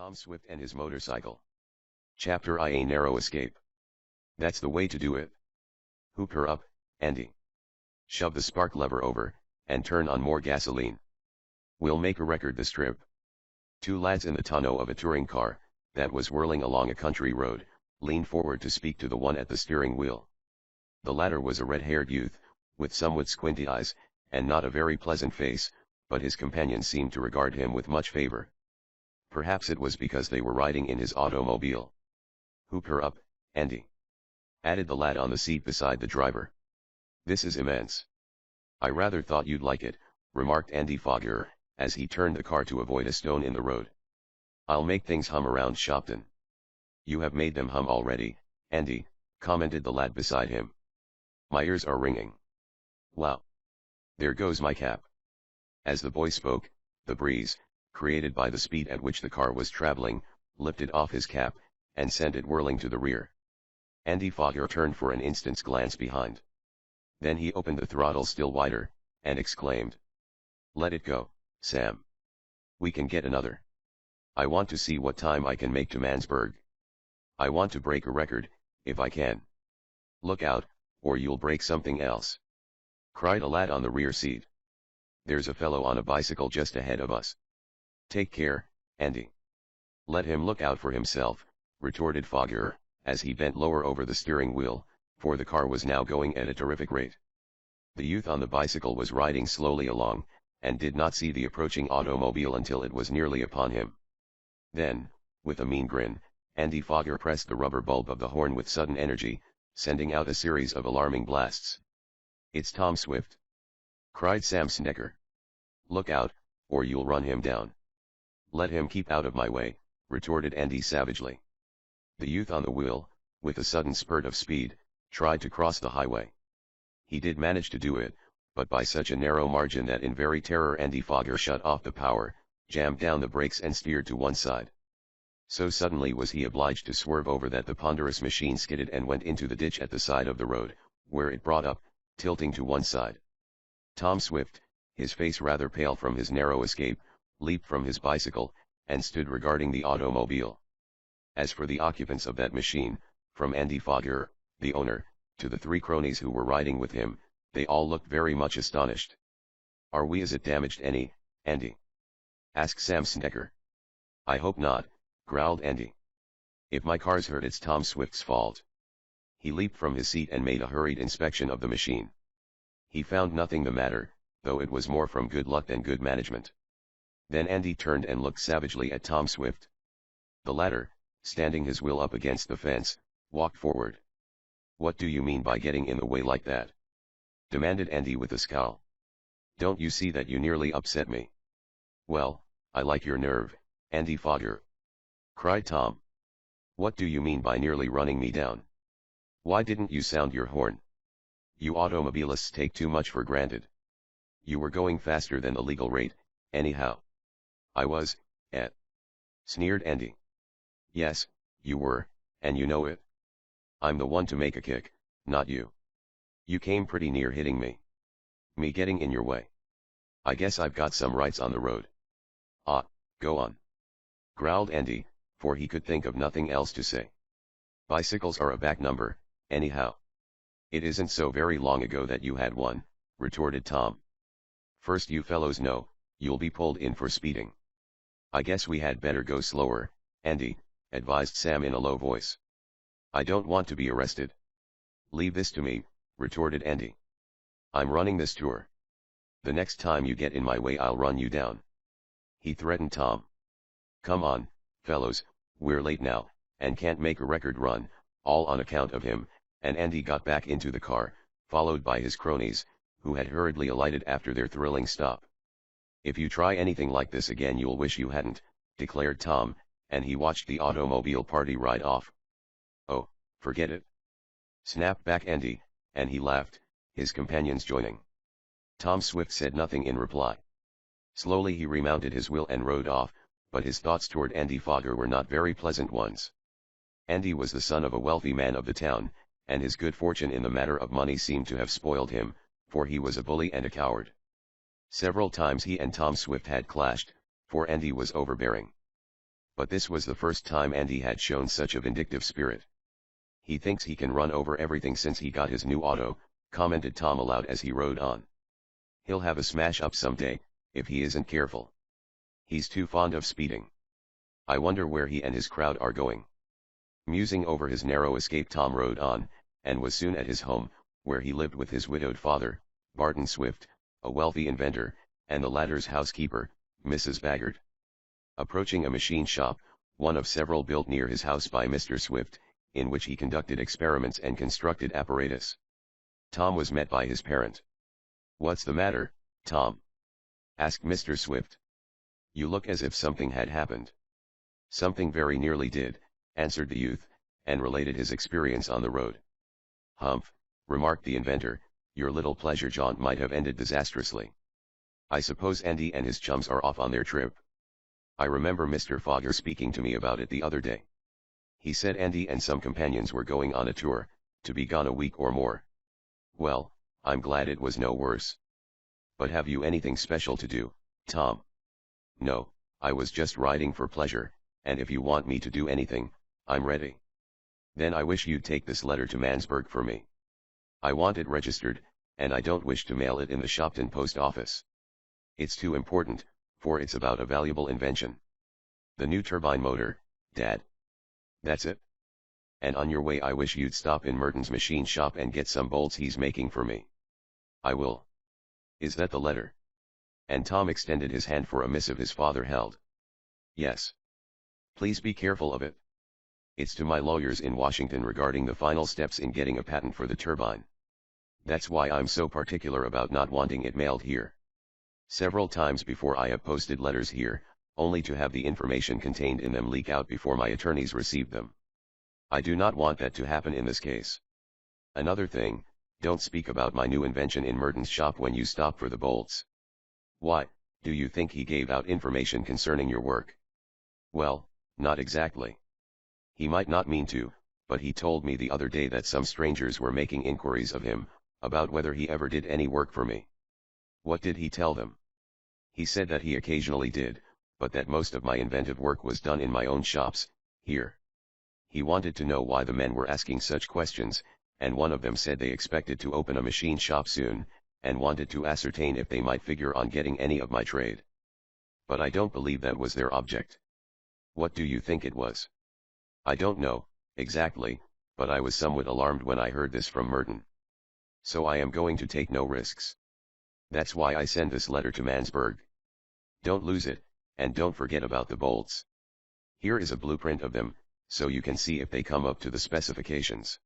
Tom Swift and his motorcycle. Chapter I: A narrow escape. That's the way to do it. Hook her up, Andy. Shove the spark lever over, and turn on more gasoline. We'll make a record this trip. Two lads in the tonneau of a touring car, that was whirling along a country road, leaned forward to speak to the one at the steering wheel. The latter was a red-haired youth, with somewhat squinty eyes, and not a very pleasant face, but his companions seemed to regard him with much favor. Perhaps it was because they were riding in his automobile. Hook her up, Andy. Added the lad on the seat beside the driver. This is immense. I rather thought you'd like it, remarked Andy Fogger, as he turned the car to avoid a stone in the road. I'll make things hum around Shopton. You have made them hum already, Andy, commented the lad beside him. My ears are ringing. Wow. There goes my cap. As the boy spoke, the breeze, created by the speed at which the car was traveling, lifted off his cap, and sent it whirling to the rear. Andy Fogger turned for an instant's glance behind. Then he opened the throttle still wider, and exclaimed. Let it go, Sam. We can get another. I want to see what time I can make to Mansburg. I want to break a record, if I can. Look out, or you'll break something else. Cried a lad on the rear seat. There's a fellow on a bicycle just ahead of us. Take care, Andy. Let him look out for himself, retorted Fogger, as he bent lower over the steering wheel, for the car was now going at a terrific rate. The youth on the bicycle was riding slowly along, and did not see the approaching automobile until it was nearly upon him. Then, with a mean grin, Andy Fogger pressed the rubber bulb of the horn with sudden energy, sending out a series of alarming blasts. It's Tom Swift! Cried Sam Snecker. Look out, or you'll run him down. Let him keep out of my way, retorted Andy savagely. The youth on the wheel, with a sudden spurt of speed, tried to cross the highway. He did manage to do it, but by such a narrow margin that in very terror Andy Fogger shut off the power, jammed down the brakes and steered to one side. So suddenly was he obliged to swerve over that the ponderous machine skidded and went into the ditch at the side of the road, where it brought up, tilting to one side. Tom Swift, his face rather pale from his narrow escape, leaped from his bicycle, and stood regarding the automobile. As for the occupants of that machine, from Andy Fogger, the owner, to the three cronies who were riding with him, they all looked very much astonished. Are we? Is it damaged any, Andy? Asked Sam Snecker. I hope not, growled Andy. If my car's hurt, it's Tom Swift's fault. He leaped from his seat and made a hurried inspection of the machine. He found nothing the matter, though it was more from good luck than good management. Then Andy turned and looked savagely at Tom Swift. The latter, standing his wheel up against the fence, walked forward. What do you mean by getting in the way like that? Demanded Andy with a scowl. Don't you see that you nearly upset me? Well, I like your nerve, Andy Fogger. Cried Tom. What do you mean by nearly running me down? Why didn't you sound your horn? You automobilists take too much for granted. You were going faster than the legal rate, anyhow. I was, sneered Andy. Yes, you were, and you know it. I'm the one to make a kick, not you. You came pretty near hitting me. Me getting in your way. I guess I've got some rights on the road. Go on. Growled Andy, for he could think of nothing else to say. Bicycles are a back number, anyhow. It isn't so very long ago that you had one, retorted Tom. First you fellows know, you'll be pulled in for speeding. I guess we had better go slower, Andy, advised Sam in a low voice. I don't want to be arrested. Leave this to me, retorted Andy. I'm running this tour. The next time you get in my way I'll run you down. He threatened Tom. Come on, fellows, we're late now, and can't make a record run, all on account of him, and Andy got back into the car, followed by his cronies, who had hurriedly alighted after their thrilling stop. If you try anything like this again you'll wish you hadn't, declared Tom, and he watched the automobile party ride off. Oh, forget it. Snapped back Andy, and he laughed, his companions joining. Tom Swift said nothing in reply. Slowly he remounted his wheel and rode off, but his thoughts toward Andy Fogger were not very pleasant ones. Andy was the son of a wealthy man of the town, and his good fortune in the matter of money seemed to have spoiled him, for he was a bully and a coward. Several times he and Tom Swift had clashed, for Andy was overbearing. But this was the first time Andy had shown such a vindictive spirit. "He thinks he can run over everything since he got his new auto," commented Tom aloud as he rode on. "He'll have a smash-up someday, if he isn't careful. He's too fond of speeding. I wonder where he and his crowd are going." Musing over his narrow escape, Tom rode on, and was soon at his home, where he lived with his widowed father, Barton Swift, a wealthy inventor, and the latter's housekeeper, Mrs. Baggart. Approaching a machine shop, one of several built near his house by Mr. Swift, in which he conducted experiments and constructed apparatus, Tom was met by his parent. "What's the matter, Tom?" asked Mr. Swift. "You look as if something had happened." "Something very nearly did," answered the youth, and related his experience on the road. "Humph," remarked the inventor, "your little pleasure jaunt might have ended disastrously. I suppose Andy and his chums are off on their trip. I remember Mr. Fogger speaking to me about it the other day. He said Andy and some companions were going on a tour, to be gone a week or more. Well, I'm glad it was no worse. But have you anything special to do, Tom?" "No, I was just riding for pleasure, and if you want me to do anything, I'm ready." "Then I wish you'd take this letter to Mansburg for me. I want it registered, and I don't wish to mail it in the Shopton post office. It's too important, for it's about a valuable invention. The new turbine motor, Dad." "That's it? And on your way I wish you'd stop in Merton's machine shop and get some bolts he's making for me." "I will." "Is that the letter?" And Tom extended his hand for a missive his father held. "Yes. Please be careful of it. It's to my lawyers in Washington regarding the final steps in getting a patent for the turbine. That's why I'm so particular about not wanting it mailed here. Several times before I have posted letters here, only to have the information contained in them leak out before my attorneys receive them. I do not want that to happen in this case. Another thing, don't speak about my new invention in Merton's shop when you stop for the bolts." "Why, do you think he gave out information concerning your work?" "Well, not exactly. He might not mean to, but he told me the other day that some strangers were making inquiries of him, about whether he ever did any work for me." "What did he tell them?" "He said that he occasionally did, but that most of my inventive work was done in my own shops, here." He wanted to know why the men were asking such questions, and one of them said they expected to open a machine shop soon, and wanted to ascertain if they might figure on getting any of my trade. But I don't believe that was their object." "What do you think it was?" "I don't know, exactly, but I was somewhat alarmed when I heard this from Merton. So I am going to take no risks. That's why I send this letter to Mansburg. Don't lose it, and don't forget about the bolts. Here is a blueprint of them, so you can see if they come up to the specifications."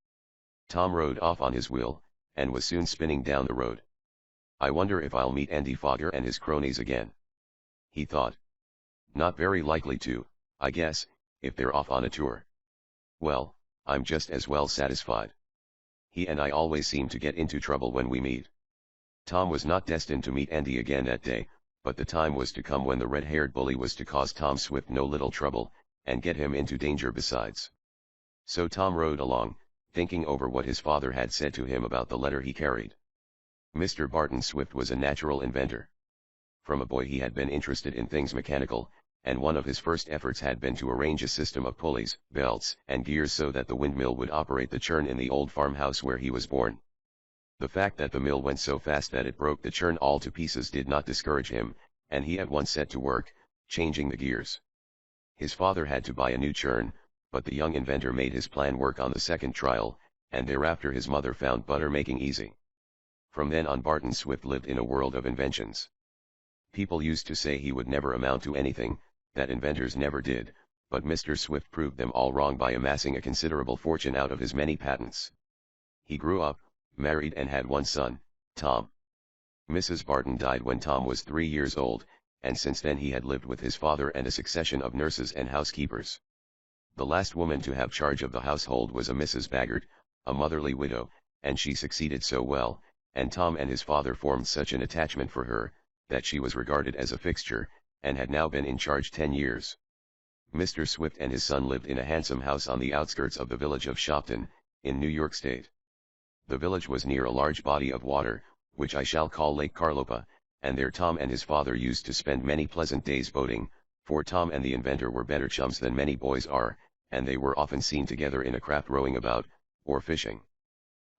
Tom rode off on his wheel, and was soon spinning down the road. "I wonder if I'll meet Andy Fogger and his cronies again," he thought. "Not very likely to, I guess, if they're off on a tour. Well, I'm just as well satisfied. He and I always seem to get into trouble when we meet." Tom was not destined to meet Andy again that day, but the time was to come when the red-haired bully was to cause Tom Swift no little trouble, and get him into danger besides. So Tom rode along, thinking over what his father had said to him about the letter he carried. Mr. Barton Swift was a natural inventor. From a boy he had been interested in things mechanical, and one of his first efforts had been to arrange a system of pulleys, belts, and gears so that the windmill would operate the churn in the old farmhouse where he was born. The fact that the mill went so fast that it broke the churn all to pieces did not discourage him, and he at once set to work, changing the gears. His father had to buy a new churn, but the young inventor made his plan work on the second trial, and thereafter his mother found butter making easy. From then on Barton Swift lived in a world of inventions. People used to say he would never amount to anything, that inventors never did, but Mr. Swift proved them all wrong by amassing a considerable fortune out of his many patents. He grew up, married and had one son, Tom. Mrs. Barton died when Tom was 3 years old, and since then he had lived with his father and a succession of nurses and housekeepers. The last woman to have charge of the household was a Mrs. Baggart, a motherly widow, and she succeeded so well, and Tom and his father formed such an attachment for her, that she was regarded as a fixture, and had now been in charge 10 years. Mr. Swift and his son lived in a handsome house on the outskirts of the village of Shopton, in New York State. The village was near a large body of water, which I shall call Lake Carlopa, and there Tom and his father used to spend many pleasant days boating, For Tom and the inventor were better chums than many boys are, and they were often seen together in a craft rowing about, or fishing.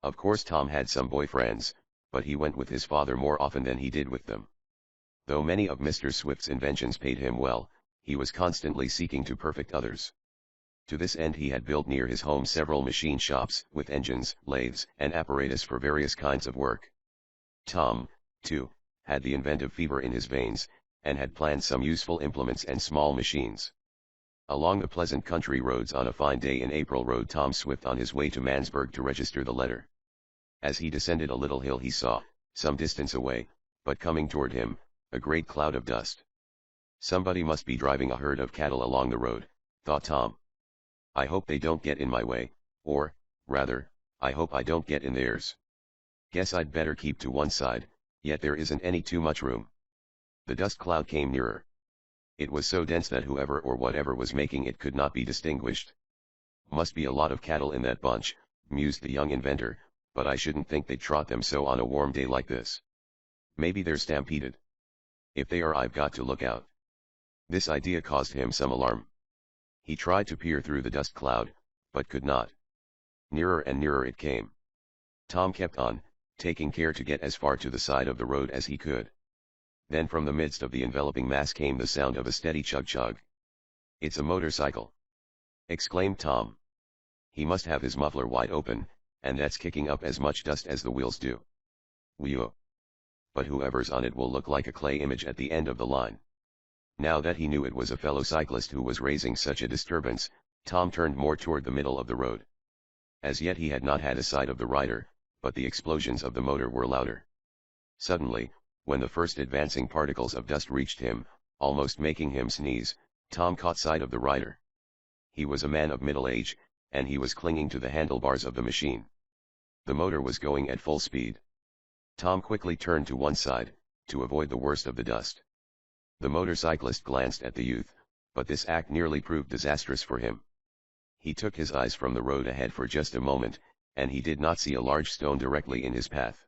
Of course Tom had some boy friends, but he went with his father more often than he did with them. Though many of Mr. Swift's inventions paid him well, he was constantly seeking to perfect others. To this end he had built near his home several machine shops, with engines, lathes, and apparatus for various kinds of work. Tom, too, had the inventive fever in his veins, and had planned some useful implements and small machines. Along the pleasant country roads on a fine day in April rode Tom Swift on his way to Mansburg to register the letter. As he descended a little hill he saw, some distance away, but coming toward him, a great cloud of dust. Somebody must be driving a herd of cattle along the road, thought Tom. I hope they don't get in my way, or, rather, I hope I don't get in theirs. Guess I'd better keep to one side, yet there isn't any too much room. The dust cloud came nearer. It was so dense that whoever or whatever was making it could not be distinguished. Must be a lot of cattle in that bunch, mused the young inventor, but I shouldn't think they'd trot them so on a warm day like this. Maybe they're stampeded. If they are, I've got to look out. This idea caused him some alarm. He tried to peer through the dust cloud, but could not. Nearer and nearer it came. Tom kept on, taking care to get as far to the side of the road as he could. Then from the midst of the enveloping mass came the sound of a steady chug-chug. It's a motorcycle! Exclaimed Tom. He must have his muffler wide open, and that's kicking up as much dust as the wheels do. Whew! But whoever's on it will look like a clay image at the end of the line. Now that he knew it was a fellow cyclist who was raising such a disturbance, Tom turned more toward the middle of the road. As yet he had not had a sight of the rider, but the explosions of the motor were louder. Suddenly, when the first advancing particles of dust reached him, almost making him sneeze, Tom caught sight of the rider. He was a man of middle age, and he was clinging to the handlebars of the machine. The motor was going at full speed. Tom quickly turned to one side, to avoid the worst of the dust. The motorcyclist glanced at the youth, but this act nearly proved disastrous for him. He took his eyes from the road ahead for just a moment, and he did not see a large stone directly in his path.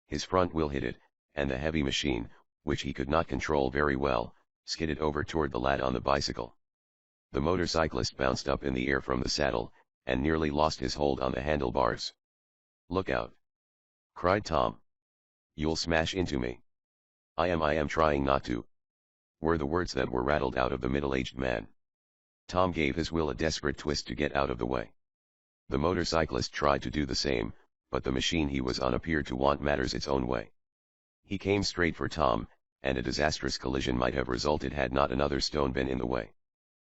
His front wheel hit it, and the heavy machine, which he could not control very well, skidded over toward the lad on the bicycle. The motorcyclist bounced up in the air from the saddle, and nearly lost his hold on the handlebars. "Look out!" cried Tom. "You'll smash into me." I am trying not to," were the words that were rattled out of the middle-aged man. Tom gave his wheel a desperate twist to get out of the way. The motorcyclist tried to do the same, but the machine he was on appeared to want matters its own way. He came straight for Tom, and a disastrous collision might have resulted had not another stone been in the way.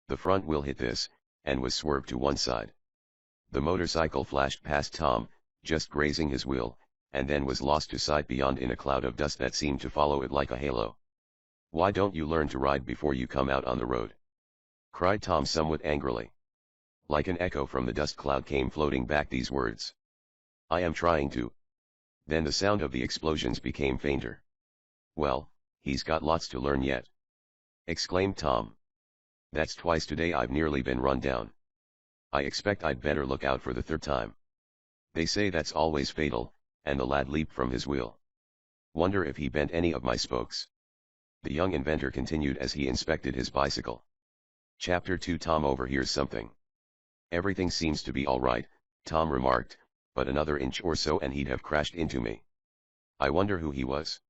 The front wheel hit this, and was swerved to one side. The motorcycle flashed past Tom, just grazing his wheel, and then was lost to sight beyond in a cloud of dust that seemed to follow it like a halo. "Why don't you learn to ride before you come out on the road?" cried Tom somewhat angrily. Like an echo from the dust cloud came floating back these words. "I am trying to." Then the sound of the explosions became fainter. "Well, he's got lots to learn yet," exclaimed Tom. "That's twice today I've nearly been run down. I expect I'd better look out for the third time. They say that's always fatal," and the lad leaped from his wheel. "Wonder if he bent any of my spokes," the young inventor continued as he inspected his bicycle. Chapter 2 Tom overhears something. "Everything seems to be all right," Tom remarked, "but another inch or so and he'd have crashed into me. I wonder who he was.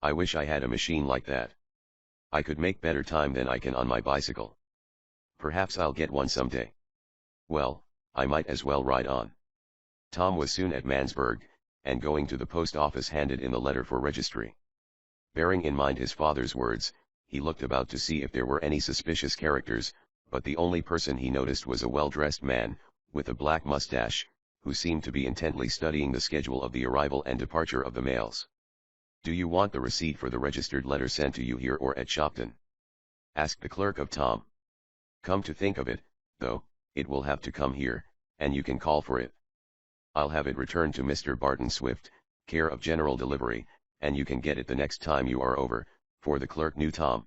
I wish I had a machine like that. I could make better time than I can on my bicycle. Perhaps I'll get one someday. Well, I might as well ride on." Tom was soon at Mansburg, and going to the post office handed in the letter for registry. Bearing in mind his father's words, he looked about to see if there were any suspicious characters, but the only person he noticed was a well-dressed man, with a black mustache, who seemed to be intently studying the schedule of the arrival and departure of the mails. "Do you want the receipt for the registered letter sent to you here or at Shopton?" asked the clerk of Tom. "Come to think of it, though, it will have to come here, and you can call for it. I'll have it returned to Mr. Barton Swift, care of General Delivery, and you can get it the next time you are over," for the clerk knew Tom.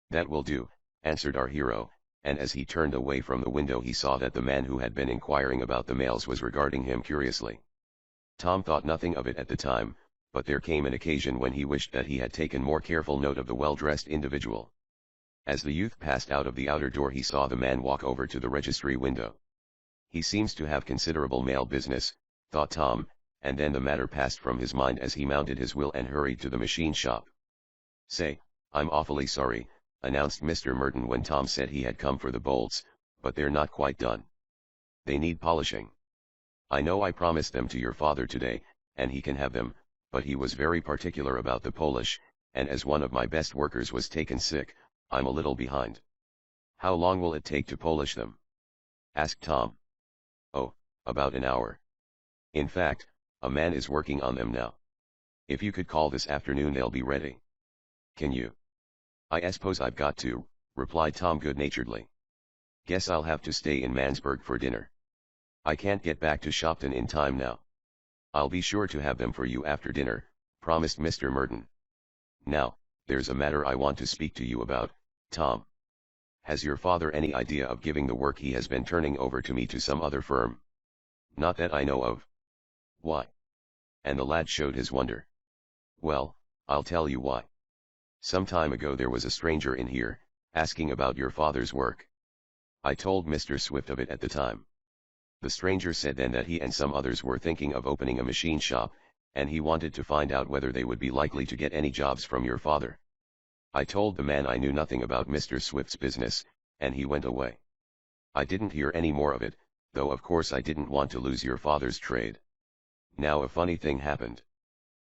"That will do," answered our hero, and as he turned away from the window he saw that the man who had been inquiring about the mails was regarding him curiously. Tom thought nothing of it at the time, but there came an occasion when he wished that he had taken more careful note of the well-dressed individual. As the youth passed out of the outer door, he saw the man walk over to the registry window. He seems to have considerable mail business, thought Tom, and then the matter passed from his mind as he mounted his wheel and hurried to the machine shop. "Say, I'm awfully sorry," announced Mr. Merton when Tom said he had come for the bolts, "but they're not quite done. They need polishing. I know I promised them to your father today, and he can have them, but he was very particular about the polish, and as one of my best workers was taken sick, I'm a little behind." "How long will it take to polish them?" asked Tom. "Oh, about an hour. In fact, a man is working on them now. If you could call this afternoon, they'll be ready." "Can you?" "I suppose I've got to," replied Tom good-naturedly. "Guess I'll have to stay in Mansburg for dinner. I can't get back to Shopton in time now." "I'll be sure to have them for you after dinner," promised Mr. Merton. "Now, there's a matter I want to speak to you about, Tom. Has your father any idea of giving the work he has been turning over to me to some other firm?" "Not that I know of." "Why?" And the lad showed his wonder. "Well, I'll tell you why. Some time ago there was a stranger in here, asking about your father's work. I told Mr. Swift of it at the time. The stranger said then that he and some others were thinking of opening a machine shop, and he wanted to find out whether they would be likely to get any jobs from your father. I told the man I knew nothing about Mr. Swift's business, and he went away. I didn't hear any more of it, though of course I didn't want to lose your father's trade. Now a funny thing happened.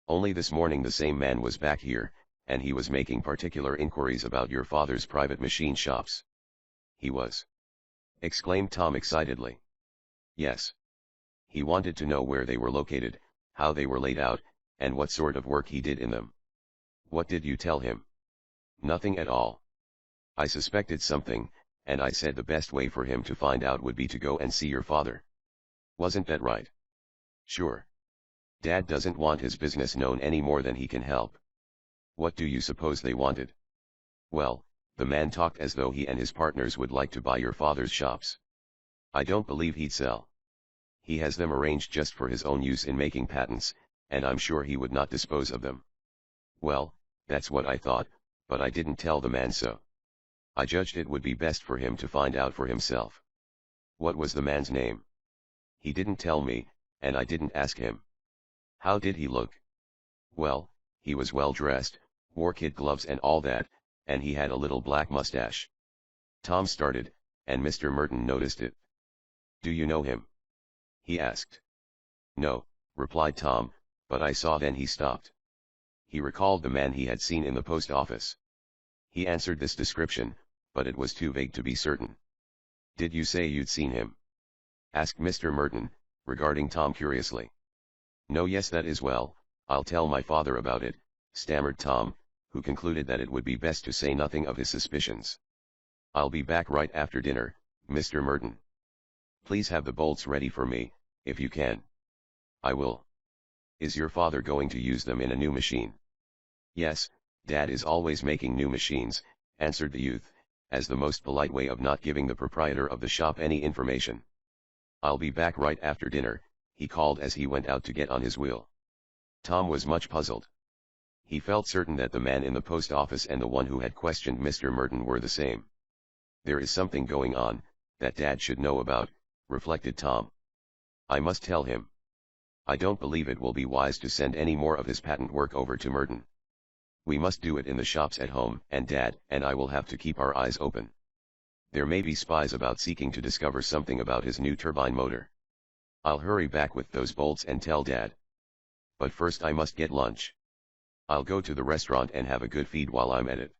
Only this morning the same man was back here, and he was making particular inquiries about your father's private machine shops." "He was?" exclaimed Tom excitedly. "Yes. He wanted to know where they were located, how they were laid out, and what sort of work he did in them." "What did you tell him?" "Nothing at all. I suspected something, and I said the best way for him to find out would be to go and see your father. Wasn't that right?" "Sure. Dad doesn't want his business known any more than he can help." "What do you suppose they wanted?" "Well, the man talked as though he and his partners would like to buy your father's shops. I don't believe he'd sell. He has them arranged just for his own use in making patents, and I'm sure he would not dispose of them." "Well, that's what I thought, but I didn't tell the man so. I judged it would be best for him to find out for himself." "What was the man's name?" "He didn't tell me, and I didn't ask him." "How did he look?" "Well, he was well dressed, wore kid gloves and all that, and he had a little black mustache." Tom started, and Mr. Merton noticed it. "Do you know him?" he asked. "No," replied Tom, "but I saw." Then he stopped. He recalled the man he had seen in the post office. He answered this description, but it was too vague to be certain. "Did you say you'd seen him?" asked Mr. Merton, regarding Tom curiously. "No. Yes, that is. Well, I'll tell my father about it," stammered Tom, who concluded that it would be best to say nothing of his suspicions. "I'll be back right after dinner, Mr. Merton. Please have the bolts ready for me, if you can." "I will." "Is your father going to use them in a new machine?" "Yes, Dad is always making new machines," answered the youth, as the most polite way of not giving the proprietor of the shop any information. "I'll be back right after dinner," he called as he went out to get on his wheel. Tom was much puzzled. He felt certain that the man in the post office and the one who had questioned Mr. Merton were the same. "There is something going on, that Dad should know about," reflected Tom. "I must tell him. I don't believe it will be wise to send any more of his patent work over to Merton. We must do it in the shops at home, and Dad and I will have to keep our eyes open. There may be spies about seeking to discover something about his new turbine motor. I'll hurry back with those bolts and tell Dad. But first I must get lunch. I'll go to the restaurant and have a good feed while I'm at it."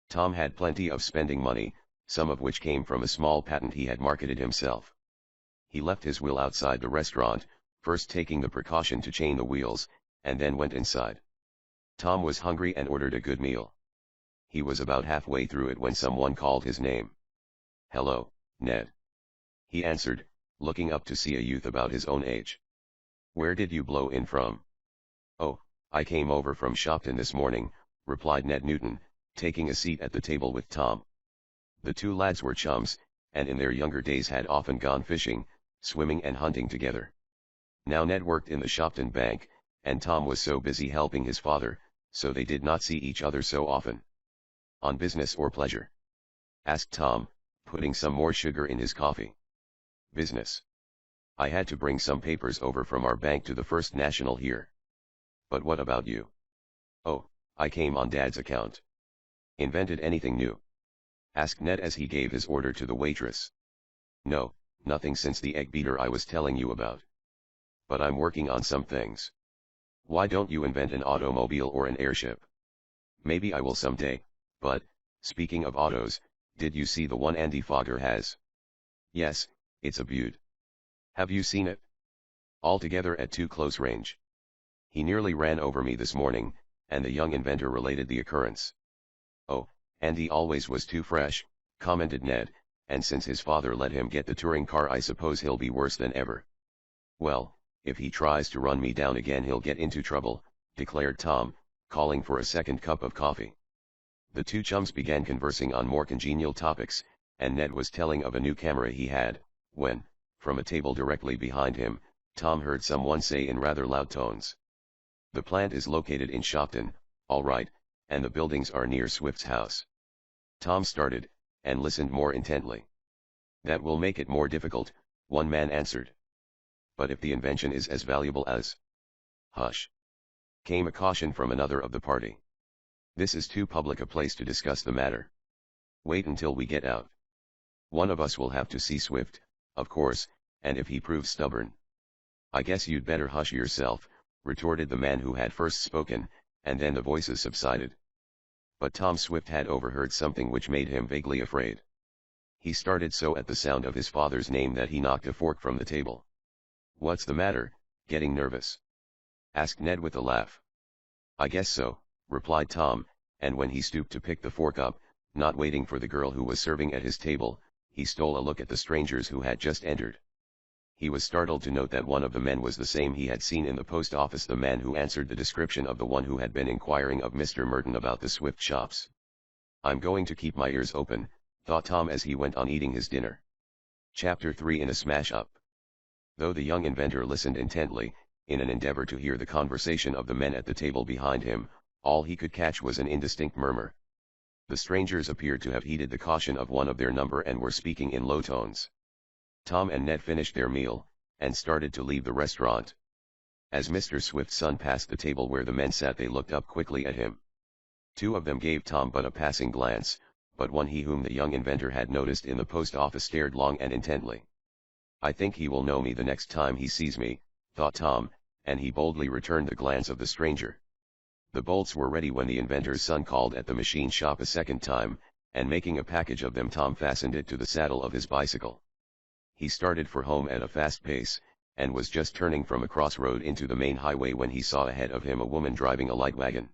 Tom had plenty of spending money, some of which came from a small patent he had marketed himself. He left his wheel outside the restaurant, first taking the precaution to chain the wheels, and then went inside. Tom was hungry and ordered a good meal. He was about halfway through it when someone called his name. "Hello, Ned," he answered, looking up to see a youth about his own age. "Where did you blow in from?" "Oh, I came over from Shopton this morning," replied Ned Newton, taking a seat at the table with Tom. The two lads were chums, and in their younger days had often gone fishing, swimming and hunting together. Now Ned worked in the Shopton bank, and Tom was so busy helping his father, so they did not see each other so often. "On business or pleasure?" asked Tom, putting some more sugar in his coffee. Business. I had to bring some papers over from our bank to the First National here. But what about you? Oh, I came on Dad's account. Invented anything new? Asked Ned as he gave his order to the waitress. No, nothing since the egg beater I was telling you about. But I'm working on some things. Why don't you invent an automobile or an airship? Maybe I will someday, but, speaking of autos, did you see the one Andy Fogger has? Yes, it's a beaut. Have you seen it? Altogether at too close range. He nearly ran over me this morning, and the young inventor related the occurrence. Oh, Andy always was too fresh, commented Ned, and since his father let him get the touring car I suppose he'll be worse than ever. Well, if he tries to run me down again he'll get into trouble, declared Tom, calling for a second cup of coffee. The two chums began conversing on more congenial topics, and Ned was telling of a new camera he had, when, from a table directly behind him, Tom heard someone say in rather loud tones. The plant is located in Shopton, all right, and the buildings are near Swift's house. Tom started, and listened more intently. That will make it more difficult, one man answered. But if the invention is as valuable as... Hush! Came a caution from another of the party. This is too public a place to discuss the matter. Wait until we get out. One of us will have to see Swift, of course, and if he proves stubborn. I guess you'd better hush yourself, retorted the man who had first spoken, and then the voices subsided. But Tom Swift had overheard something which made him vaguely afraid. He started so at the sound of his father's name that he knocked a fork from the table. What's the matter, getting nervous? Asked Ned with a laugh. I guess so, replied Tom, and when he stooped to pick the fork up, not waiting for the girl who was serving at his table, he stole a look at the strangers who had just entered. He was startled to note that one of the men was the same he had seen in the post office, the man who answered the description of the one who had been inquiring of Mr. Merton about the Swift shops. I'm going to keep my ears open, thought Tom as he went on eating his dinner. Chapter 3 in a smash-up. Though the young inventor listened intently, in an endeavor to hear the conversation of the men at the table behind him, all he could catch was an indistinct murmur. The strangers appeared to have heeded the caution of one of their number and were speaking in low tones. Tom and Ned finished their meal, and started to leave the restaurant. As Mr. Swift's son passed the table where the men sat they looked up quickly at him. Two of them gave Tom but a passing glance, but one he whom the young inventor had noticed in the post office stared long and intently. I think he will know me the next time he sees me, thought Tom, and he boldly returned the glance of the stranger. The bolts were ready when the inventor's son called at the machine shop a second time, and making a package of them Tom fastened it to the saddle of his bicycle. He started for home at a fast pace, and was just turning from a crossroad into the main highway when he saw ahead of him a woman driving a light wagon.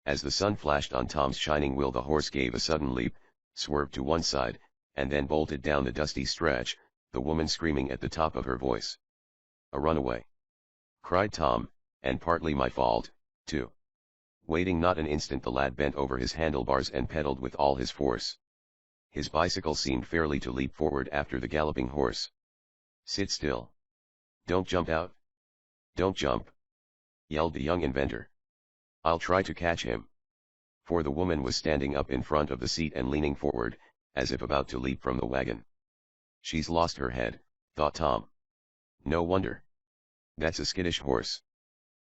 As the sun flashed on Tom's shining wheel the horse gave a sudden leap, swerved to one side, and then bolted down the dusty stretch, the woman screaming at the top of her voice. A runaway! Cried Tom, and partly my fault, too. Waiting not an instant the lad bent over his handlebars and pedaled with all his force. His bicycle seemed fairly to leap forward after the galloping horse. Sit still. Don't jump out. Don't jump, yelled the young inventor. I'll try to catch him. For the woman was standing up in front of the seat and leaning forward, as if about to leap from the wagon. She's lost her head, thought Tom. No wonder. That's a skittish horse.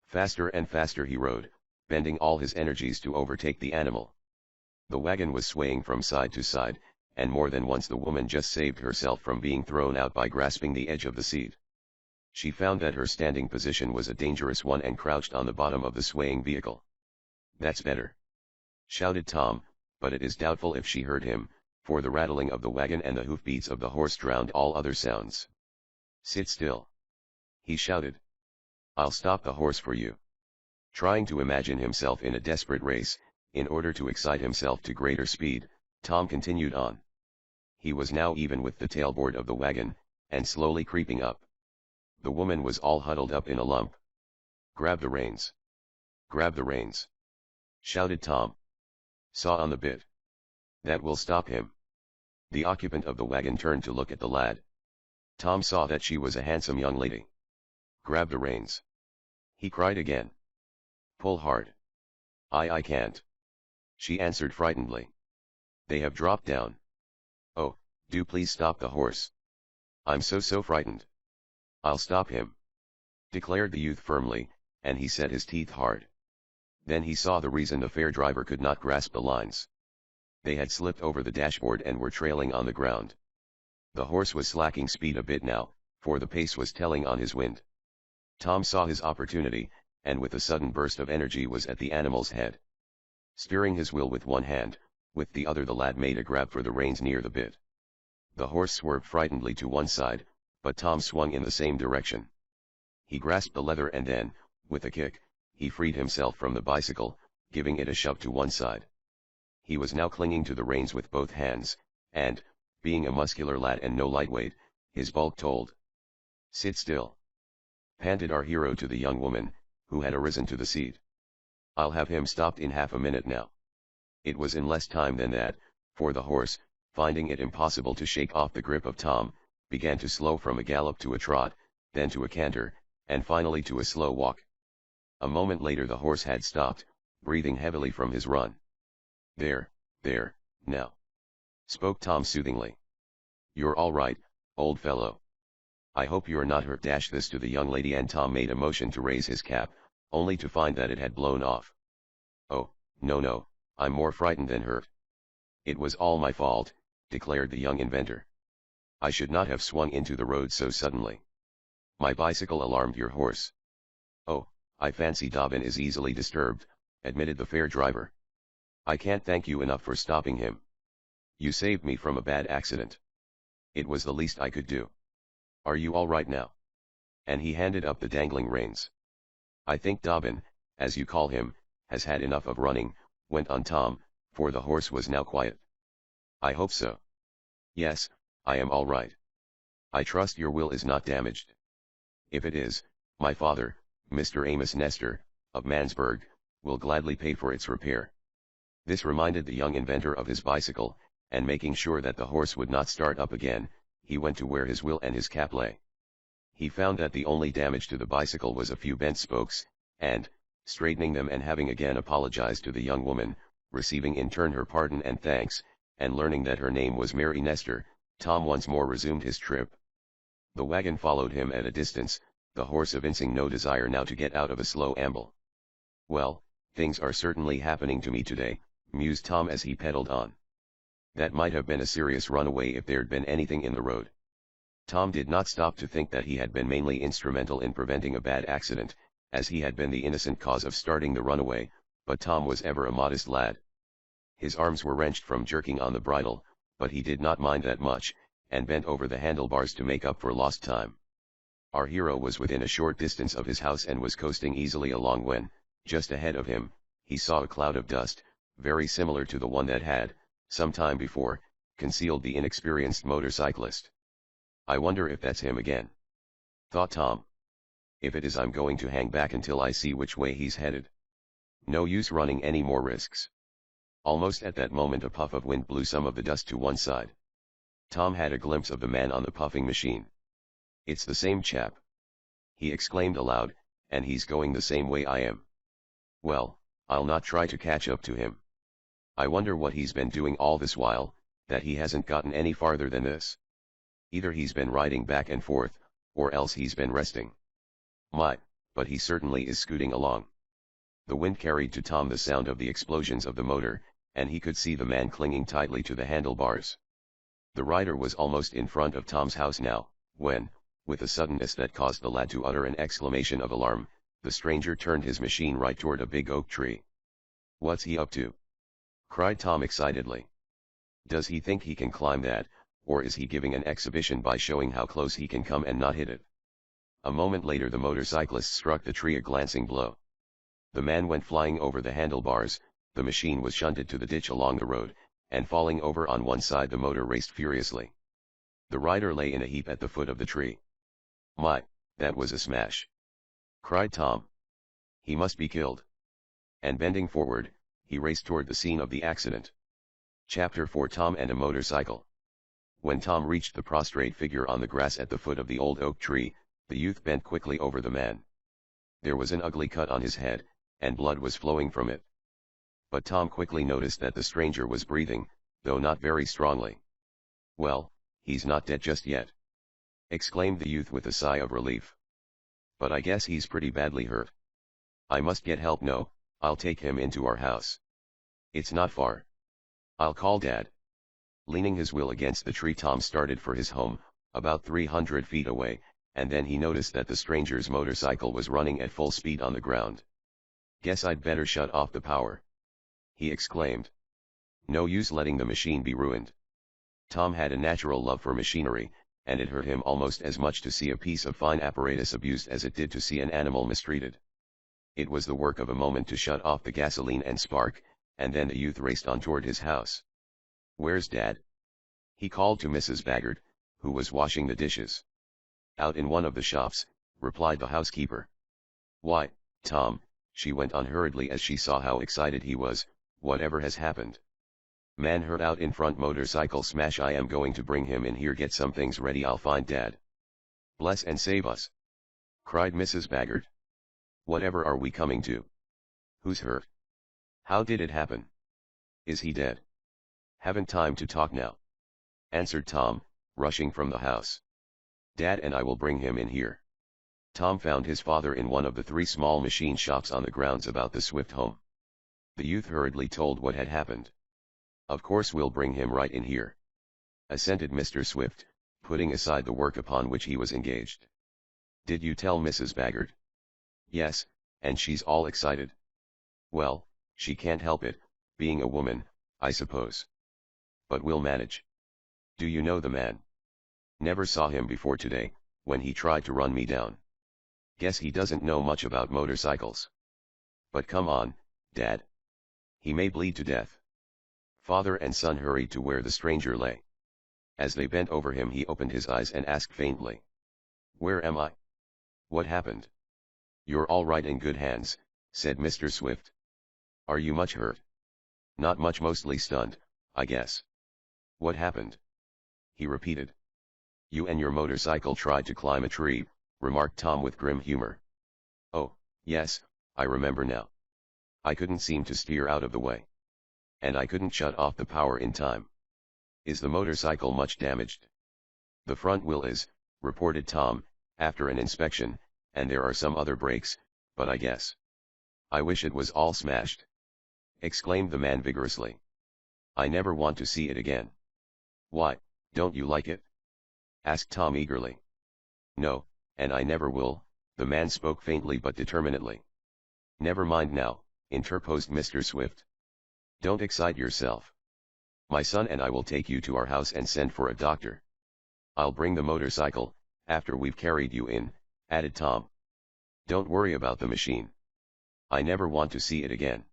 Faster and faster he rode, bending all his energies to overtake the animal. The wagon was swaying from side to side, and more than once the woman just saved herself from being thrown out by grasping the edge of the seat. She found that her standing position was a dangerous one and crouched on the bottom of the swaying vehicle. That's better, shouted Tom, but it is doubtful if she heard him, for the rattling of the wagon and the hoofbeats of the horse drowned all other sounds. Sit still, he shouted. I'll stop the horse for you. Trying to imagine himself in a desperate race, in order to excite himself to greater speed, Tom continued on. He was now even with the tailboard of the wagon, and slowly creeping up. The woman was all huddled up in a lump. Grab the reins. Grab the reins, shouted Tom. Saw on the bit. That will stop him. The occupant of the wagon turned to look at the lad. Tom saw that she was a handsome young lady. Grab the reins, he cried again. Pull hard. I can't, she answered frightenedly. They have dropped down. "Oh, do please stop the horse. I'm so frightened." "I'll stop him," declared the youth firmly, and he set his teeth hard. Then he saw the reason the fair driver could not grasp the lines. They had slipped over the dashboard and were trailing on the ground. The horse was slacking speed a bit now, for the pace was telling on his wind. Tom saw his opportunity, and with a sudden burst of energy was at the animal's head. Steering his wheel with one hand, with the other the lad made a grab for the reins near the bit. The horse swerved frightenedly to one side, but Tom swung in the same direction. He grasped the leather and then, with a kick, he freed himself from the bicycle, giving it a shove to one side. He was now clinging to the reins with both hands, and, being a muscular lad and no lightweight, his bulk told. "Sit still," panted our hero to the young woman, who had arisen to the seat. "I'll have him stopped in half a minute now." It was in less time than that, for the horse, finding it impossible to shake off the grip of Tom, began to slow from a gallop to a trot, then to a canter, and finally to a slow walk. A moment later the horse had stopped, breathing heavily from his run. There, now," spoke Tom soothingly. "You're all right, old fellow. I hope you're not hurt." This to the young lady, and Tom made a motion to raise his cap, only to find that it had blown off. "Oh, no, I'm more frightened than hurt. It was all my fault," declared the young inventor. "I should not have swung into the road so suddenly. My bicycle alarmed your horse." "Oh, I fancy Dobbin is easily disturbed," admitted the fair driver. "I can't thank you enough for stopping him. You saved me from a bad accident. It was the least I could do. Are you all right now?" And he handed up the dangling reins. "I think Dobbin, as you call him, has had enough of running," went on Tom, for the horse was now quiet. "I hope so. Yes, I am all right. I trust your will is not damaged. If it is, my father, Mr. Amos Nestor, of Mansburg, will gladly pay for its repair." This reminded the young inventor of his bicycle, and making sure that the horse would not start up again, he went to where his wheel and his cap lay. He found that the only damage to the bicycle was a few bent spokes, and, straightening them and having again apologized to the young woman, receiving in turn her pardon and thanks, and learning that her name was Mary Nestor, Tom once more resumed his trip. The wagon followed him at a distance, the horse evincing no desire now to get out of a slow amble. "Well, things are certainly happening to me today," mused Tom as he pedaled on. "That might have been a serious runaway if there'd been anything in the road." Tom did not stop to think that he had been mainly instrumental in preventing a bad accident, as he had been the innocent cause of starting the runaway, but Tom was ever a modest lad. His arms were wrenched from jerking on the bridle, but he did not mind that much, and bent over the handlebars to make up for lost time. Our hero was within a short distance of his house and was coasting easily along when, just ahead of him, he saw a cloud of dust, very similar to the one that had, some time before, concealed the inexperienced motorcyclist. "I wonder if that's him again," thought Tom. "If it is, I'm going to hang back until I see which way he's headed. No use running any more risks." Almost at that moment a puff of wind blew some of the dust to one side. Tom had a glimpse of the man on the puffing machine. "It's the same chap," he exclaimed aloud, "and he's going the same way I am. Well, I'll not try to catch up to him. I wonder what he's been doing all this while, that he hasn't gotten any farther than this. Either he's been riding back and forth, or else he's been resting. But he certainly is scooting along." The wind carried to Tom the sound of the explosions of the motor, and he could see the man clinging tightly to the handlebars. The rider was almost in front of Tom's house now, when, with a suddenness that caused the lad to utter an exclamation of alarm, the stranger turned his machine right toward a big oak tree. "What's he up to?" cried Tom excitedly. "Does he think he can climb that, or is he giving an exhibition by showing how close he can come and not hit it?" A moment later the motorcyclist struck the tree a glancing blow. The man went flying over the handlebars, the machine was shunted to the ditch along the road, and falling over on one side the motor raced furiously. The rider lay in a heap at the foot of the tree. "My, that was a smash!" cried Tom. "He must be killed." And bending forward, he raced toward the scene of the accident. Chapter 4: Tom and a Motorcycle. When Tom reached the prostrate figure on the grass at the foot of the old oak tree, the youth bent quickly over the man. There was an ugly cut on his head, and blood was flowing from it. But Tom quickly noticed that the stranger was breathing, though not very strongly. Well, he's not dead just yet, exclaimed the youth with a sigh of relief. But I guess he's pretty badly hurt. I must get help. No, I'll take him into our house. It's not far. I'll call Dad. Leaning his wheel against the tree, Tom started for his home, about 300 feet away, and then he noticed that the stranger's motorcycle was running at full speed on the ground. Guess I'd better shut off the power, he exclaimed. No use letting the machine be ruined. Tom had a natural love for machinery, and it hurt him almost as much to see a piece of fine apparatus abused as it did to see an animal mistreated. It was the work of a moment to shut off the gasoline and spark, and then the youth raced on toward his house. Where's Dad? He called to Mrs. Baggert, who was washing the dishes. Out in one of the shops, replied the housekeeper. Why, Tom, she went on hurriedly as she saw how excited he was, whatever has happened? Man hurt out in front, motorcycle smash. I am going to bring him in here. Get some things ready, I'll find Dad. Bless and save us, cried Mrs. Baggert. Whatever are we coming to? Who's hurt? How did it happen? Is he dead? Haven't time to talk now, answered Tom, rushing from the house. Dad and I will bring him in here. Tom found his father in one of the 3 small machine shops on the grounds about the Swift home. The youth hurriedly told what had happened. Of course we'll bring him right in here, assented Mr. Swift, putting aside the work upon which he was engaged. Did you tell Mrs. Baggert? Yes, and she's all excited. Well, she can't help it, being a woman, I suppose. But we'll manage. Do you know the man? Never saw him before today, when he tried to run me down. Guess he doesn't know much about motorcycles. But come on, Dad. He may bleed to death. Father and son hurried to where the stranger lay. As they bent over him, he opened his eyes and asked faintly, Where am I? What happened? You're all right, in good hands, said Mr. Swift. Are you much hurt? Not much, mostly stunned, I guess. What happened? He repeated. You and your motorcycle tried to climb a tree, remarked Tom with grim humor. Oh, yes, I remember now. I couldn't seem to steer out of the way. And I couldn't shut off the power in time. Is the motorcycle much damaged? The front wheel is, reported Tom, after an inspection, and there are some other brakes, but I guess. I wish it was all smashed, exclaimed the man vigorously. I never want to see it again. Why, don't you like it? Asked Tom eagerly. No, and I never will, the man spoke faintly but determinedly. Never mind now, interposed Mr. Swift. Don't excite yourself. My son and I will take you to our house and send for a doctor. I'll bring the motorcycle, after we've carried you in, added Tom. Don't worry about the machine. I never want to see it again,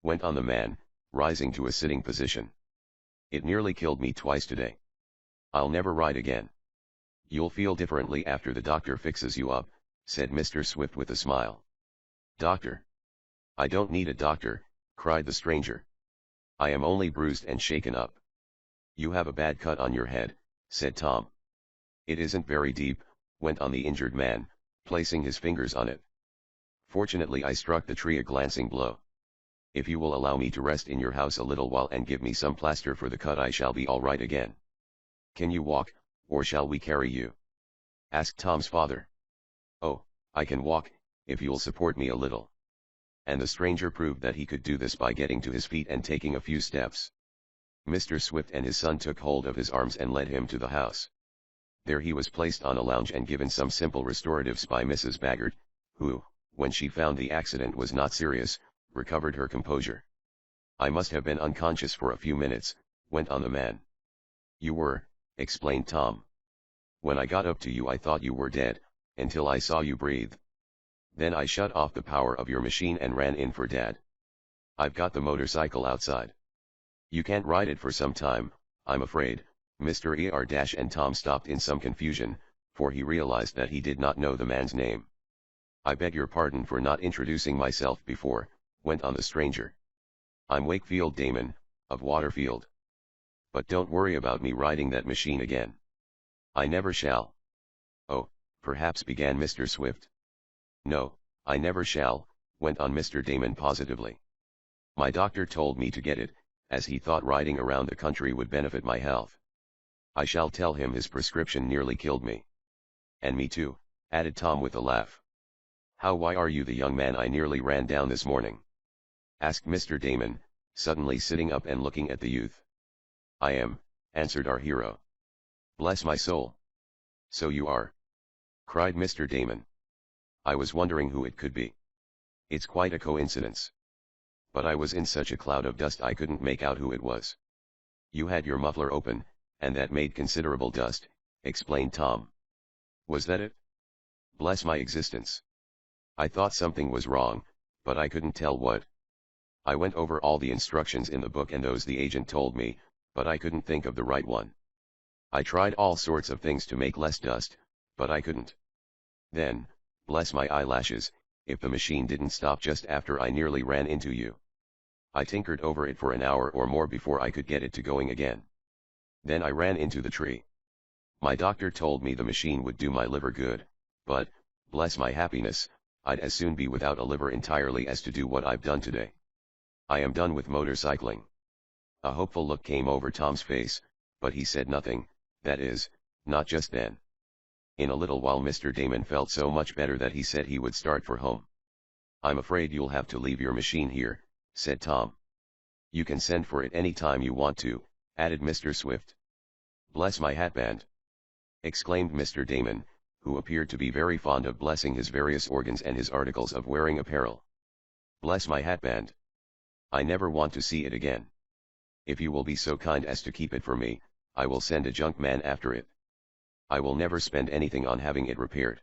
went on the man, rising to a sitting position. It nearly killed me twice today. I'll never ride again. You'll feel differently after the doctor fixes you up, said Mr. Swift with a smile. Doctor? I don't need a doctor, cried the stranger. I am only bruised and shaken up. You have a bad cut on your head, said Tom. It isn't very deep, went on the injured man, placing his fingers on it. Fortunately I struck the tree a glancing blow. If you will allow me to rest in your house a little while and give me some plaster for the cut, I shall be all right again. Can you walk, or shall we carry you? Asked Tom's father. Oh, I can walk, if you'll support me a little. And the stranger proved that he could do this by getting to his feet and taking a few steps. Mr. Swift and his son took hold of his arms and led him to the house. There he was placed on a lounge and given some simple restoratives by Mrs. Baggert, who, when she found the accident was not serious, recovered her composure. I must have been unconscious for a few minutes, went on the man. You were, explained Tom. When I got up to you I thought you were dead, until I saw you breathe. Then I shut off the power of your machine and ran in for Dad. I've got the motorcycle outside. You can't ride it for some time, I'm afraid, Mr. Er. And Tom stopped in some confusion, for he realized that he did not know the man's name. I beg your pardon for not introducing myself before, went on the stranger. I'm Wakefield Damon, of Waterfield. But don't worry about me riding that machine again. I never shall. Oh, perhaps, began Mr. Swift. No, I never shall, went on Mr. Damon positively. My doctor told me to get it, as he thought riding around the country would benefit my health. I shall tell him his prescription nearly killed me. And me too, added Tom with a laugh. Why are you the young man I nearly ran down this morning? Asked Mr. Damon, suddenly sitting up and looking at the youth. I am, answered our hero. Bless my soul. So you are, cried Mr. Damon. I was wondering who it could be. It's quite a coincidence. But I was in such a cloud of dust I couldn't make out who it was. You had your muffler open, and that made considerable dust, explained Tom. Was that it? Bless my existence. I thought something was wrong, but I couldn't tell what. I went over all the instructions in the book and those the agent told me, but I couldn't think of the right one. I tried all sorts of things to make less dust, but I couldn't. Then, bless my eyelashes, if the machine didn't stop just after I nearly ran into you. I tinkered over it for an hour or more before I could get it to going again. Then I ran into the tree. My doctor told me the machine would do my liver good, but, bless my happiness, I'd as soon be without a liver entirely as to do what I've done today. I am done with motorcycling. A hopeful look came over Tom's face, but he said nothing, that is, not just then. In a little while Mr. Damon felt so much better that he said he would start for home. I'm afraid you'll have to leave your machine here, said Tom. You can send for it any time you want to, added Mr. Swift. Bless my hatband! Exclaimed Mr. Damon, who appeared to be very fond of blessing his various organs and his articles of wearing apparel. Bless my hatband! I never want to see it again. If you will be so kind as to keep it for me, I will send a junk man after it. I will never spend anything on having it repaired.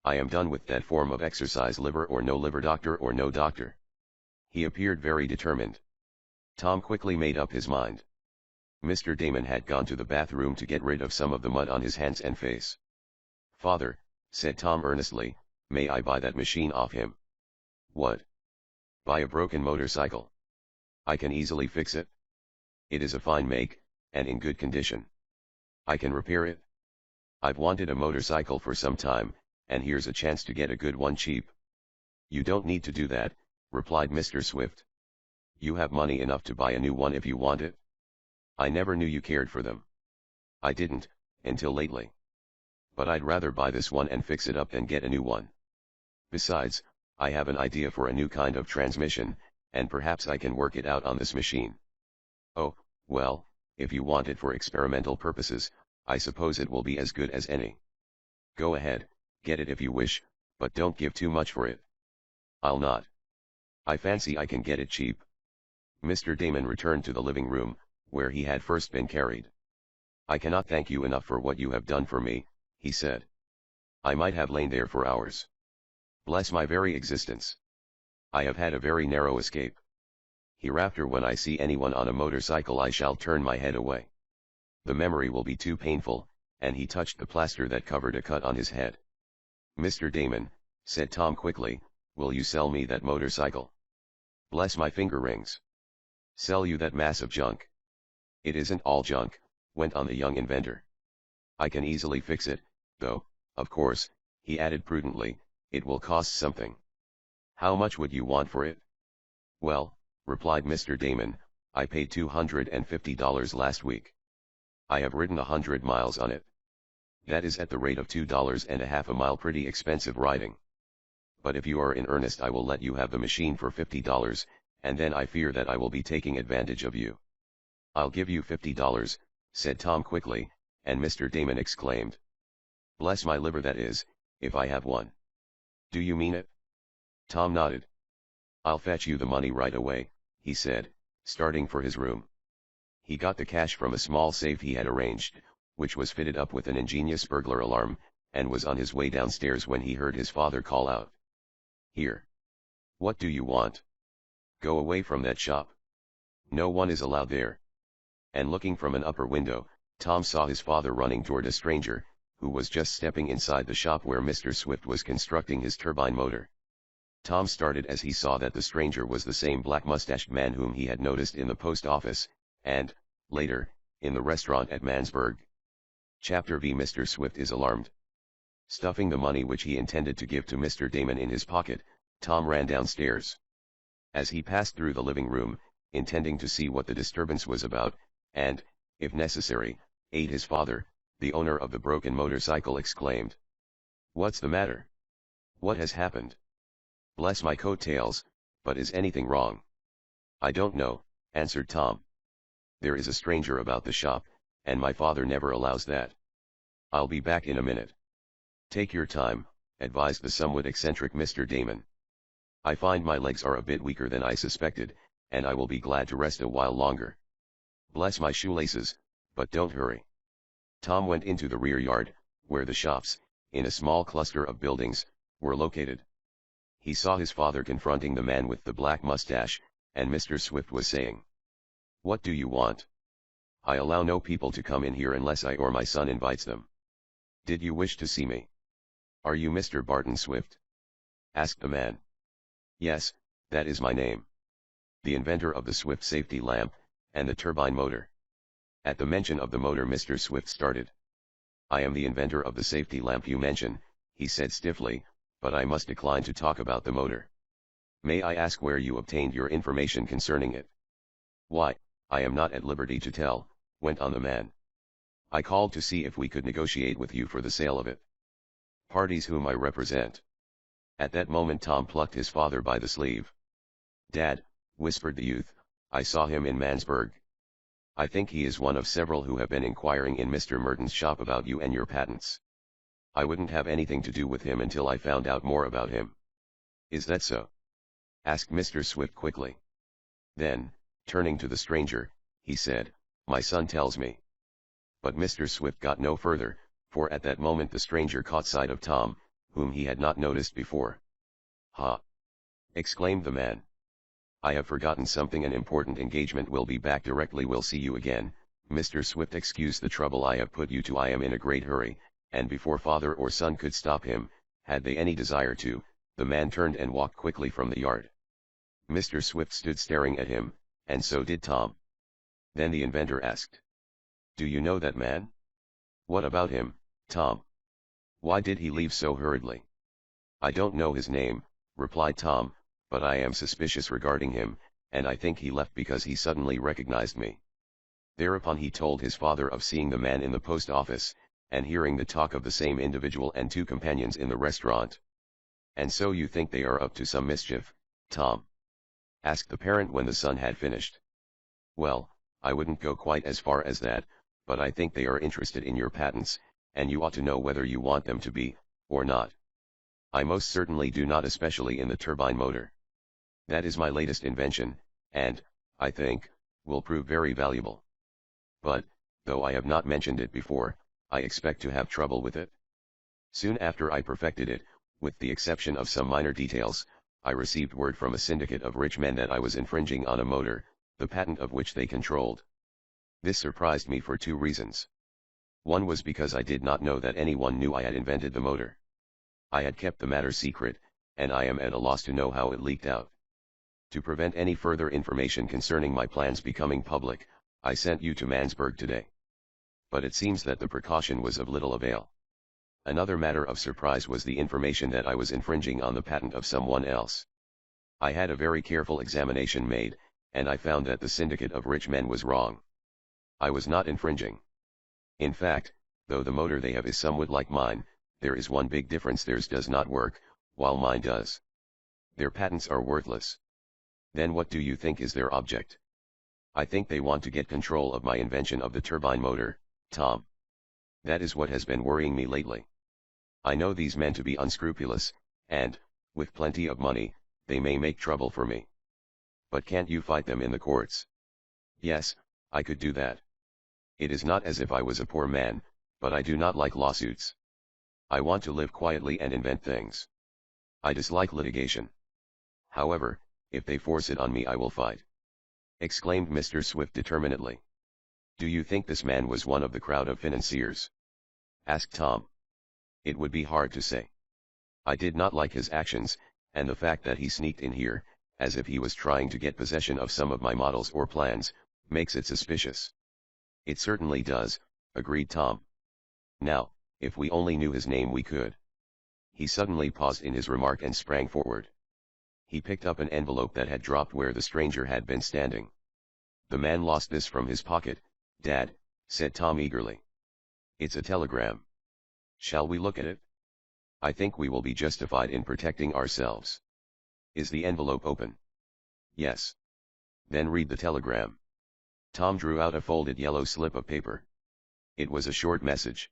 I am done with that form of exercise, liver or no liver, doctor or no doctor. He appeared very determined. Tom quickly made up his mind. Mr. Damon had gone to the bathroom to get rid of some of the mud on his hands and face. Father, said Tom earnestly, may I buy that machine off him? What? Buy a broken motorcycle? I can easily fix it. It is a fine make, and in good condition. I can repair it. I've wanted a motorcycle for some time, and here's a chance to get a good one cheap. You don't need to do that, replied Mr. Swift. You have money enough to buy a new one if you want it. I never knew you cared for them. I didn't, until lately. But I'd rather buy this one and fix it up than get a new one. Besides, I have an idea for a new kind of transmission, and perhaps I can work it out on this machine. Oh, well, if you want it for experimental purposes, I suppose it will be as good as any. Go ahead, get it if you wish, but don't give too much for it. I'll not. I fancy I can get it cheap. Mr. Damon returned to the living room, where he had first been carried. I cannot thank you enough for what you have done for me, he said. I might have lain there for hours. Bless my very existence. I have had a very narrow escape. Hereafter when I see anyone on a motorcycle I shall turn my head away. The memory will be too painful, and he touched the plaster that covered a cut on his head. Mr. Damon, said Tom quickly, will you sell me that motorcycle? Bless my finger rings. Sell you that mass of junk? It isn't all junk, went on the young inventor. I can easily fix it, though, of course, he added prudently, it will cost something. How much would you want for it? Well, replied Mr. Damon, I paid $250 last week. I have ridden 100 miles on it. That is at the rate of $2.50 a mile, pretty expensive riding. But if you are in earnest I will let you have the machine for $50, and then I fear that I will be taking advantage of you. I'll give you $50, said Tom quickly, and Mr. Damon exclaimed. Bless my liver, that is, if I have one. Do you mean it? Tom nodded. I'll fetch you the money right away, he said, starting for his room. He got the cash from a small safe he had arranged, which was fitted up with an ingenious burglar alarm, and was on his way downstairs when he heard his father call out. Here. What do you want? Go away from that shop. No one is allowed there. And looking from an upper window, Tom saw his father running toward a stranger, who was just stepping inside the shop where Mr. Swift was constructing his turbine motor. Tom started as he saw that the stranger was the same black-mustached man whom he had noticed in the post office, and, later, in the restaurant at Mansburg. Chapter V. Mr. Swift is alarmed. Stuffing the money which he intended to give to Mr. Damon in his pocket, Tom ran downstairs. As he passed through the living room, intending to see what the disturbance was about, and, if necessary, His father, the owner of the broken motorcycle, exclaimed. "What's the matter? What has happened?" "Bless my coattails, but is anything wrong?" "I don't know," answered Tom. "There is a stranger about the shop, and my father never allows that. I'll be back in a minute." "Take your time," advised the somewhat eccentric Mr. Damon. "I find my legs are a bit weaker than I suspected, and I will be glad to rest a while longer." "Bless my shoelaces, but don't hurry." Tom went into the rear yard, where the shops, in a small cluster of buildings, were located. He saw his father confronting the man with the black mustache, and Mr. Swift was saying, "What do you want?" "I allow no people to come in here unless I or my son invites them." "Did you wish to see me?" "Are you Mr. Barton Swift?" asked the man. "Yes, that is my name. The inventor of the Swift safety lamp, and the turbine motor." At the mention of the motor, Mr. Swift started. "I am the inventor of the safety lamp you mention," he said stiffly, "but I must decline to talk about the motor." "May I ask where you obtained your information concerning it?" "Why, I am not at liberty to tell," went on the man. "I called to see if we could negotiate with you for the sale of it." "Parties whom I represent." At that moment Tom plucked his father by the sleeve. "Dad," whispered the youth, "I saw him in Mansburg. I think he is one of several who have been inquiring in Mr. Merton's shop about you and your patents. I wouldn't have anything to do with him until I found out more about him." "Is that so?" asked Mr. Swift quickly. Then, turning to the stranger, he said, "My son tells me." But Mr. Swift got no further, for at that moment the stranger caught sight of Tom, whom he had not noticed before. "Ha!" exclaimed the man. "I have forgotten something, an important engagement. Will be back directly. Will see you again, Mr. Swift. Excuse the trouble I have put you to. I am in a great hurry," and before father or son could stop him, had they any desire to, the man turned and walked quickly from the yard. Mr. Swift stood staring at him, and so did Tom. Then the inventor asked, "Do you know that man?" "What about him, Tom? Why did he leave so hurriedly?" "I don't know his name," replied Tom, "but I am suspicious regarding him, and I think he left because he suddenly recognized me." Thereupon he told his father of seeing the man in the post office, and hearing the talk of the same individual and two companions in the restaurant. "And so you think they are up to some mischief, Tom?" asked the parent when the son had finished. "Well, I wouldn't go quite as far as that, but I think they are interested in your patents, and you ought to know whether you want them to be, or not." "I most certainly do not, especially in the turbine motor. That is my latest invention, and, I think, will prove very valuable. But, though I have not mentioned it before, I expect to have trouble with it. Soon after I perfected it, with the exception of some minor details, I received word from a syndicate of rich men that I was infringing on a motor, the patent of which they controlled. This surprised me for two reasons. One was because I did not know that anyone knew I had invented the motor. I had kept the matter secret, and I am at a loss to know how it leaked out. To prevent any further information concerning my plans becoming public, I sent you to Mansburg today. But it seems that the precaution was of little avail. Another matter of surprise was the information that I was infringing on the patent of someone else. I had a very careful examination made, and I found that the syndicate of rich men was wrong. I was not infringing. In fact, though the motor they have is somewhat like mine, there is one big difference: theirs does not work, while mine does. Their patents are worthless. Then what do you think is their object? I think they want to get control of my invention of the turbine motor, Tom. That is what has been worrying me lately. I know these men to be unscrupulous, and, with plenty of money, they may make trouble for me. But can't you fight them in the courts?" "Yes, I could do that. It is not as if I was a poor man, but I do not like lawsuits. I want to live quietly and invent things. I dislike litigation. However, if they force it on me, I will fight," exclaimed Mr. Swift determinedly. "Do you think this man was one of the crowd of financiers?" asked Tom. "It would be hard to say. I did not like his actions, and the fact that he sneaked in here, as if he was trying to get possession of some of my models or plans, makes it suspicious." "It certainly does," agreed Tom. "Now, if we only knew his name we could." He suddenly paused in his remark and sprang forward. He picked up an envelope that had dropped where the stranger had been standing. "The man lost this from his pocket, Dad," said Tom eagerly. It's a telegram. Shall we look at it? I think we will be justified in protecting ourselves. Is the envelope open? Yes. Then read the telegram. Tom drew out a folded yellow slip of paper. It was a short message.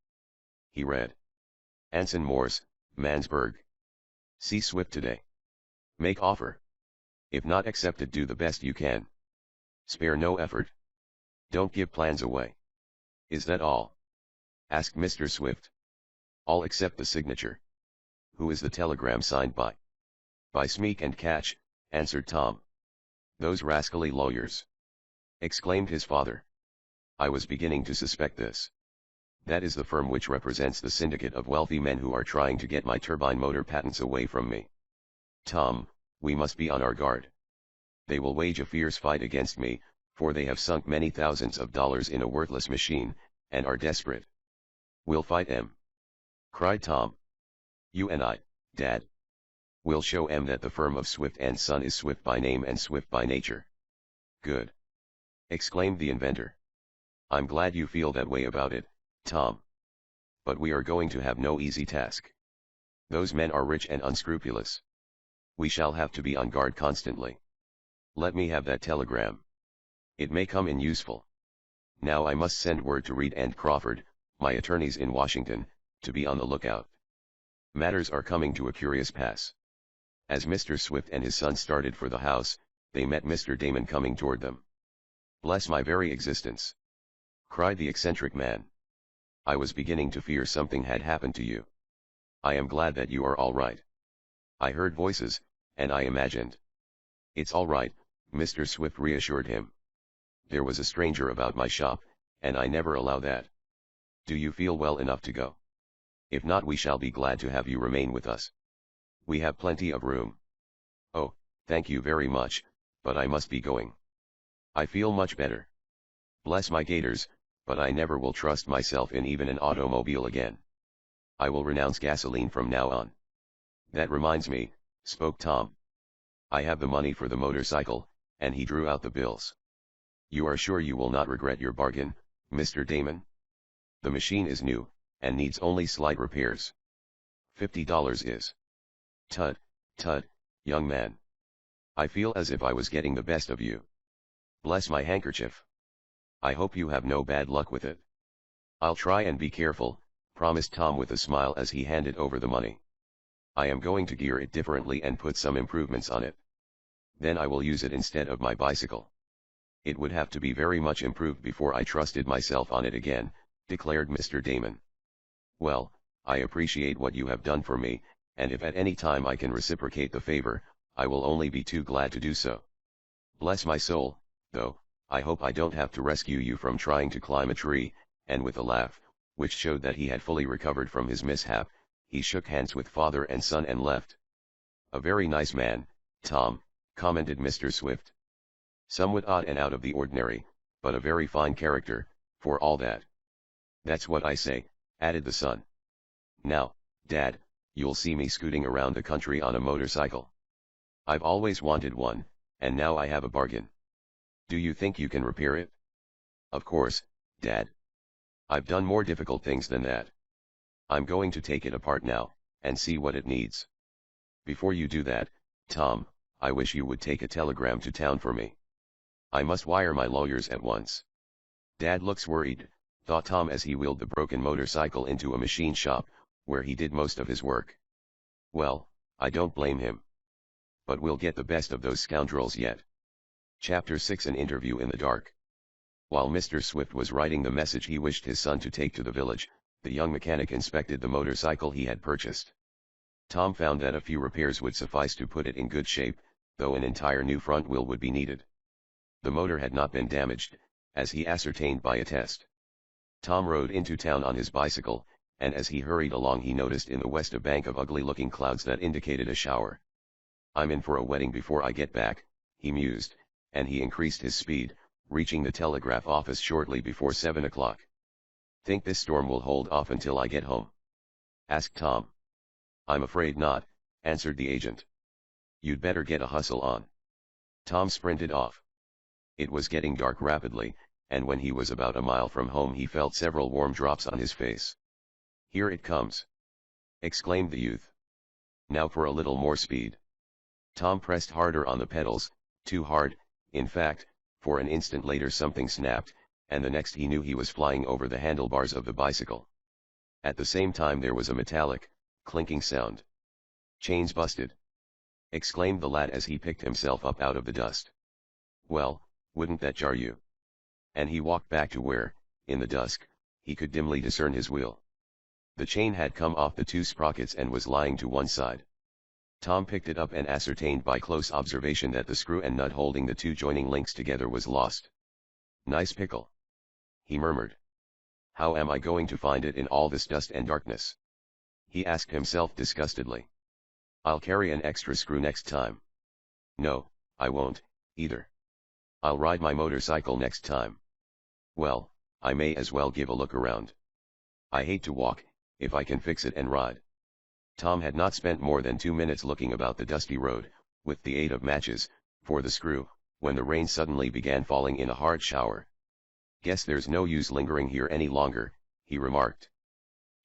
He read. Anson Morse, Mansburg. See Swift today. Make offer. If not accepted, do the best you can. Spare no effort. Don't give plans away. Is that all? Asked Mr. Swift. All except the signature. Who is the telegram signed by? By Smeek and Catch, answered Tom. Those rascally lawyers! Exclaimed his father. I was beginning to suspect this. That is the firm which represents the syndicate of wealthy men who are trying to get my turbine motor patents away from me. Tom, we must be on our guard. They will wage a fierce fight against me, for they have sunk many thousands of dollars in a worthless machine, and are desperate. We'll fight 'em, cried Tom. You and I, Dad. We'll show 'em that the firm of Swift and Son is Swift by name and Swift by nature. Good! Exclaimed the inventor. I'm glad you feel that way about it, Tom. But we are going to have no easy task. Those men are rich and unscrupulous. We shall have to be on guard constantly. Let me have that telegram. It may come in useful. Now I must send word to Reed and Crawford, my attorneys in Washington, to be on the lookout. Matters are coming to a curious pass. As Mr. Swift and his son started for the house, they met Mr. Damon coming toward them. Bless my very existence! Cried the eccentric man. I was beginning to fear something had happened to you. I am glad that you are all right. I heard voices, and I imagined. It's all right, Mr. Swift reassured him. There was a stranger about my shop, and I never allow that. Do you feel well enough to go? If not, we shall be glad to have you remain with us. We have plenty of room. Oh, thank you very much, but I must be going. I feel much better. Bless my gaiters, but I never will trust myself in even an automobile again. I will renounce gasoline from now on. That reminds me, spoke Tom. I have the money for the motorcycle, and he drew out the bills. You are sure you will not regret your bargain, Mr. Damon? The machine is new, and needs only slight repairs. $50 is. Tut, young man. I feel as if I was getting the best of you. Bless my handkerchief. I hope you have no bad luck with it. I'll try and be careful, promised Tom with a smile as he handed over the money. I am going to gear it differently and put some improvements on it. Then I will use it instead of my bicycle. It would have to be very much improved before I trusted myself on it again, declared Mr. Damon. Well, I appreciate what you have done for me, and if at any time I can reciprocate the favor, I will only be too glad to do so. Bless my soul, though, I hope I don't have to rescue you from trying to climb a tree, and with a laugh, which showed that he had fully recovered from his mishap, he shook hands with father and son and left. A very nice man, Tom, commented Mr. Swift. Somewhat odd and out of the ordinary, but a very fine character, for all that. That's what I say, added the son. Now, Dad, you'll see me scooting around the country on a motorcycle. I've always wanted one, and now I have a bargain. Do you think you can repair it? Of course, Dad. I've done more difficult things than that. I'm going to take it apart now, and see what it needs. Before you do that, Tom, I wish you would take a telegram to town for me. I must wire my lawyers at once. Dad looks worried, thought Tom as he wheeled the broken motorcycle into a machine shop, where he did most of his work. Well, I don't blame him. But we'll get the best of those scoundrels yet. Chapter 6 An Interview in the Dark. While Mr. Swift was writing the message he wished his son to take to the village, the young mechanic inspected the motorcycle he had purchased. Tom found that a few repairs would suffice to put it in good shape, though an entire new front wheel would be needed. The motor had not been damaged, as he ascertained by a test. Tom rode into town on his bicycle, and as he hurried along he noticed in the west a bank of ugly-looking clouds that indicated a shower. I'm in for a wetting before I get back, he mused, and he increased his speed, reaching the telegraph office shortly before 7 o'clock. Think this storm will hold off until I get home? Asked Tom. I'm afraid not, answered the agent. You'd better get a hustle on. Tom sprinted off. It was getting dark rapidly, and when he was about a mile from home he felt several warm drops on his face. "Here it comes!" exclaimed the youth. "Now for a little more speed." Tom pressed harder on the pedals, too hard, in fact, for an instant later something snapped, and the next he knew he was flying over the handlebars of the bicycle. At the same time there was a metallic, clinking sound. "Chains busted!" exclaimed the lad as he picked himself up out of the dust. "Well, wouldn't that jar you?" And he walked back to where, in the dusk, he could dimly discern his wheel. The chain had come off the two sprockets and was lying to one side. Tom picked it up and ascertained by close observation that the screw and nut holding the two joining links together was lost. "Nice pickle," he murmured. "How am I going to find it in all this dust and darkness?" he asked himself disgustedly. "I'll carry an extra screw next time." "No, I won't, either. I'll ride my motorcycle next time." "Well, I may as well give a look around. I hate to walk, if I can fix it and ride." Tom had not spent more than 2 minutes looking about the dusty road, with the aid of matches, for the screw, when the rain suddenly began falling in a hard shower. "Guess there's no use lingering here any longer," he remarked.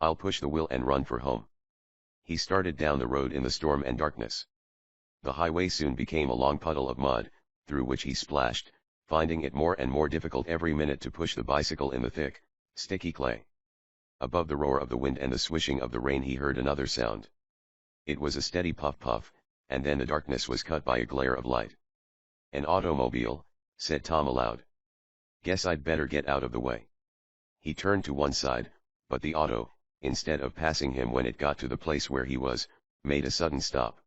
"I'll push the wheel and run for home." He started down the road in the storm and darkness. The highway soon became a long puddle of mud, through which he splashed, finding it more and more difficult every minute to push the bicycle in the thick, sticky clay. Above the roar of the wind and the swishing of the rain he heard another sound. It was a steady puff-puff, and then the darkness was cut by a glare of light. "An automobile," said Tom aloud. "Guess I'd better get out of the way." He turned to one side, but the auto, instead of passing him when it got to the place where he was, made a sudden stop.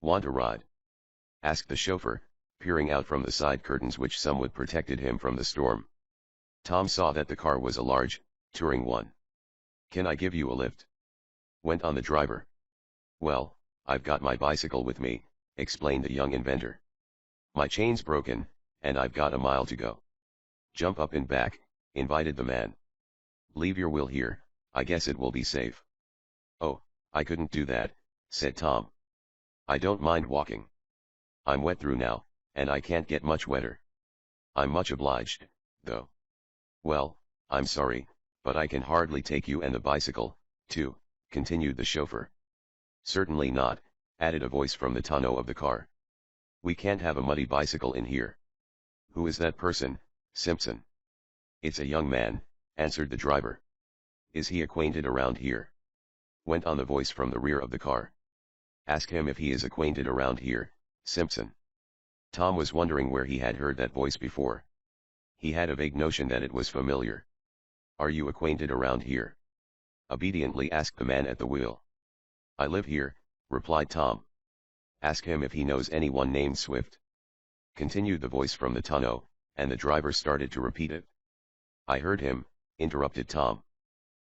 "Want a ride?" asked the chauffeur, peering out from the side curtains which somewhat protected him from the storm. Tom saw that the car was a large, touring one. "Can I give you a lift?" went on the driver. "Well, I've got my bicycle with me," explained the young inventor. "My chain's broken, and I've got a mile to go." "Jump up and back," invited the man. "Leave your wheel here, I guess it will be safe." "Oh, I couldn't do that," said Tom. "I don't mind walking. I'm wet through now, and I can't get much wetter." "I'm much obliged, though." "Well, I'm sorry, but I can hardly take you and the bicycle, too," continued the chauffeur. "Certainly not," added a voice from the tonneau of the car. "We can't have a muddy bicycle in here." "Who is that person, Simpson?" "It's a young man," answered the driver. "Is he acquainted around here?" went on the voice from the rear of the car. "Ask him if he is acquainted around here, Simpson." Tom was wondering where he had heard that voice before. He had a vague notion that it was familiar. "Are you acquainted around here?" obediently asked the man at the wheel. "I live here," replied Tom. "Ask him if he knows anyone named Swift," continued the voice from the tonneau, and the driver started to repeat it. "I heard him," interrupted Tom.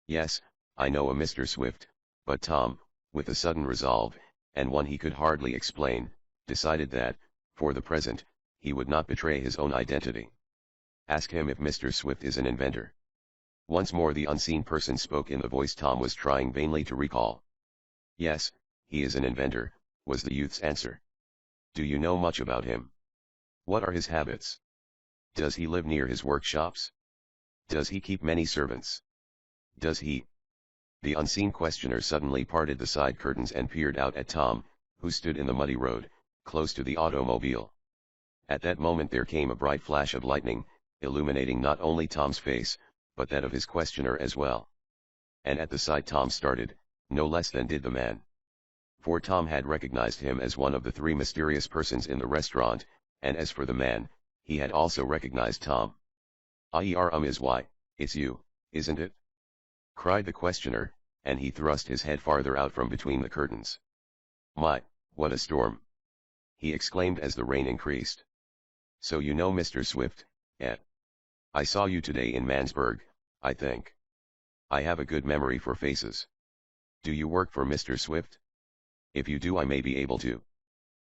"Yes, I know a Mr. Swift," but Tom, with a sudden resolve, and one he could hardly explain, decided that, for the present, he would not betray his own identity. "Ask him if Mr. Swift is an inventor." Once more the unseen person spoke in the voice Tom was trying vainly to recall. "Yes, he is an inventor," was the youth's answer. "Do you know much about him? What are his habits? Does he live near his workshops? Does he keep many servants? Does he—" The unseen questioner suddenly parted the side curtains and peered out at Tom, who stood in the muddy road, close to the automobile. At that moment there came a bright flash of lightning, illuminating not only Tom's face, but that of his questioner as well. And at the sight Tom started, no less than did the man. For Tom had recognized him as one of the three mysterious persons in the restaurant, and as for the man, he had also recognized Tom. Is why, it's you, isn't it?" cried the questioner, and he thrust his head farther out from between the curtains. "My, what a storm!" he exclaimed as the rain increased. "So you know Mr. Swift, eh? I saw you today in Mansburg, I think. I have a good memory for faces. Do you work for Mr. Swift? If you do I may be able to."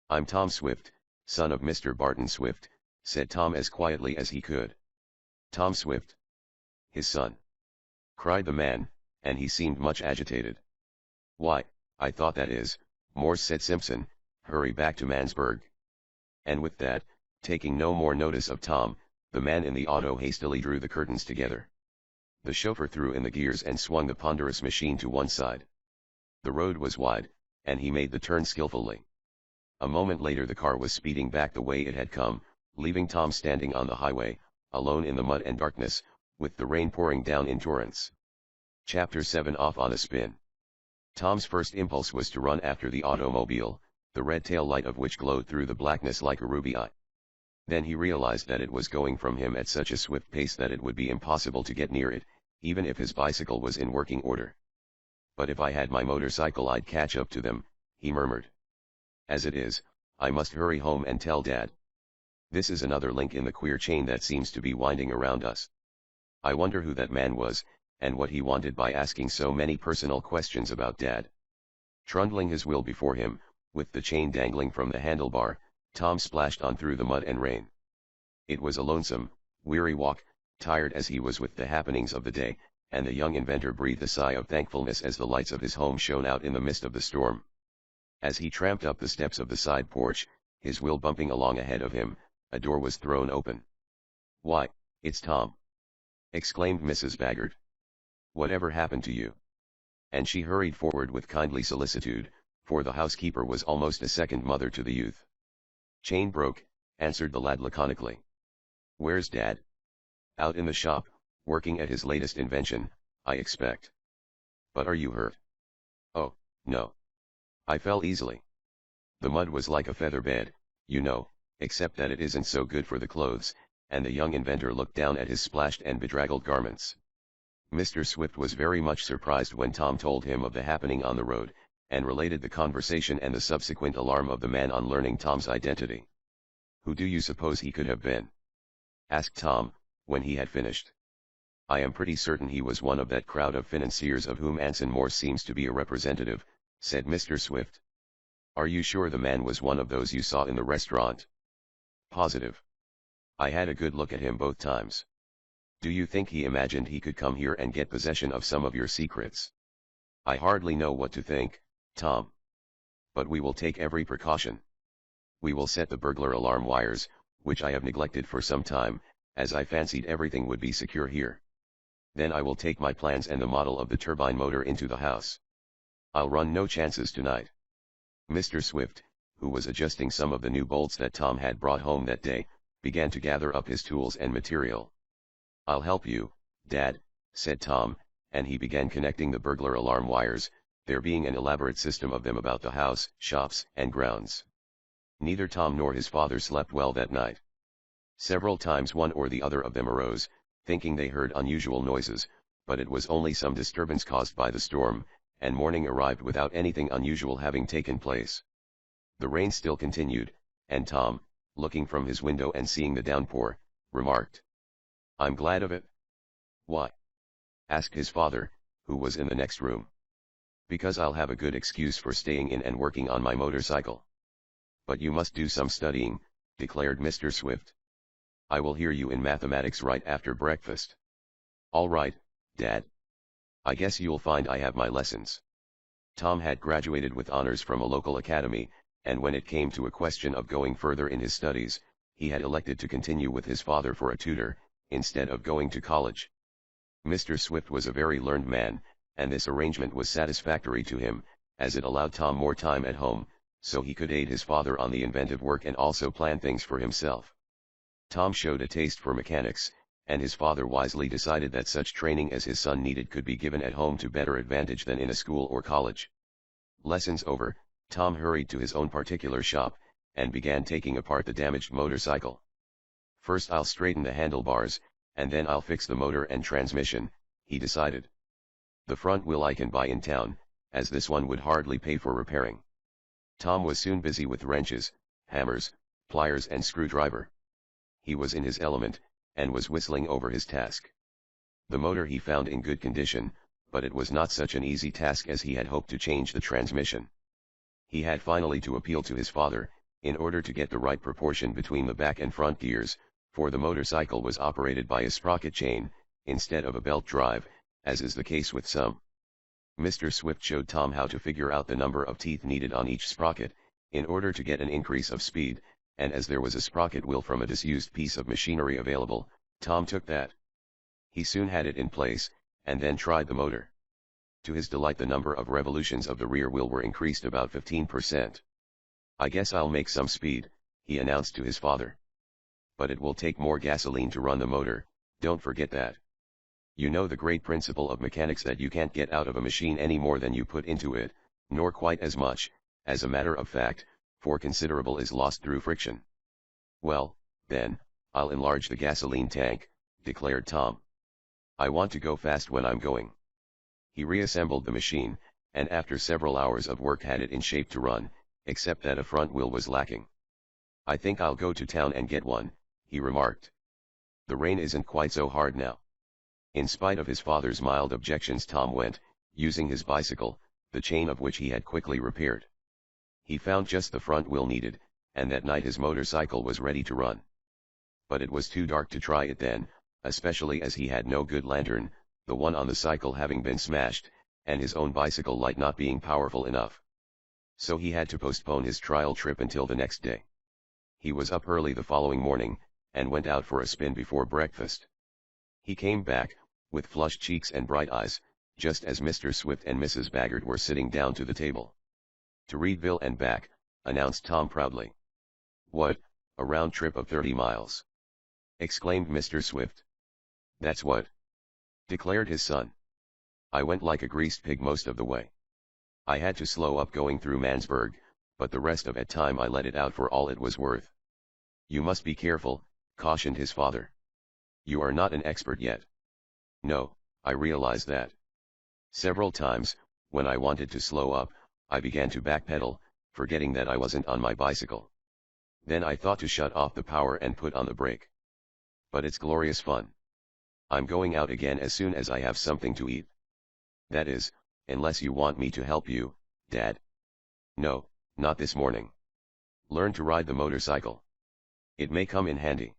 "I'm Tom Swift, son of Mr. Barton Swift," said Tom as quietly as he could. "Tom Swift? His son?" cried the man, and he seemed much agitated. "Why, I thought that is, Morse," said Simpson, "hurry back to Mansburg." And with that, taking no more notice of Tom, The man in the auto hastily drew the curtains together. The chauffeur threw in the gears and swung the ponderous machine to one side. The road was wide, and he made the turn skillfully. A moment later the car was speeding back the way it had come, leaving Tom standing on the highway, alone in the mud and darkness, with the rain pouring down in torrents. Chapter 7 Off on a Spin. Tom's first impulse was to run after the automobile, the red tail light of which glowed through the blackness like a ruby eye. Then he realized that it was going from him at such a swift pace that it would be impossible to get near it, even if his bicycle was in working order. But if I had my motorcycle I'd catch up to them, he murmured. As it is, I must hurry home and tell Dad. This is another link in the queer chain that seems to be winding around us. I wonder who that man was, and what he wanted by asking so many personal questions about Dad. Trundling his wheel before him, with the chain dangling from the handlebar, Tom splashed on through the mud and rain. It was a lonesome, weary walk, tired as he was with the happenings of the day, and the young inventor breathed a sigh of thankfulness as the lights of his home shone out in the mist of the storm. As he tramped up the steps of the side porch, his wheel bumping along ahead of him, a door was thrown open. "Why, it's Tom!" exclaimed Mrs. Baggert. "Whatever happened to you?" And she hurried forward with kindly solicitude, for the housekeeper was almost a second mother to the youth. "Chain broke," answered the lad laconically. "Where's Dad?" "Out in the shop, working at his latest invention, I expect." "But are you hurt?" "Oh, no. I fell easily. The mud was like a feather bed, you know, except that it isn't so good for the clothes," and the young inventor looked down at his splashed and bedraggled garments. Mr. Swift was very much surprised when Tom told him of the happening on the road, and related the conversation and the subsequent alarm of the man on learning Tom's identity. "Who do you suppose he could have been?" asked Tom, when he had finished. "I am pretty certain he was one of that crowd of financiers of whom Anson Morse seems to be a representative," said Mr. Swift. "Are you sure the man was one of those you saw in the restaurant?" "Positive. I had a good look at him both times." "Do you think he imagined he could come here and get possession of some of your secrets?" "I hardly know what to think, Tom. But we will take every precaution. We will set the burglar alarm wires, which I have neglected for some time, as I fancied everything would be secure here. Then I will take my plans and the model of the turbine motor into the house. I'll run no chances tonight." Mr. Swift, who was adjusting some of the new bolts that Tom had brought home that day, began to gather up his tools and material. "I'll help you, Dad," said Tom, and he began connecting the burglar alarm wires, there being an elaborate system of them about the house, shops, and grounds. Neither Tom nor his father slept well that night. Several times one or the other of them arose, thinking they heard unusual noises, but it was only some disturbance caused by the storm, and morning arrived without anything unusual having taken place. The rain still continued, and Tom, looking from his window and seeing the downpour, remarked, "I'm glad of it." "Why?" asked his father, who was in the next room. "Because I'll have a good excuse for staying in and working on my motorcycle." "But you must do some studying," declared Mr. Swift. "I will hear you in mathematics right after breakfast." "All right, Dad. I guess you'll find I have my lessons." Tom had graduated with honors from a local academy, and when it came to a question of going further in his studies, he had elected to continue with his father for a tutor, instead of going to college. Mr. Swift was a very learned man, and this arrangement was satisfactory to him, as it allowed Tom more time at home, so he could aid his father on the inventive work and also plan things for himself. Tom showed a taste for mechanics, and his father wisely decided that such training as his son needed could be given at home to better advantage than in a school or college. Lessons over, Tom hurried to his own particular shop, and began taking apart the damaged motorcycle. "First I'll straighten the handlebars, and then I'll fix the motor and transmission," he decided. "The front wheel I can buy in town, as this one would hardly pay for repairing." Tom was soon busy with wrenches, hammers, pliers and screwdriver. He was in his element, and was whistling over his task. The motor he found in good condition, but it was not such an easy task as he had hoped to change the transmission. He had finally to appeal to his father, in order to get the right proportion between the back and front gears, for the motorcycle was operated by a sprocket chain, instead of a belt drive, as is the case with some. Mr. Swift showed Tom how to figure out the number of teeth needed on each sprocket, in order to get an increase of speed, and as there was a sprocket wheel from a disused piece of machinery available, Tom took that. He soon had it in place, and then tried the motor. To his delight, the number of revolutions of the rear wheel were increased about 15%. "I guess I'll make some speed," he announced to his father. "But it will take more gasoline to run the motor, don't forget that. You know the great principle of mechanics that you can't get out of a machine any more than you put into it, nor quite as much, as a matter of fact, for considerable is lost through friction." "Well, then, I'll enlarge the gasoline tank," declared Tom. "I want to go fast when I'm going." He reassembled the machine, and after several hours of work had it in shape to run, except that a front wheel was lacking. "I think I'll go to town and get one," he remarked. "The rain isn't quite so hard now." In spite of his father's mild objections, Tom went, using his bicycle, the chain of which he had quickly repaired. He found just the front wheel needed, and that night his motorcycle was ready to run. But it was too dark to try it then, especially as he had no good lantern, the one on the cycle having been smashed, and his own bicycle light not being powerful enough. So he had to postpone his trial trip until the next day. He was up early the following morning, and went out for a spin before breakfast. He came back, with flushed cheeks and bright eyes, just as Mr. Swift and Mrs. Baggert were sitting down to the table. "To Reedville and back," announced Tom proudly. "What, a round trip of 30 miles?" exclaimed Mr. Swift. "That's what," declared his son. "I went like a greased pig most of the way. I had to slow up going through Mansburg, but the rest of it time I let it out for all it was worth." "You must be careful," cautioned his father. "You are not an expert yet." "No, I realize that. Several times, when I wanted to slow up, I began to backpedal, forgetting that I wasn't on my bicycle. Then I thought to shut off the power and put on the brake. But it's glorious fun. I'm going out again as soon as I have something to eat. That is, unless you want me to help you, Dad." "No, not this morning. Learn to ride the motorcycle. It may come in handy."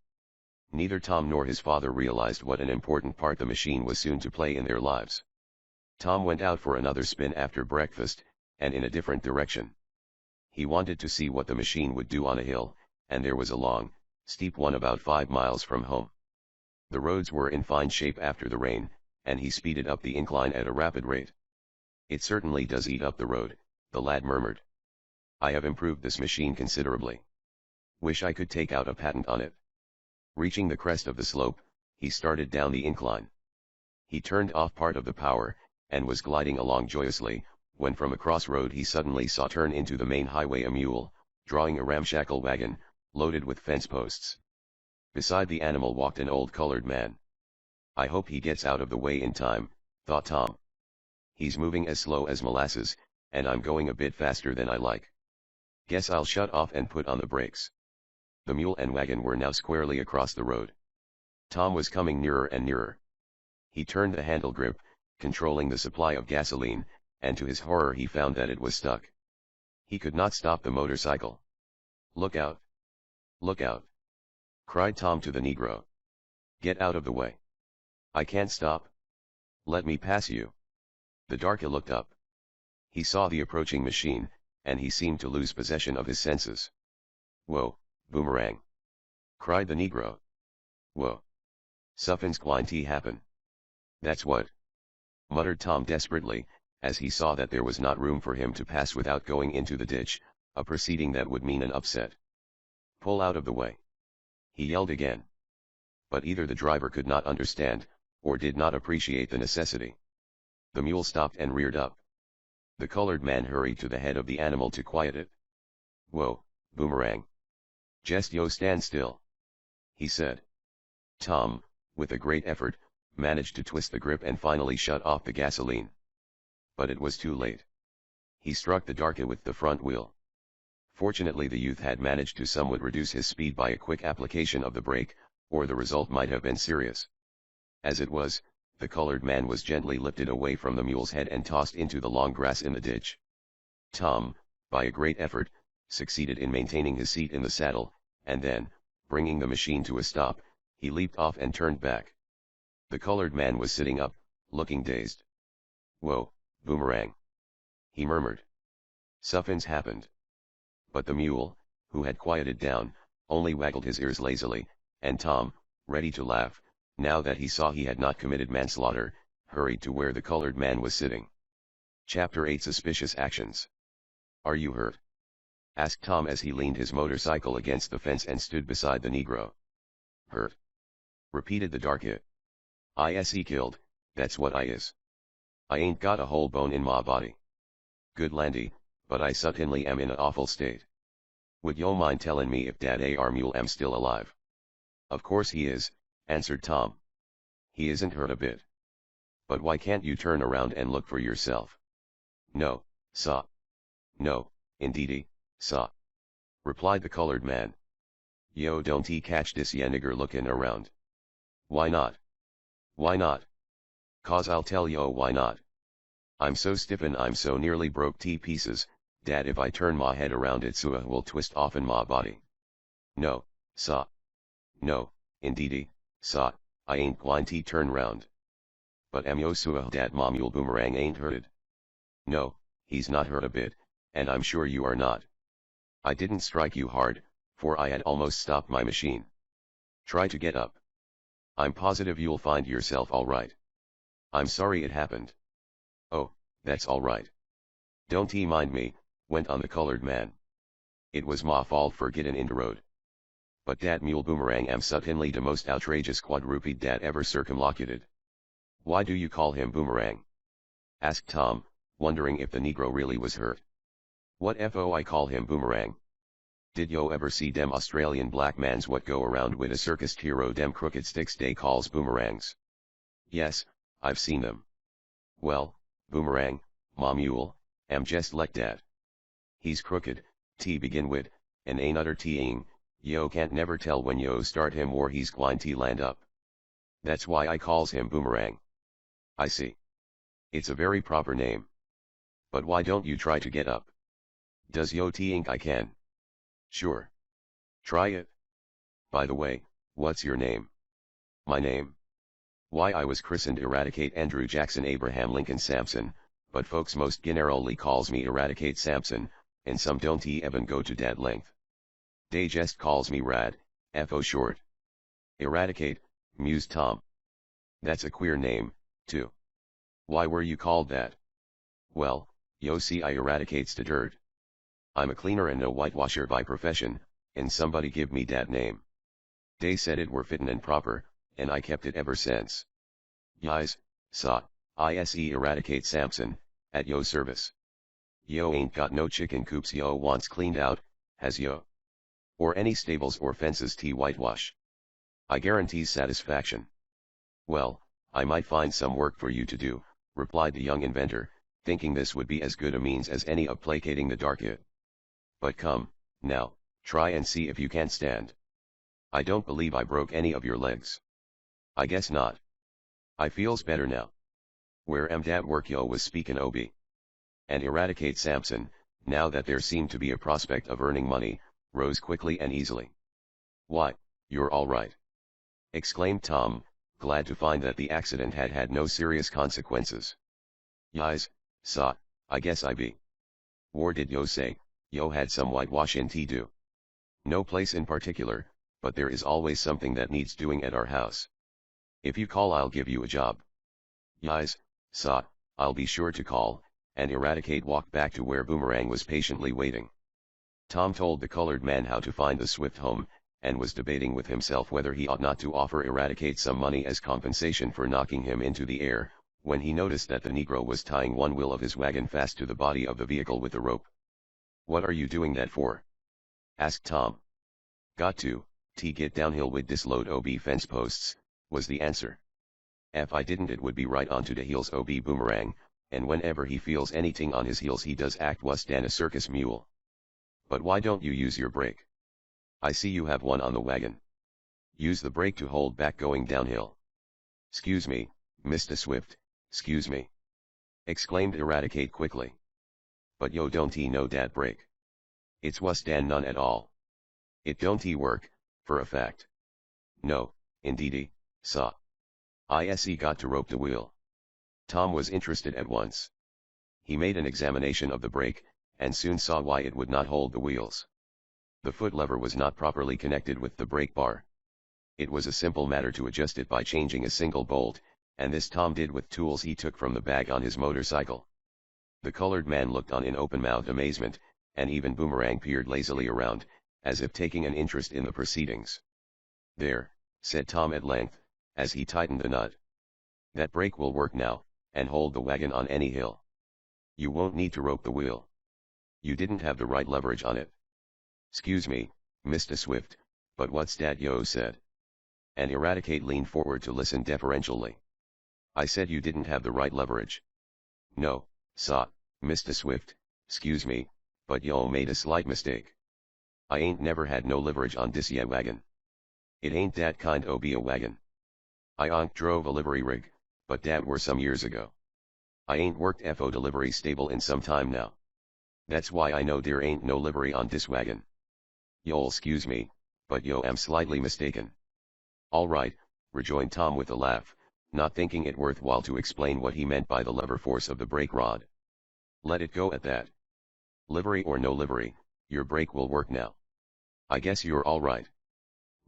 Neither Tom nor his father realized what an important part the machine was soon to play in their lives. Tom went out for another spin after breakfast, and in a different direction. He wanted to see what the machine would do on a hill, and there was a long, steep one about 5 miles from home. The roads were in fine shape after the rain, and he speeded up the incline at a rapid rate. "It certainly does eat up the road," the lad murmured. "I have improved this machine considerably. Wish I could take out a patent on it." Reaching the crest of the slope, he started down the incline. He turned off part of the power, and was gliding along joyously, when from a crossroad he suddenly saw turn into the main highway a mule, drawing a ramshackle wagon, loaded with fence posts. Beside the animal walked an old colored man. "I hope he gets out of the way in time," thought Tom. "He's moving as slow as molasses, and I'm going a bit faster than I like. Guess I'll shut off and put on the brakes." The mule and wagon were now squarely across the road. Tom was coming nearer and nearer. He turned the handle grip, controlling the supply of gasoline, and to his horror he found that it was stuck. He could not stop the motorcycle. "Look out! Look out!" cried Tom to the Negro. "Get out of the way. I can't stop. Let me pass you." The darky looked up. He saw the approaching machine, and he seemed to lose possession of his senses. "Whoa, Boomerang!" cried the Negro. "Whoa! Suffin's squinty happen. That's what," muttered Tom desperately, as he saw that there was not room for him to pass without going into the ditch, a proceeding that would mean an upset. "Pull out of the way!" he yelled again. But either the driver could not understand, or did not appreciate the necessity. The mule stopped and reared up. The colored man hurried to the head of the animal to quiet it. "Whoa, Boomerang! Just yo stand still," he said. Tom, with a great effort, managed to twist the grip and finally shut off the gasoline. But it was too late. He struck the darky with the front wheel. Fortunately the youth had managed to somewhat reduce his speed by a quick application of the brake, or the result might have been serious. As it was, the colored man was gently lifted away from the mule's head and tossed into the long grass in the ditch. Tom, by a great effort, succeeded in maintaining his seat in the saddle, and then, bringing the machine to a stop, he leaped off and turned back. The colored man was sitting up, looking dazed. "Whoa, Boomerang!" he murmured. "Suffin's happened." But the mule, who had quieted down, only waggled his ears lazily, and Tom, ready to laugh, now that he saw he had not committed manslaughter, hurried to where the colored man was sitting. Chapter 8 Suspicious Actions. "Are you hurt?" asked Tom as he leaned his motorcycle against the fence and stood beside the Negro. "Hurt?" repeated the dark it. "I is killed, that's what I is. I ain't got a whole bone in my body. Good landy, but I suddenly am in a awful state. Would yo mind tellin' me if dat ar mule am still alive?" "Of course he is," answered Tom. "He isn't hurt a bit. But why can't you turn around and look for yourself?" "No, sah. No, indeedy, sah," replied the colored man. "Yo don't catch dis ya nigger lookin' around." "Why not?" "Why not? 'Cause I'll tell yo why not. I'm so stiffin' I'm so nearly broke to pieces, dat if I turn my head around it suah will twist off'n my body. No, sah. No, indeedy, sah, I ain't gwine to turn round. But am yo suah dat ma mule Boomerang ain't hurted?" "No, he's not hurt a bit, and I'm sure you are not. I didn't strike you hard, for I had almost stopped my machine. Try to get up. I'm positive you'll find yourself all right. I'm sorry it happened." "Oh, that's all right. Don't mind me," went on the colored man. "It was ma fault for gettin' in the road. But dat mule Boomerang am suddenly the most outrageous quadruped dat ever circumlocuted." "Why do you call him Boomerang?" asked Tom, wondering if the Negro really was hurt. "What fo I call him Boomerang? Did yo ever see dem Australian black mans what go around wid a circus hero dem crooked sticks dey calls boomerangs?" "Yes, I've seen them." "Well, Boomerang, ma mule, am jest like dat. He's crooked, to begin wid, and another thing, yo can't never tell when yo start him or he's gwine to land up. That's why I calls him Boomerang." "I see. It's a very proper name. But why don't you try to get up? Does yo think I can?" "Sure. Try it. By the way, what's your name?" "My name? Why I was christened Eradicate Andrew Jackson Abraham Lincoln Sampson, but folks most generally calls me Eradicate Sampson, and some don't even go to dat length. They just calls me Rad, fo short." "Eradicate," mused Tom. "That's a queer name, too. Why were you called that?" "Well, yo see I eradicates the dirt. I'm a cleaner and a whitewasher by profession, and somebody give me dat name. They said it were fittin' and proper, and I kept it ever since. Yis, sah, ise Eradicate Sampson, at yo service. Yo ain't got no chicken coops yo wants cleaned out, has yo? Or any stables or fences to whitewash? I guarantees satisfaction." "Well, I might find some work for you to do," replied the young inventor, thinking this would be as good a means as any of placating the dark it. "But come, now, try and see if you can stand. I don't believe I broke any of your legs." "I guess not. I feels better now. Where am dat work yo was speakin' ob?" And Eradicate Sampson, now that there seemed to be a prospect of earning money, rose quickly and easily. "Why, you're all right," exclaimed Tom, glad to find that the accident had had no serious consequences. "Yis, sah, I guess I be. Whar did yo say yo had some whitewashin' to do?" "No place in particular, but there is always something that needs doing at our house. If you call I'll give you a job." "Yis, sah, I'll be sure to call," and Eradicate walked back to where Boomerang was patiently waiting. Tom told the colored man how to find the Swift home, and was debating with himself whether he ought not to offer Eradicate some money as compensation for knocking him into the air, when he noticed that the Negro was tying one wheel of his wagon fast to the body of the vehicle with a rope. "What are you doing that for?" asked Tom. Got to get downhill with this load ob fence posts," was the answer. "If I didn't it would be right onto the heels ob Boomerang, and whenever he feels anything on his heels he does act wuss than a circus mule. But why don't you use your brake? I see you have one on the wagon. Use the brake to hold back going downhill." "'Scuse me, Mr. Swift, 'scuse me," exclaimed Eradicate quickly. "But yo don't know dat brake. It's wuss dan none at all. It don't work, for a fact." "No, indeedy, sah. Ise got to rope the wheel." Tom was interested at once. He made an examination of the brake, and soon saw why it would not hold the wheels. The foot lever was not properly connected with the brake bar. It was a simple matter to adjust it by changing a single bolt, and this Tom did with tools he took from the bag on his motorcycle. The colored man looked on in open-mouthed amazement, and even Boomerang peered lazily around, as if taking an interest in the proceedings. "There," said Tom at length, as he tightened the nut. "That brake will work now, and hold the wagon on any hill. You won't need to rope the wheel. You didn't have the right leverage on it." "'Scuse me, Mr. Swift, but what's dat yo' said?" And Eradicate leaned forward to listen deferentially. "I said you didn't have the right leverage." "No, sah, Mr. Swift, 'scuse me, but yo' made a slight mistake. I ain't never had no leverage on dis yah wagon. It ain't dat kind o' be a wagon. I on't drove a livery rig, but dat were some years ago. I ain't worked FO delivery stable in some time now. That's why I know there ain't no livery on dis wagon. Yo'll 'scuse me, but yo' am slightly mistaken." "All right," rejoined Tom with a laugh, not thinking it worthwhile to explain what he meant by the lever force of the brake rod. "Let it go at that. Livery or no livery, your brake will work now. I guess you're all right.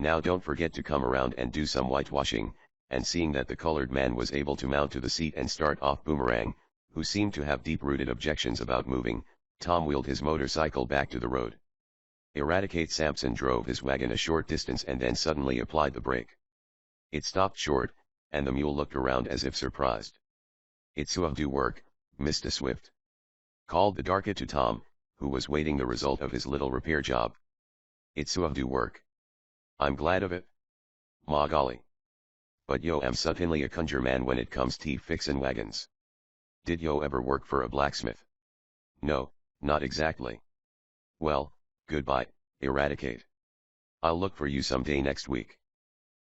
Now don't forget to come around and do some whitewashing," and seeing that the colored man was able to mount to the seat and start off Boomerang, who seemed to have deep-rooted objections about moving, Tom wheeled his motorcycle back to the road. Eradicate Sampson drove his wagon a short distance and then suddenly applied the brake. It stopped short, and the mule looked around as if surprised. "It's do work, Mr. Swift," called the darky to Tom, who was waiting the result of his little repair job. "It's do work. I'm glad of it. Ma golly. But yo am suttinly a conjure man when it comes to fixin' wagons. Did yo ever work for a blacksmith?" "No, not exactly." "Well, goodbye, Eradicate. I'll look for you someday next week."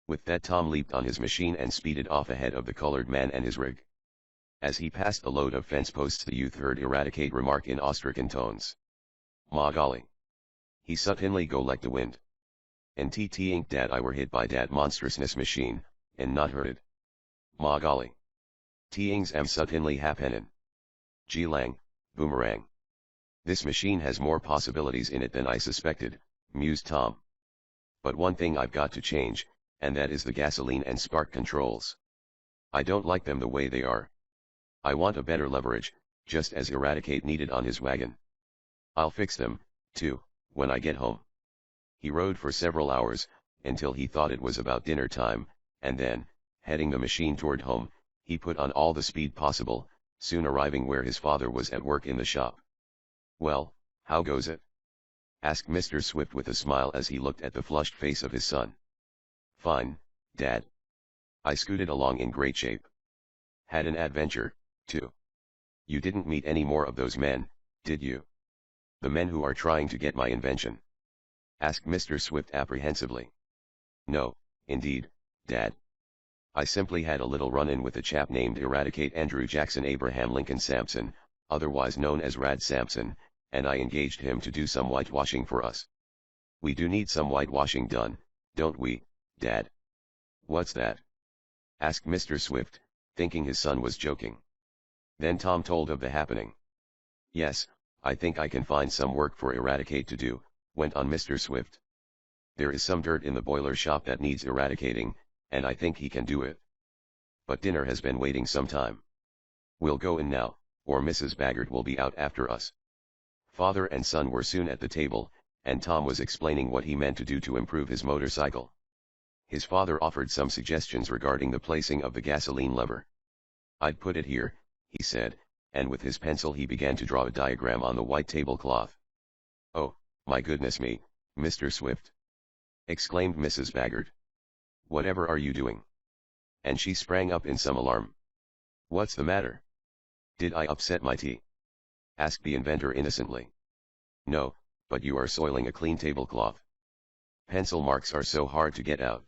With that Tom leaped on his machine and speeded off ahead of the colored man and his rig. As he passed the load of fence posts, the youth heard Eradicate remark in awe-stricken tones, "Ma golly. He suttinly go like the wind. And ain't dat I were hit by dat monstrousness machine, and not hurted. Ma golly. T'ings am suttinly happenin'. Gee lang, Boomerang. This machine has more possibilities in it than I suspected," mused Tom. "But one thing I've got to change, and that is the gasoline and spark controls. I don't like them the way they are. I want a better leverage, just as Eradicate needed on his wagon. I'll fix them, too, when I get home." He rode for several hours, until he thought it was about dinner time, and then, heading the machine toward home, he put on all the speed possible, soon arriving where his father was at work in the shop. "Well, how goes it?" asked Mr. Swift with a smile as he looked at the flushed face of his son. "Fine, Dad. I scooted along in great shape. Had an adventure, too. You didn't meet any more of those men, did you? The men who are trying to get my invention?" asked Mr. Swift apprehensively. "No, indeed, Dad. I simply had a little run-in with a chap named Eradicate Andrew Jackson Abraham Lincoln Sampson, otherwise known as Rad Sampson, and I engaged him to do some whitewashing for us. We do need some whitewashing done, don't we, Dad?" "What's that?" asked Mr. Swift, thinking his son was joking. Then Tom told of the happening. "Yes, I think I can find some work for Eradicate to do," went on Mr. Swift. "There is some dirt in the boiler shop that needs eradicating, and I think he can do it. But dinner has been waiting some time. We'll go in now, or Mrs. Baggert will be out after us." Father and son were soon at the table, and Tom was explaining what he meant to do to improve his motorcycle. His father offered some suggestions regarding the placing of the gasoline lever. "I'd put it here," he said, and with his pencil he began to draw a diagram on the white tablecloth. "Oh, my goodness me, Mr. Swift!" exclaimed Mrs. Baggert. "Whatever are you doing?" And she sprang up in some alarm. "What's the matter? Did I upset my tea?" asked the inventor innocently. "No, but you are soiling a clean tablecloth. Pencil marks are so hard to get out.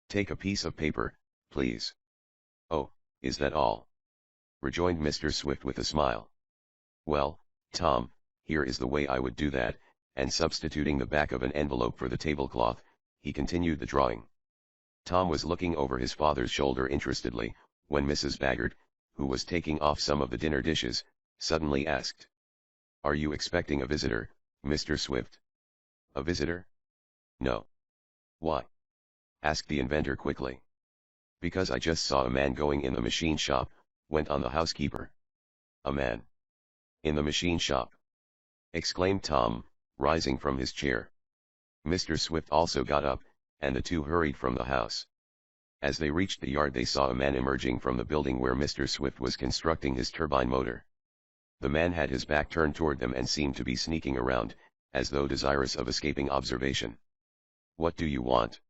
Take a piece of paper, please." "Oh, is that all?" rejoined Mr. Swift with a smile. "Well, Tom, here is the way I would do that," and substituting the back of an envelope for the tablecloth, he continued the drawing. Tom was looking over his father's shoulder interestedly, when Mrs. Baggert, who was taking off some of the dinner dishes, suddenly asked, "Are you expecting a visitor, Mr. Swift?" A visitor? No. Why? Asked the inventor quickly. Because I just saw a man going in the machine shop, went on the housekeeper. A man? In the machine shop? Exclaimed Tom, rising from his chair. Mr. Swift also got up, and the two hurried from the house. As they reached the yard they saw a man emerging from the building where Mr. Swift was constructing his turbine motor. The man had his back turned toward them and seemed to be sneaking around, as though desirous of escaping observation. "What do you want?"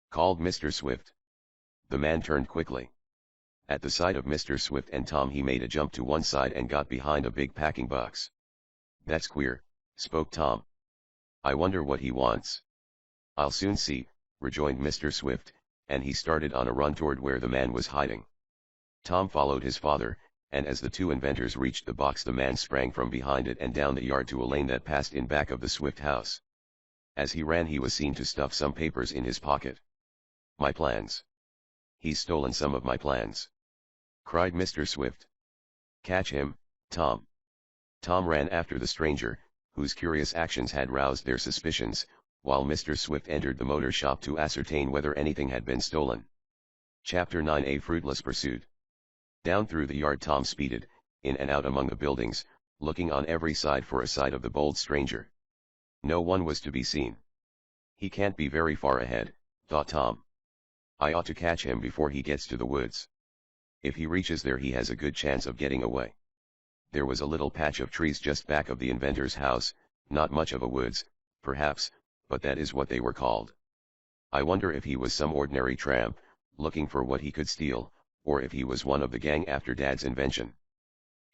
called Mr. Swift. The man turned quickly. At the sight of Mr. Swift and Tom he made a jump to one side and got behind a big packing box. "That's queer," spoke Tom. "I wonder what he wants." "I'll soon see," rejoined Mr. Swift, and he started on a run toward where the man was hiding. Tom followed his father, and as the two inventors reached the box the man sprang from behind it and down the yard to a lane that passed in back of the Swift house. As he ran he was seen to stuff some papers in his pocket. "My plans. He's stolen some of my plans," cried Mr. Swift. "Catch him, Tom." Tom ran after the stranger, whose curious actions had roused their suspicions, while Mr. Swift entered the motor shop to ascertain whether anything had been stolen. Chapter 9: A fruitless pursuit. Down through the yard Tom speeded, in and out among the buildings, looking on every side for a sight of the bold stranger. No one was to be seen. "He can't be very far ahead," thought Tom. "I ought to catch him before he gets to the woods. If he reaches there he has a good chance of getting away." There was a little patch of trees just back of the inventor's house, not much of a woods, perhaps, but that is what they were called. "I wonder if he was some ordinary tramp, looking for what he could steal, or if he was one of the gang after Dad's invention,"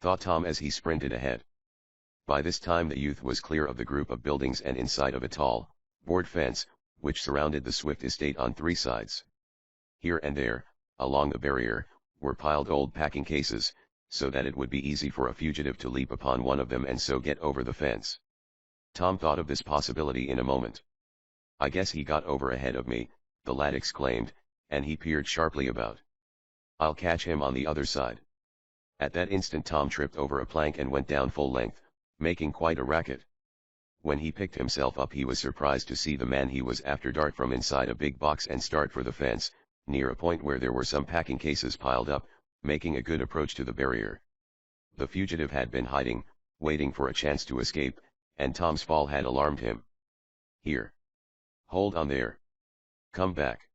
thought Tom as he sprinted ahead. By this time the youth was clear of the group of buildings and in sight of a tall, board fence, which surrounded the Swift estate on three sides. Here and there, along the barrier, were piled old packing cases, so that it would be easy for a fugitive to leap upon one of them and so get over the fence. Tom thought of this possibility in a moment. "I guess he got over ahead of me," the lad exclaimed, and he peered sharply about. "I'll catch him on the other side." At that instant Tom tripped over a plank and went down full length, making quite a racket. When he picked himself up he was surprised to see the man he was after dart from inside a big box and start for the fence, near a point where there were some packing cases piled up, making a good approach to the barrier. The fugitive had been hiding, waiting for a chance to escape, and Tom's fall had alarmed him. "Here. Hold on there. Come back,"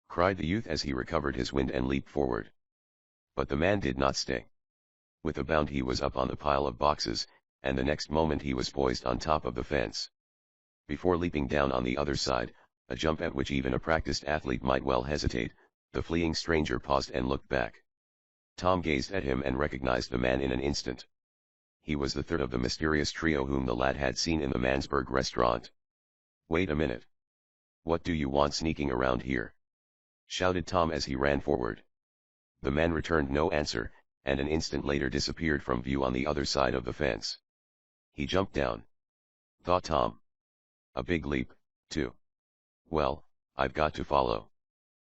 cried the youth as he recovered his wind and leaped forward. But the man did not stay. With a bound he was up on the pile of boxes, and the next moment he was poised on top of the fence. Before leaping down on the other side, a jump at which even a practiced athlete might well hesitate, the fleeing stranger paused and looked back. Tom gazed at him and recognized the man in an instant. He was the third of the mysterious trio whom the lad had seen in the Mansburg restaurant. "Wait a minute. What do you want sneaking around here?" shouted Tom as he ran forward. The man returned no answer, and an instant later disappeared from view on the other side of the fence. He jumped down, thought Tom. A big leap, too. Well, I've got to follow.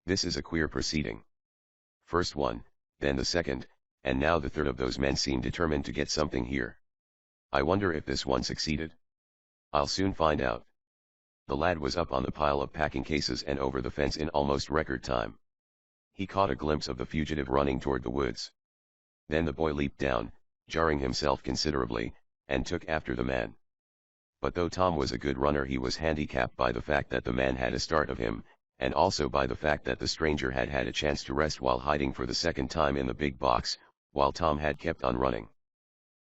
This is a queer proceeding. First one, then the second, and now the third of those men seemed determined to get something here. I wonder if this one succeeded? I'll soon find out. The lad was up on the pile of packing cases and over the fence in almost record time. He caught a glimpse of the fugitive running toward the woods. Then the boy leaped down, jarring himself considerably, and took after the man. But though Tom was a good runner he was handicapped by the fact that the man had a start of him, and also by the fact that the stranger had had a chance to rest while hiding for the second time in the big box, while Tom had kept on running.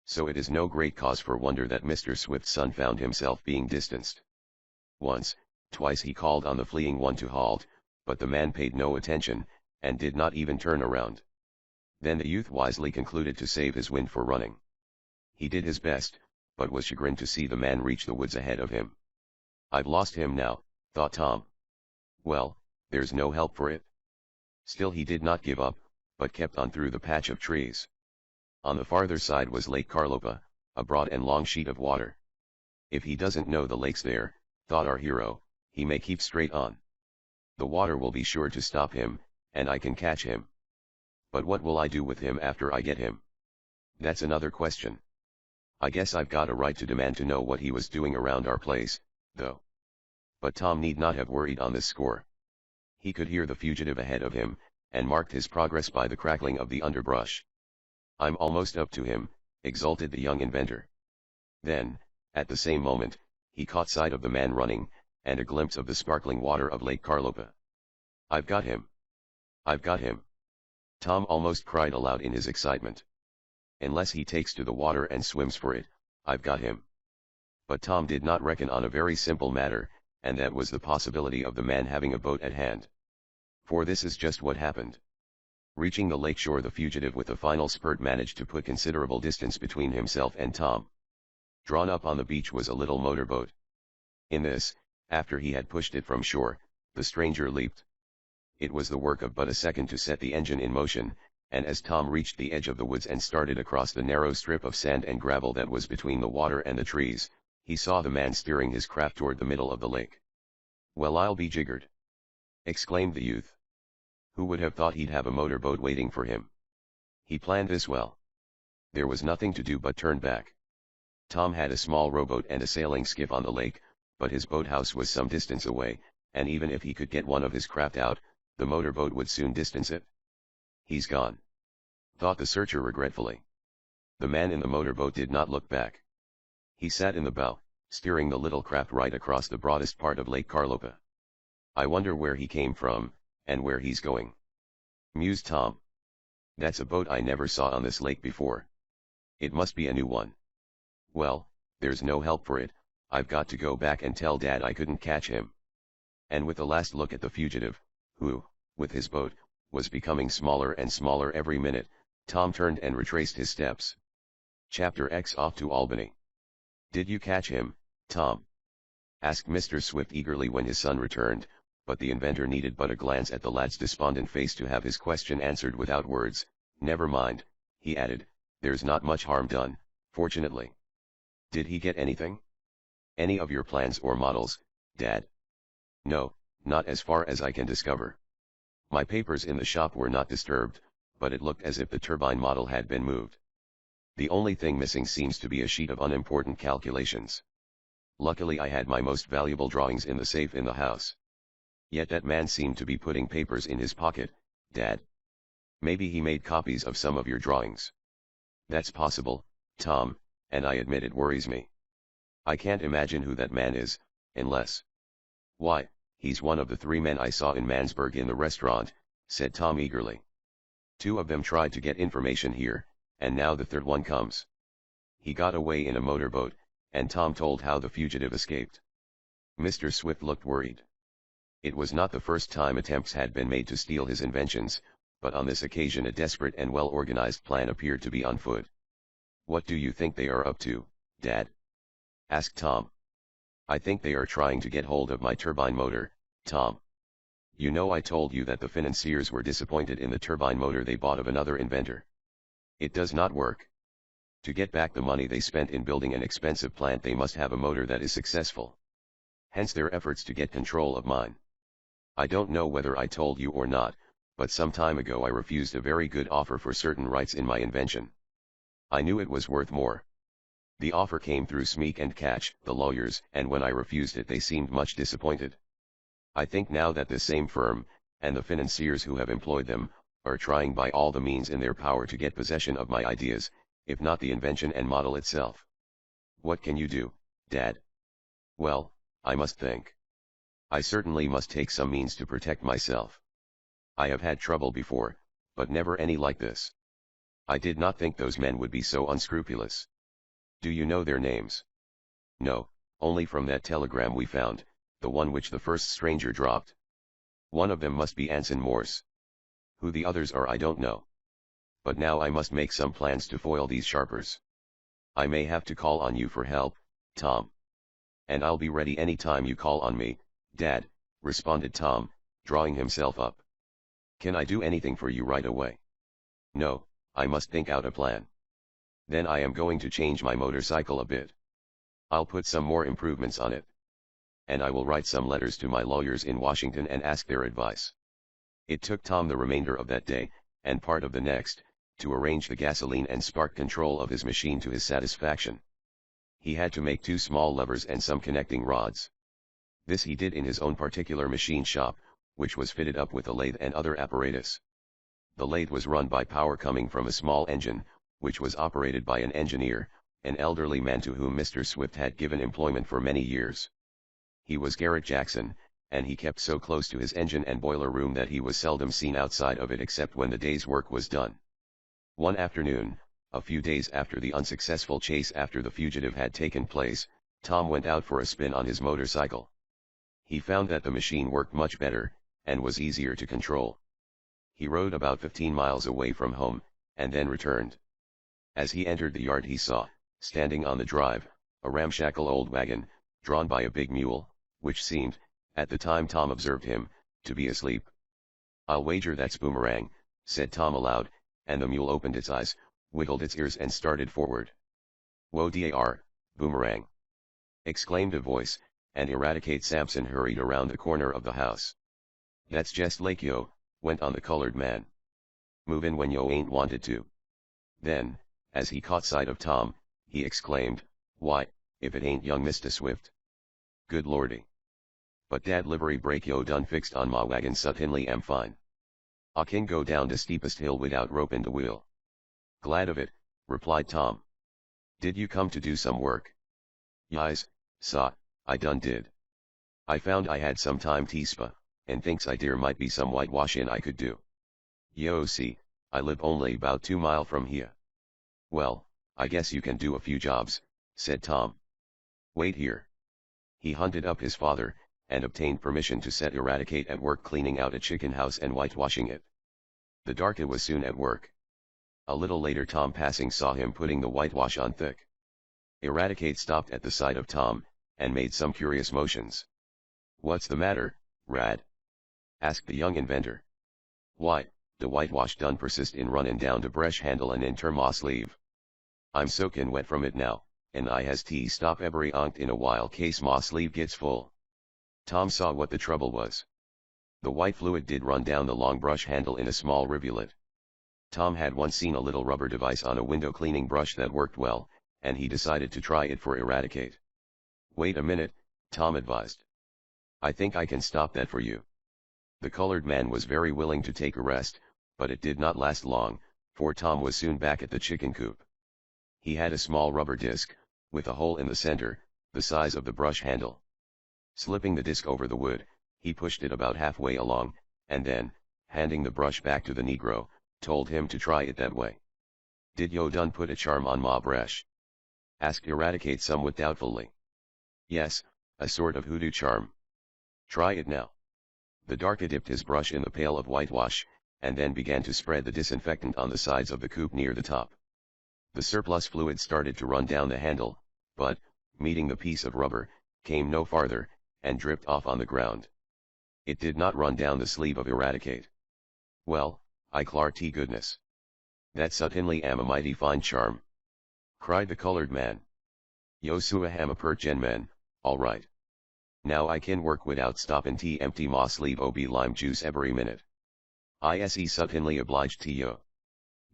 So it is no great cause for wonder that Mr. Swift's son found himself being distanced. Once, twice he called on the fleeing one to halt, but the man paid no attention, and did not even turn around. Then the youth wisely concluded to save his wind for running. He did his best, but was chagrined to see the man reach the woods ahead of him. "I've lost him now," thought Tom. Well, there's no help for it. Still he did not give up, but kept on through the patch of trees. On the farther side was Lake Carlopa, a broad and long sheet of water. If he doesn't know the lake's there, thought our hero, he may keep straight on. The water will be sure to stop him, and I can catch him. But what will I do with him after I get him? That's another question. I guess I've got a right to demand to know what he was doing around our place, though. But Tom need not have worried on this score. He could hear the fugitive ahead of him, and marked his progress by the crackling of the underbrush. "I'm almost up to him," exulted the young inventor. Then, at the same moment, he caught sight of the man running, and a glimpse of the sparkling water of Lake Carlopa. "I've got him! I've got him!" Tom almost cried aloud in his excitement. "Unless he takes to the water and swims for it, I've got him." But Tom did not reckon on a very simple matter, and that was the possibility of the man having a boat at hand. For this is just what happened. Reaching the lake shore, the fugitive with a final spurt managed to put considerable distance between himself and Tom. Drawn up on the beach was a little motorboat. In this, after he had pushed it from shore, the stranger leaped. It was the work of but a second to set the engine in motion, and as Tom reached the edge of the woods and started across the narrow strip of sand and gravel that was between the water and the trees, he saw the man steering his craft toward the middle of the lake. "Well, I'll be jiggered!" exclaimed the youth. Who would have thought he'd have a motorboat waiting for him? He planned this well. There was nothing to do but turn back. Tom had a small rowboat and a sailing skiff on the lake, but his boathouse was some distance away, and even if he could get one of his craft out, the motorboat would soon distance it. "He's gone," thought the searcher regretfully. The man in the motorboat did not look back. He sat in the bow, steering the little craft right across the broadest part of Lake Carlopa. "I wonder where he came from, and where he's going," mused Tom. "That's a boat I never saw on this lake before. It must be a new one. Well, there's no help for it, I've got to go back and tell Dad I couldn't catch him." And with a last look at the fugitive, who, with his boat, was becoming smaller and smaller every minute, Tom turned and retraced his steps. Chapter X. Off to Albany. "Did you catch him, Tom?" asked Mr. Swift eagerly when his son returned, but the inventor needed but a glance at the lad's despondent face to have his question answered without words. "Never mind," he added, "there's not much harm done, fortunately." "Did he get anything? Any of your plans or models, Dad?" "No, not as far as I can discover. My papers in the shop were not disturbed, but it looked as if the turbine model had been moved. The only thing missing seems to be a sheet of unimportant calculations. Luckily I had my most valuable drawings in the safe in the house. Yet that man seemed to be putting papers in his pocket, Dad. Maybe he made copies of some of your drawings." "That's possible, Tom, and I admit it worries me. I can't imagine who that man is, unless—" "Why, he's one of the 3 men I saw in Mansburg in the restaurant," said Tom eagerly. "2 of them tried to get information here, and now the 3rd one comes. He got away in a motorboat," and Tom told how the fugitive escaped. Mr. Swift looked worried. It was not the first time attempts had been made to steal his inventions, but on this occasion a desperate and well-organized plan appeared to be on foot. "What do you think they are up to, Dad?" asked Tom. "I think they are trying to get hold of my turbine motor, Tom. You know I told you that the financiers were disappointed in the turbine motor they bought of another inventor. It does not work. To get back the money they spent in building an expensive plant they must have a motor that is successful. Hence their efforts to get control of mine. I don't know whether I told you or not, but some time ago I refused a very good offer for certain rights in my invention. I knew it was worth more. The offer came through Smeek and Catch, the lawyers, and when I refused it they seemed much disappointed. I think now that this same firm, and the financiers who have employed them, are trying by all the means in their power to get possession of my ideas, if not the invention and model itself. What can you do, Dad?" "Well, I must think. I certainly must take some means to protect myself. I have had trouble before, but never any like this. I did not think those men would be so unscrupulous." "Do you know their names?" "No, only from that telegram we found, the one which the first stranger dropped. One of them must be Anson Morse. Who the others are I don't know. But now I must make some plans to foil these sharpers. I may have to call on you for help, Tom." "And I'll be ready any time you call on me, Dad," responded Tom, drawing himself up. "Can I do anything for you right away?" "No, I must think out a plan. Then I am going to change my motorcycle a bit. I'll put some more improvements on it. And I will write some letters to my lawyers in Washington and ask their advice." It took Tom the remainder of that day, and part of the next, to arrange the gasoline and spark control of his machine to his satisfaction. He had to make 2 small levers and some connecting rods. This he did in his own particular machine shop, which was fitted up with a lathe and other apparatus. The lathe was run by power coming from a small engine, which was operated by an engineer, an elderly man to whom Mr. Swift had given employment for many years. He was Garrett Jackson, and he kept so close to his engine and boiler room that he was seldom seen outside of it except when the day's work was done. One afternoon, a few days after the unsuccessful chase after the fugitive had taken place, Tom went out for a spin on his motorcycle. He found that the machine worked much better, and was easier to control. He rode about 15 miles away from home, and then returned. As he entered the yard he saw, standing on the drive, a ramshackle old wagon, drawn by a big mule, which seemed, at the time Tom observed him, to be asleep. "I'll wager that's Boomerang," said Tom aloud, and the mule opened its eyes, wiggled its ears and started forward. "Whoa dar, Boomerang!" exclaimed a voice, and Eradicate Sampson hurried around the corner of the house. "That's jest like yo," went on the colored man. "Move in when yo ain't wanted to." Then, as he caught sight of Tom, he exclaimed, "Why, if it ain't young Mr. Swift. Good lordy. But dat livery brake yo done fixed on ma wagon suttinly am fine. I can go down de steepest hill without roping de wheel." "Glad of it," replied Tom. "Did you come to do some work?" "Yis, sah, I done did. I found I had some time teaspa, and thinks I dere might be some whitewashin' I could do. Yo see, I live only 'bout 2 mile from here." "Well, I guess you can do a few jobs," said Tom. "Wait here." He hunted up his father, and obtained permission to set Eradicate at work cleaning out a chicken house and whitewashing it. The darky was soon at work. A little later Tom passing saw him putting the whitewash on thick. Eradicate stopped at the sight of Tom, and made some curious motions. "What's the matter, Rad?" asked the young inventor. "Why, the whitewash done persist in runnin' down de brush handle and inter ma sleeve. I'm soakin' wet from it now, and I has tea stop every onct in a while case ma sleeve gets full." Tom saw what the trouble was. The white fluid did run down the long brush handle in a small rivulet. Tom had once seen a little rubber device on a window cleaning brush that worked well, and he decided to try it for Eradicate. "Wait a minute," Tom advised. "I think I can stop that for you." The colored man was very willing to take a rest, but it did not last long, for Tom was soon back at the chicken coop. He had a small rubber disc, with a hole in the center, the size of the brush handle. Slipping the disc over the wood, he pushed it about halfway along, and then, handing the brush back to the Negro, told him to try it that way. "Did yo done put a charm on ma brush?" asked Eradicate somewhat doubtfully. "Yes, a sort of hoodoo charm." "Try it now." The darky dipped his brush in the pail of whitewash, and then began to spread the disinfectant on the sides of the coop near the top. The surplus fluid started to run down the handle, but, meeting the piece of rubber, came no farther, and dripped off on the ground. It did not run down the sleeve of Eradicate. "Well, I clar t goodness. That suttinly am a mighty fine charm," cried the colored man. "Yo sua ham a pert gentleman, all right. Now I can work without stoppin' t empty ma sleeve ob lime juice every minute. Ise suttinly obliged to yo."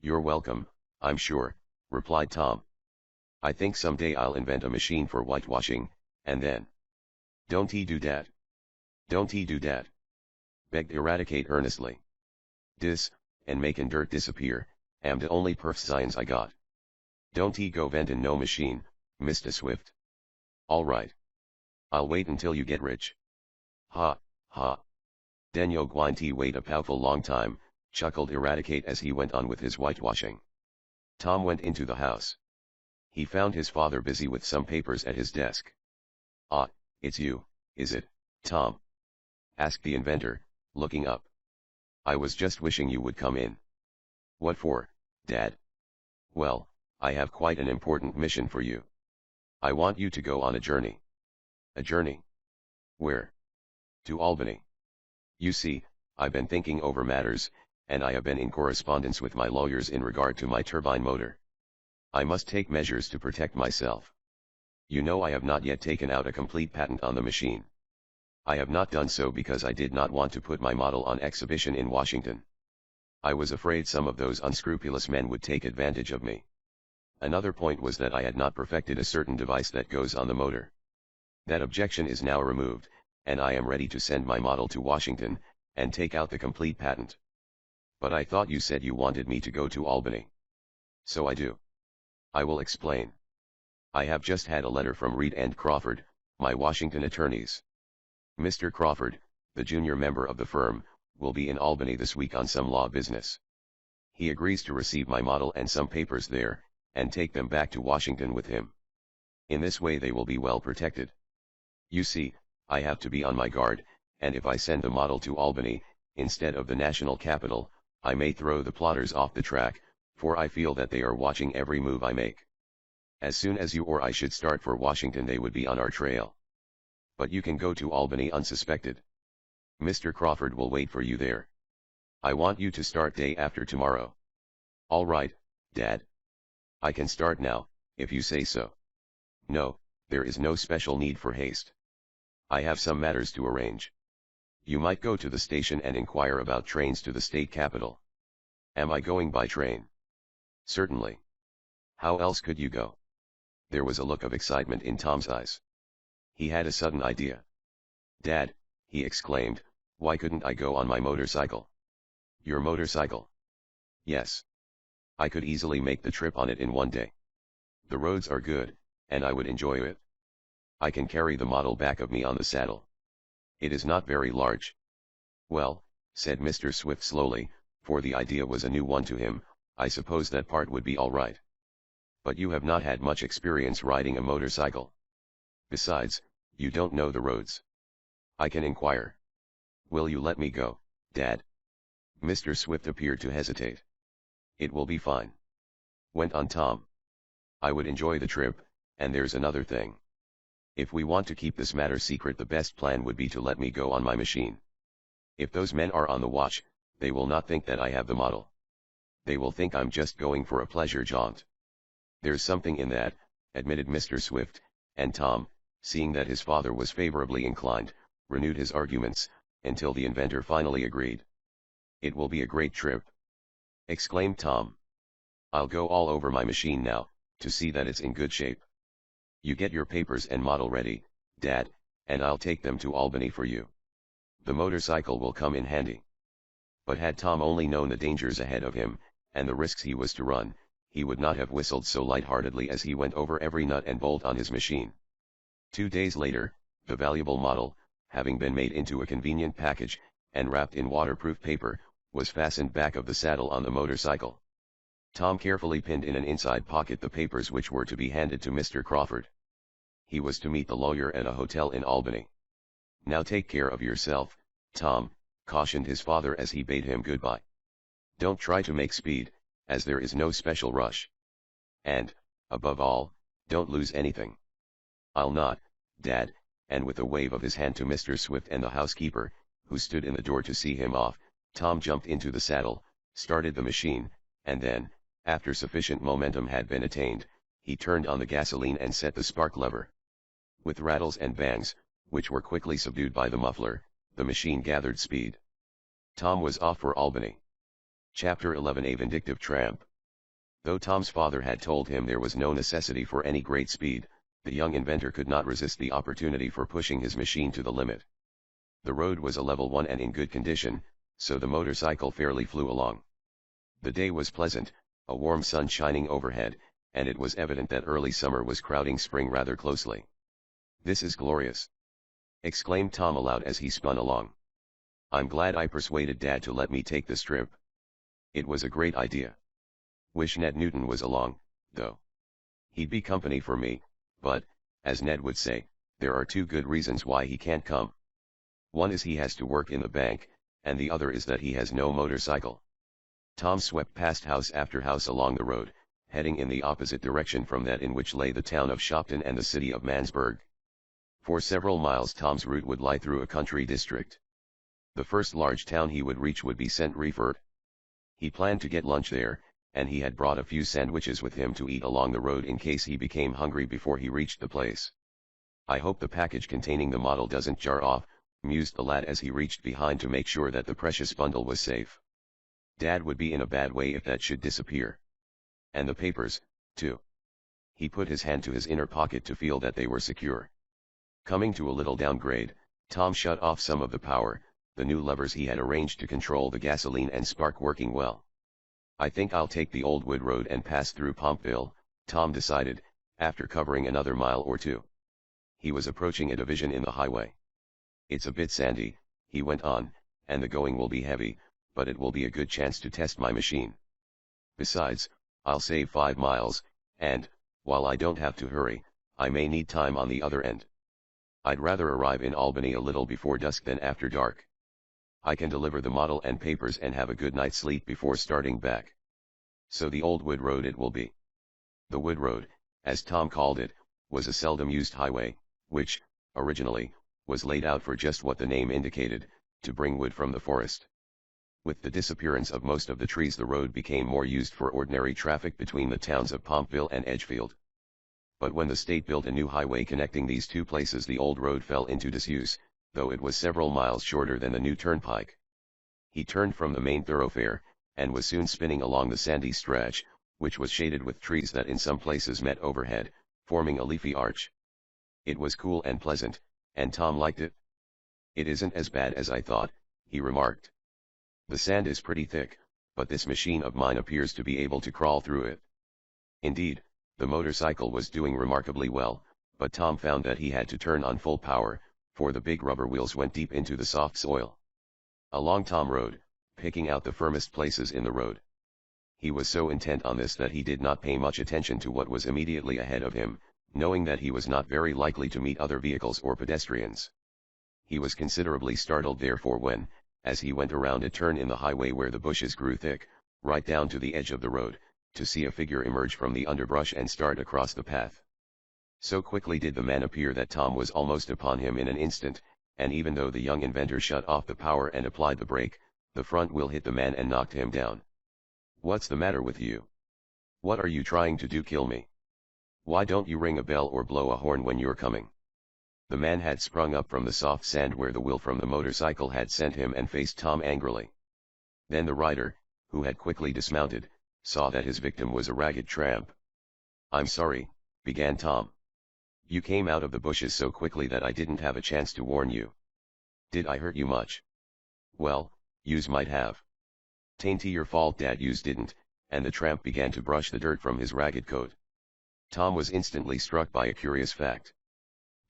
"You're welcome, I'm sure," replied Tom. "I think someday I'll invent a machine for whitewashing, and then—" "Don't he do dat. Don't he do dat," begged Eradicate earnestly. "Dis, and makin' dirt disappear, am de only perf science I got. Don't he go ventin' no machine, Mr. Swift." "All right. I'll wait until you get rich." "Ha, ha. Den yo gwine t wait a powerful long time," chuckled Eradicate as he went on with his whitewashing. Tom went into the house. He found his father busy with some papers at his desk. "Ah, it's you, is it, Tom?" asked the inventor, looking up. "I was just wishing you would come in." "What for, Dad?" "Well, I have quite an important mission for you. I want you to go on a journey." "A journey? Where?" "To Albany. You see, I've been thinking over matters, and I have been in correspondence with my lawyers in regard to my turbine motor. I must take measures to protect myself. You know I have not yet taken out a complete patent on the machine. I have not done so because I did not want to put my model on exhibition in Washington. I was afraid some of those unscrupulous men would take advantage of me. Another point was that I had not perfected a certain device that goes on the motor. That objection is now removed, and I am ready to send my model to Washington, and take out the complete patent. But I thought you said you wanted me to go to Albany. So I do. I will explain. I have just had a letter from Reed and Crawford, my Washington attorneys. Mr. Crawford, the junior member of the firm, will be in Albany this week on some law business. He agrees to receive my model and some papers there, and take them back to Washington with him. In this way they will be well protected. You see, I have to be on my guard, and if I send the model to Albany, instead of the national capital, I may throw the plotters off the track, for I feel that they are watching every move I make. As soon as you or I should start for Washington they would be on our trail. But you can go to Albany unsuspected. Mr. Crawford will wait for you there. I want you to start day after tomorrow. All right, Dad. I can start now, if you say so. No, there is no special need for haste. I have some matters to arrange. You might go to the station and inquire about trains to the state capital. Am I going by train? Certainly. How else could you go? There was a look of excitement in Tom's eyes. He had a sudden idea. Dad, he exclaimed, why couldn't I go on my motorcycle? Your motorcycle? Yes. I could easily make the trip on it in one day. The roads are good, and I would enjoy it. I can carry the model back of me on the saddle. It is not very large. Well, said Mr. Swift slowly, for the idea was a new one to him, I suppose that part would be all right. But you have not had much experience riding a motorcycle. Besides, you don't know the roads. I can inquire. Will you let me go, Dad? Mr. Swift appeared to hesitate. It will be fine, went on Tom. I would enjoy the trip, and there's another thing. If we want to keep this matter secret, the best plan would be to let me go on my machine. If those men are on the watch, they will not think that I have the model. They will think I'm just going for a pleasure jaunt. There's something in that, admitted Mr. Swift, and Tom, seeing that his father was favorably inclined, renewed his arguments, until the inventor finally agreed. It will be a great trip, exclaimed Tom. I'll go all over my machine now, to see that it's in good shape. You get your papers and model ready, Dad, and I'll take them to Albany for you. The motorcycle will come in handy. But had Tom only known the dangers ahead of him, and the risks he was to run, he would not have whistled so lightheartedly as he went over every nut and bolt on his machine. 2 days later, the valuable model, having been made into a convenient package, and wrapped in waterproof paper, was fastened back of the saddle on the motorcycle. Tom carefully pinned in an inside pocket the papers which were to be handed to Mr. Crawford. He was to meet the lawyer at a hotel in Albany. Now take care of yourself, Tom, cautioned his father as he bade him goodbye. Don't try to make speed, as there is no special rush. And, above all, don't lose anything. I'll not, Dad, and with a wave of his hand to Mr. Swift and the housekeeper, who stood in the door to see him off, Tom jumped into the saddle, started the machine, and then, after sufficient momentum had been attained, he turned on the gasoline and set the spark lever. With rattles and bangs, which were quickly subdued by the muffler, the machine gathered speed. Tom was off for Albany. Chapter 11: A Vindictive Tramp. Though Tom's father had told him there was no necessity for any great speed, the young inventor could not resist the opportunity for pushing his machine to the limit. The road was a level one and in good condition, so the motorcycle fairly flew along. The day was pleasant, a warm sun shining overhead, and it was evident that early summer was crowding spring rather closely. "This is glorious!" exclaimed Tom aloud as he spun along. "I'm glad I persuaded Dad to let me take this trip. It was a great idea. Wish Ned Newton was along, though. He'd be company for me, but, as Ned would say, there are 2 good reasons why he can't come. One is he has to work in the bank, and the other is that he has no motorcycle." Tom swept past house after house along the road, heading in the opposite direction from that in which lay the town of Shopton and the city of Mansburg. For several miles Tom's route would lie through a country district. The first large town he would reach would be St. Reford. He planned to get lunch there, and he had brought a few sandwiches with him to eat along the road in case he became hungry before he reached the place. "I hope the package containing the model doesn't jar off," mused the lad as he reached behind to make sure that the precious bundle was safe. Dad would be in a bad way if that should disappear. And the papers, too. He put his hand to his inner pocket to feel that they were secure. Coming to a little downgrade, Tom shut off some of the power, the new levers he had arranged to control the gasoline and spark working well. I think I'll take the old wood road and pass through Pompville, Tom decided, after covering another mile or two. He was approaching a division in the highway. It's a bit sandy, he went on, and the going will be heavy, but it will be a good chance to test my machine. Besides, I'll save 5 miles, and, while I don't have to hurry, I may need time on the other end. I'd rather arrive in Albany a little before dusk than after dark. I can deliver the model and papers and have a good night's sleep before starting back. So the old wood road it will be. The wood road, as Tom called it, was a seldom used highway, which, originally, was laid out for just what the name indicated, to bring wood from the forest. With the disappearance of most of the trees, the road became more used for ordinary traffic between the towns of Pompville and Edgefield. But when the state built a new highway connecting these two places, the old road fell into disuse, though it was several miles shorter than the new turnpike. He turned from the main thoroughfare, and was soon spinning along the sandy stretch, which was shaded with trees that in some places met overhead, forming a leafy arch. It was cool and pleasant, and Tom liked it. "It isn't as bad as I thought," he remarked. "The sand is pretty thick, but this machine of mine appears to be able to crawl through it." Indeed, the motorcycle was doing remarkably well, but Tom found that he had to turn on full power, for the big rubber wheels went deep into the soft soil. Along Tom rode, picking out the firmest places in the road. He was so intent on this that he did not pay much attention to what was immediately ahead of him, knowing that he was not very likely to meet other vehicles or pedestrians. He was considerably startled therefore when, as he went around a turn in the highway where the bushes grew thick, right down to the edge of the road, to see a figure emerge from the underbrush and start across the path. So quickly did the man appear that Tom was almost upon him in an instant, and even though the young inventor shut off the power and applied the brake, the front wheel hit the man and knocked him down. "What's the matter with you? What are you trying to do, kill me? Why don't you ring a bell or blow a horn when you're coming?" The man had sprung up from the soft sand where the wheel from the motorcycle had sent him and faced Tom angrily. Then the rider, who had quickly dismounted, saw that his victim was a ragged tramp. "I'm sorry," began Tom. "You came out of the bushes so quickly that I didn't have a chance to warn you. Did I hurt you much?" "Well, yous might have. 'Tain't your fault dat yous didn't," and the tramp began to brush the dirt from his ragged coat. Tom was instantly struck by a curious fact.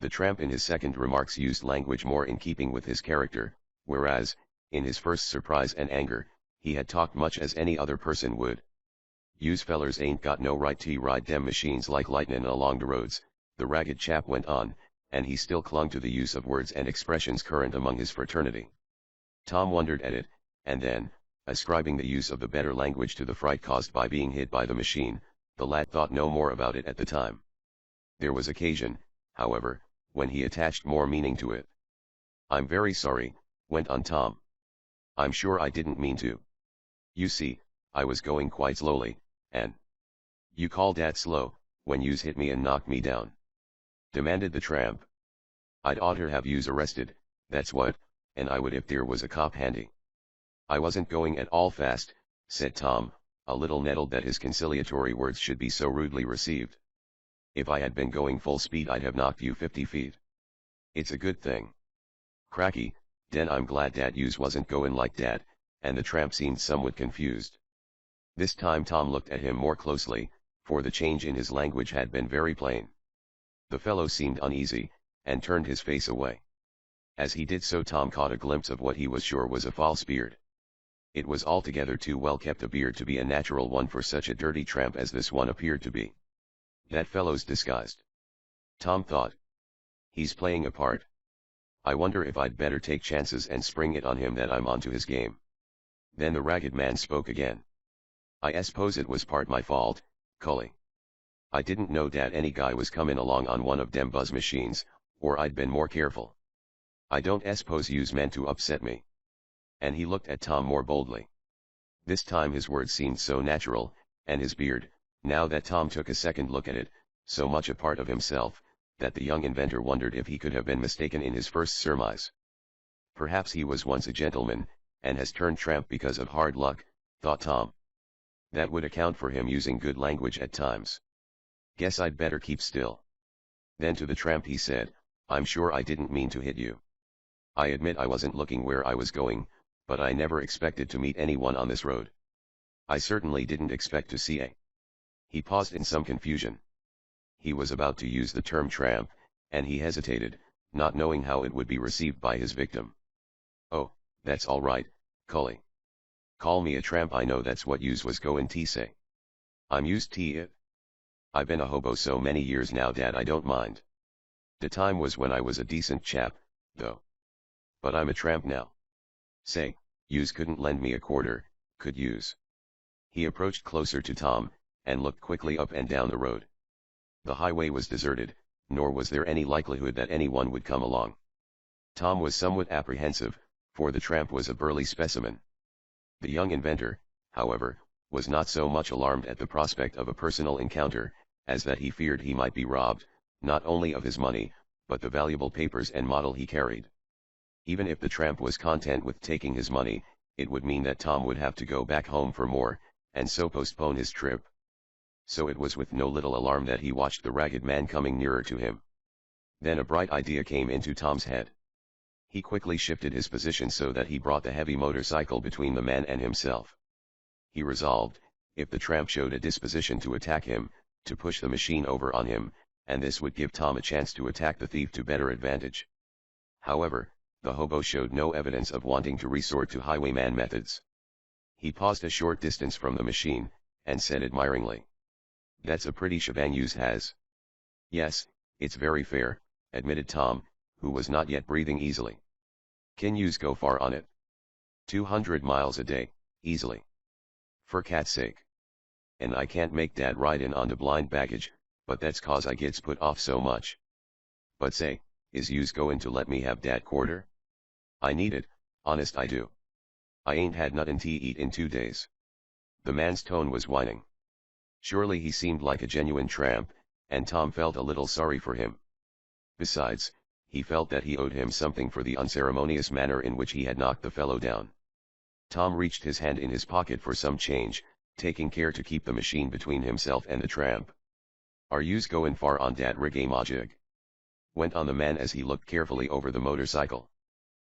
The tramp in his second remarks used language more in keeping with his character, whereas, in his first surprise and anger, he had talked much as any other person would. "Yous fellers ain't got no right to ride dem machines like lightnin' along the roads," the ragged chap went on, and he still clung to the use of words and expressions current among his fraternity. Tom wondered at it, and then, ascribing the use of the better language to the fright caused by being hit by the machine, the lad thought no more about it at the time. There was occasion, however, when he attached more meaning to it. "I'm very sorry," went on Tom. "I'm sure I didn't mean to. You see, I was going quite slowly, and—" "You call dat slow, when yous hit me and knocked me down?" demanded the tramp. "I'd oughter have yous arrested, that's what, and I would if there was a cop handy." "I wasn't going at all fast," said Tom, a little nettled that his conciliatory words should be so rudely received. "If I had been going full speed I'd have knocked you 50 feet. It's a good thing." "Cracky, den I'm glad dat yous wasn't goin' like dat," and the tramp seemed somewhat confused. This time Tom looked at him more closely, for the change in his language had been very plain. The fellow seemed uneasy, and turned his face away. As he did so Tom caught a glimpse of what he was sure was a false beard. It was altogether too well kept a beard to be a natural one for such a dirty tramp as this one appeared to be. "That fellow's disguised," Tom thought. "He's playing a part. I wonder if I'd better take chances and spring it on him that I'm onto his game." Then the ragged man spoke again. "I s'pose it was part my fault, cully. I didn't know dat any guy was comin' along on one of dem buzz machines, or I'd been more careful. I don't s'pose yous meant to upset me." And he looked at Tom more boldly. This time his words seemed so natural, and his beard, now that Tom took a second look at it, so much a part of himself, that the young inventor wondered if he could have been mistaken in his first surmise. Perhaps he was once a gentleman, and has turned tramp because of hard luck, thought Tom. That would account for him using good language at times. "Guess I'd better keep still." Then to the tramp he said, "I'm sure I didn't mean to hit you. I admit I wasn't looking where I was going, but I never expected to meet anyone on this road. I certainly didn't expect to see a. He paused in some confusion. He was about to use the term tramp, and he hesitated, not knowing how it would be received by his victim. Oh, that's all right, Cully. Call me a tramp, I know that's what yous was goin' to say. I'm used to it. I been a hobo so many years now, Dad, I don't mind. The time was when I was a decent chap, though. But I'm a tramp now. Say, yous couldn't lend me a quarter, could yous? He approached closer to Tom, and looked quickly up and down the road. The highway was deserted, nor was there any likelihood that anyone would come along. Tom was somewhat apprehensive, for the tramp was a burly specimen. The young inventor, however, was not so much alarmed at the prospect of a personal encounter, as that he feared he might be robbed, not only of his money, but the valuable papers and model he carried. Even if the tramp was content with taking his money, it would mean that Tom would have to go back home for more, and so postpone his trip. So it was with no little alarm that he watched the ragged man coming nearer to him. Then a bright idea came into Tom's head. He quickly shifted his position so that he brought the heavy motorcycle between the man and himself. He resolved, if the tramp showed a disposition to attack him, to push the machine over on him, and this would give Tom a chance to attack the thief to better advantage. However, the hobo showed no evidence of wanting to resort to highwayman methods. He paused a short distance from the machine, and said admiringly, "That's a pretty shebang yous has." "Yes, it's very fair," admitted Tom, who was not yet breathing easily. "Can yous go far on it?" 200 miles a day, easily. "For cat's sake. And I can't make Dad ride in on the blind baggage, but that's cause I gets put off so much. But say, is yous goin' to let me have dat quarter? I need it, honest I do. I ain't had nothin' to eat in 2 days." The man's tone was whining. Surely he seemed like a genuine tramp, and Tom felt a little sorry for him. Besides, he felt that he owed him something for the unceremonious manner in which he had knocked the fellow down. Tom reached his hand in his pocket for some change, taking care to keep the machine between himself and the tramp. "Are yous goin' far on dat rigamajig?" went on the man as he looked carefully over the motorcycle.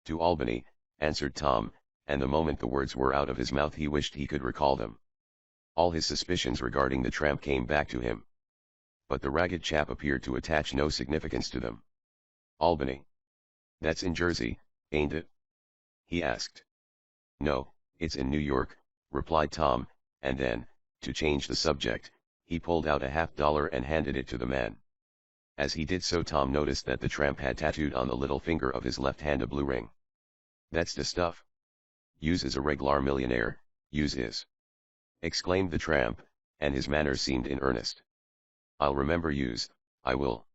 "To Albany," answered Tom, and the moment the words were out of his mouth he wished he could recall them. All his suspicions regarding the tramp came back to him. But the ragged chap appeared to attach no significance to them. "Albany? That's in Jersey, ain't it?" he asked. "No, it's in New York," replied Tom, and then, to change the subject, he pulled out a $50 and handed it to the man. As he did so, Tom noticed that the tramp had tattooed on the little finger of his left hand a blue ring. "That's the stuff. Yous is a reg'lar millionaire, yous is," exclaimed the tramp, and his manner seemed in earnest. "I'll remember yous, I will.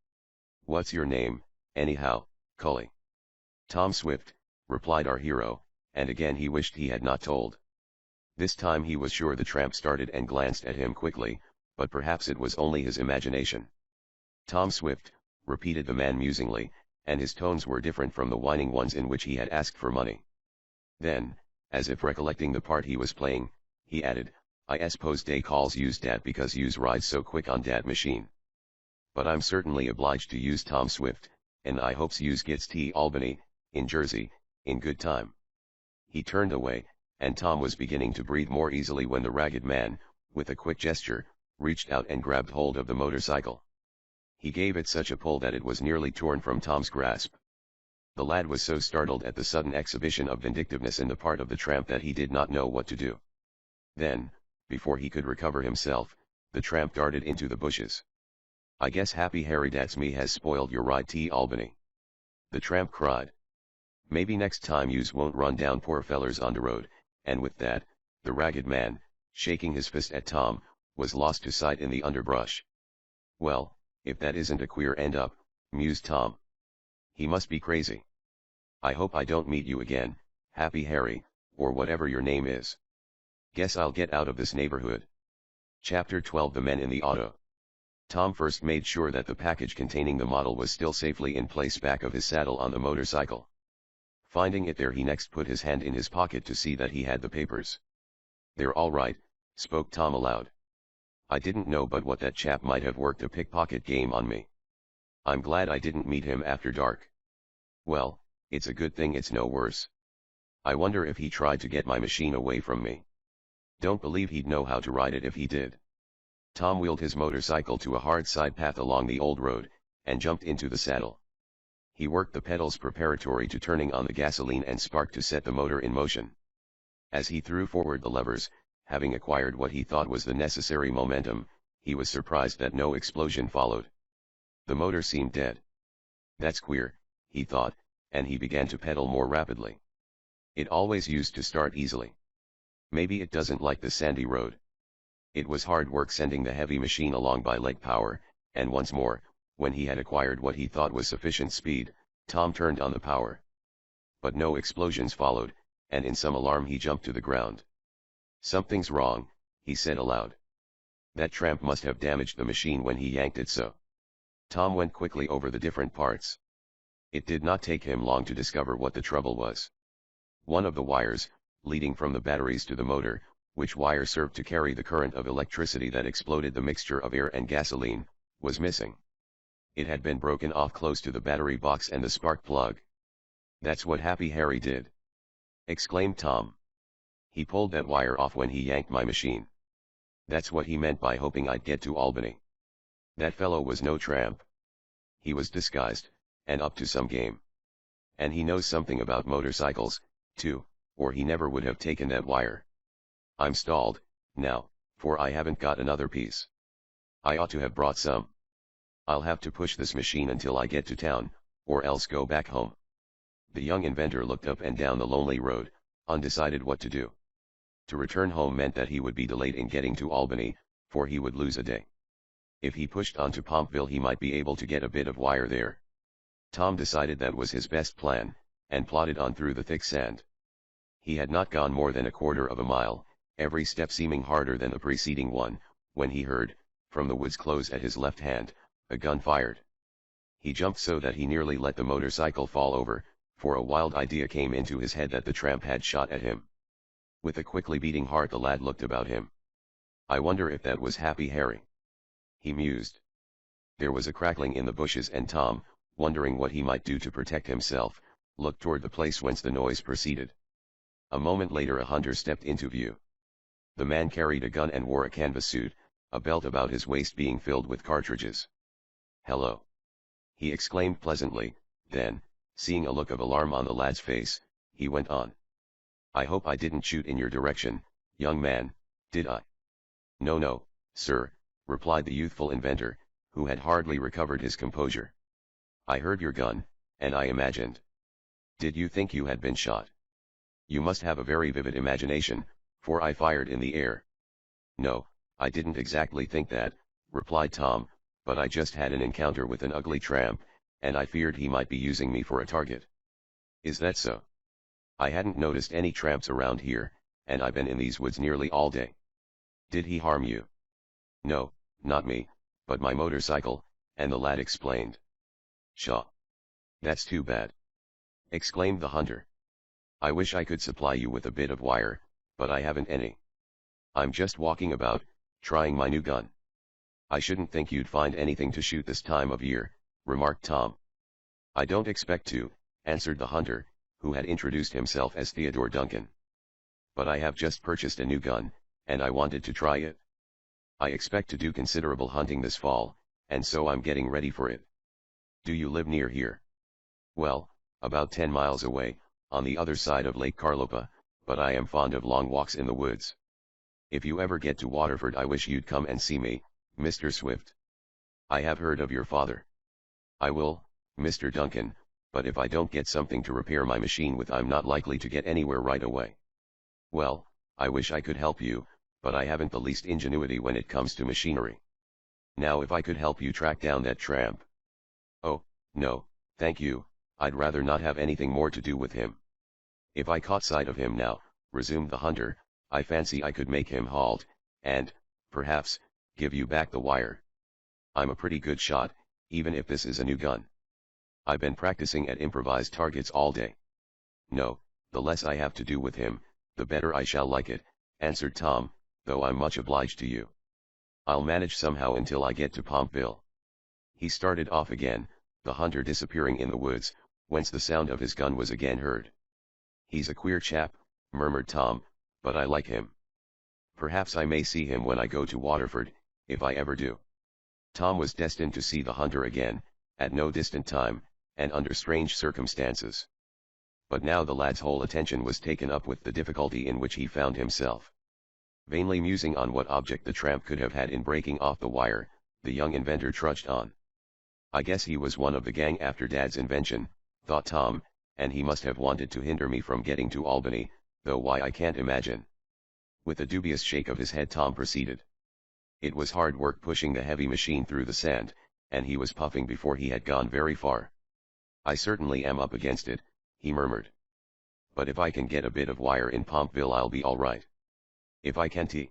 What's your name, anyhow, Cully?" "Tom Swift," replied our hero, and again he wished he had not told. This time he was sure the tramp started and glanced at him quickly, but perhaps it was only his imagination. "Tom Swift," repeated the man musingly, and his tones were different from the whining ones in which he had asked for money. Then, as if recollecting the part he was playing, he added, "I s'pose dey calls yous dat because yous ride so quick on dat machine. But I'm certainly obliged to use Tom Swift, and I hopes yous gets to Albany, in Jersey, in good time." He turned away, and Tom was beginning to breathe more easily when the ragged man, with a quick gesture, reached out and grabbed hold of the motorcycle. He gave it such a pull that it was nearly torn from Tom's grasp. The lad was so startled at the sudden exhibition of vindictiveness in the part of the tramp that he did not know what to do. Then, before he could recover himself, the tramp darted into the bushes. "I guess Happy Harry that's me has spoiled your ride to Albany," the tramp cried. "Maybe next time yous won't run down poor fellers on the road," and with that, the ragged man, shaking his fist at Tom, was lost to sight in the underbrush. "Well, if that isn't a queer end-up," mused Tom. "He must be crazy. I hope I don't meet you again, Happy Harry, or whatever your name is. Guess I'll get out of this neighborhood." Chapter 12 The Men in the Auto. Tom first made sure that the package containing the model was still safely in place back of his saddle on the motorcycle. Finding it there, he next put his hand in his pocket to see that he had the papers. "They're all right," spoke Tom aloud. "I didn't know but what that chap might have worked a pickpocket game on me. I'm glad I didn't meet him after dark. Well, It's a good thing it's no worse. I wonder if he tried to get my machine away from me. Don't believe he'd know how to ride it if he did. Tom wheeled his motorcycle to a hard side path along the old road, and jumped into the saddle. He worked the pedals preparatory to turning on the gasoline and spark to set the motor in motion. As he threw forward the levers, having acquired what he thought was the necessary momentum, he was surprised that no explosion followed. The motor seemed dead. That's queer, he thought, and he began to pedal more rapidly. It always used to start easily. Maybe it doesn't like the sandy road. It was hard work sending the heavy machine along by leg power, and once more, when he had acquired what he thought was sufficient speed, Tom turned on the power. But no explosions followed, and in some alarm he jumped to the ground. Something's wrong, he said aloud. That tramp must have damaged the machine when he yanked it so. Tom went quickly over the different parts. It did not take him long to discover what the trouble was. One of the wires, leading from the batteries to the motor, which wire served to carry the current of electricity that exploded the mixture of air and gasoline, was missing. It had been broken off close to the battery box and the spark plug. "That's what Happy Harry did!" exclaimed Tom. "He pulled that wire off when he yanked my machine. That's what he meant by hoping I'd get to Albany. That fellow was no tramp. He was disguised, and up to some game. And he knows something about motorcycles, too, or he never would have taken that wire. I'm stalled, now, for I haven't got another piece. I ought to have brought some. I'll have to push this machine until I get to town, or else go back home." The young inventor looked up and down the lonely road, undecided what to do. To return home meant that he would be delayed in getting to Albany, for he would lose a day. If he pushed on to Pompville he might be able to get a bit of wire there. Tom decided that was his best plan, and plodded on through the thick sand. He had not gone more than a quarter of a mile, every step seeming harder than the preceding one, when he heard, from the woods close at his left hand, a gun fired. He jumped so that he nearly let the motorcycle fall over, for a wild idea came into his head that the tramp had shot at him. With a quickly beating heart the lad looked about him. "I wonder if that was Happy Harry," he mused. There was a crackling in the bushes and Tom, wondering what he might do to protect himself, looked toward the place whence the noise proceeded. A moment later a hunter stepped into view. The man carried a gun and wore a canvas suit, a belt about his waist being filled with cartridges. "Hello!" he exclaimed pleasantly, then, seeing a look of alarm on the lad's face, he went on. "I hope I didn't shoot in your direction, young man, did I?" "No, no, sir," replied the youthful inventor, who had hardly recovered his composure. "I heard your gun, and I imagined. Did you think you had been shot? You must have a very vivid imagination, for I fired in the air." "No, I didn't exactly think that," replied Tom, "but I just had an encounter with an ugly tramp, and I feared he might be using me for a target." "Is that so? I hadn't noticed any tramps around here, and I've been in these woods nearly all day. Did he harm you?" "No, not me, but my motorcycle," and the lad explained. "Pshaw! That's too bad," exclaimed the hunter. "I wish I could supply you with a bit of wire, but I haven't any. I'm just walking about, trying my new gun." "I shouldn't think you'd find anything to shoot this time of year," remarked Tom. "I don't expect to," answered the hunter, who had introduced himself as Theodore Duncan. "But I have just purchased a new gun, and I wanted to try it. I expect to do considerable hunting this fall, and so I'm getting ready for it." "Do you live near here?" "Well, about 10 miles away, on the other side of Lake Carlopa, but I am fond of long walks in the woods. If you ever get to Waterford I wish you'd come and see me, Mr. Swift. I have heard of your father." "I will, Mr. Duncan, but if I don't get something to repair my machine with I'm not likely to get anywhere right away." "Well, I wish I could help you, but I haven't the least ingenuity when it comes to machinery. Now if I could help you track down that tramp—" "Oh, no, thank you, I'd rather not have anything more to do with him. If I caught sight of him now," resumed the hunter, "I fancy I could make him halt, and, perhaps, give you back the wire. I'm a pretty good shot, even if this is a new gun. I've been practicing at improvised targets all day. No, the less I have to do with him, the better I shall like it," answered Tom, "though I'm much obliged to you. I'll manage somehow until I get to Pompville." He started off again, the hunter disappearing in the woods, whence the sound of his gun was again heard. "He's a queer chap," murmured Tom, "but I like him. Perhaps I may see him when I go to Waterford, if I ever do." Tom was destined to see the hunter again, at no distant time, and under strange circumstances. But now the lad's whole attention was taken up with the difficulty in which he found himself. Vainly musing on what object the tramp could have had in breaking off the wire, the young inventor trudged on. "I guess he was one of the gang after Dad's invention," thought Tom, "and he must have wanted to hinder me from getting to Albany, though why I can't imagine." With a dubious shake of his head Tom proceeded. It was hard work pushing the heavy machine through the sand, and he was puffing before he had gone very far. "I certainly am up against it," he murmured. "But if I can get a bit of wire in Pompville I'll be all right. If I can t."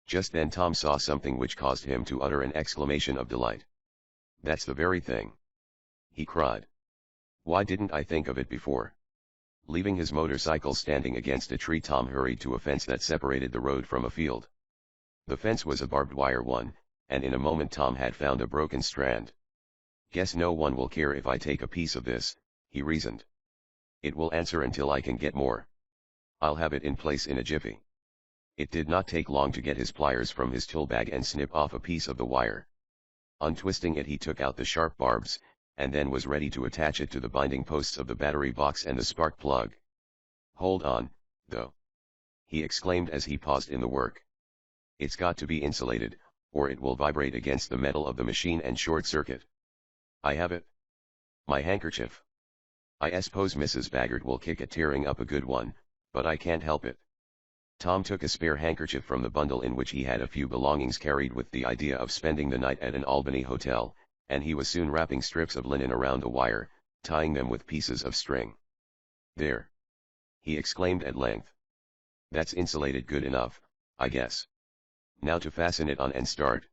Just then Tom saw something which caused him to utter an exclamation of delight. "That's the very thing!" he cried. "Why didn't I think of it before?" Leaving his motorcycle standing against a tree, Tom hurried to a fence that separated the road from a field. The fence was a barbed wire one, and in a moment Tom had found a broken strand. "Guess no one will care if I take a piece of this," he reasoned. "It will answer until I can get more. I'll have it in place in a jiffy." It did not take long to get his pliers from his tool bag and snip off a piece of the wire. Untwisting it, he took out the sharp barbs, and then was ready to attach it to the binding posts of the battery box and the spark plug. "Hold on, though," he exclaimed as he paused in the work. "It's got to be insulated, or it will vibrate against the metal of the machine and short circuit. I have it. My handkerchief. I suppose Mrs. Baggart will kick at tearing up a good one, but I can't help it." Tom took a spare handkerchief from the bundle in which he had a few belongings carried with the idea of spending the night at an Albany hotel, and he was soon wrapping strips of linen around the wire, tying them with pieces of string. "There!" he exclaimed at length. "That's insulated good enough, I guess. Now to fasten it on and start."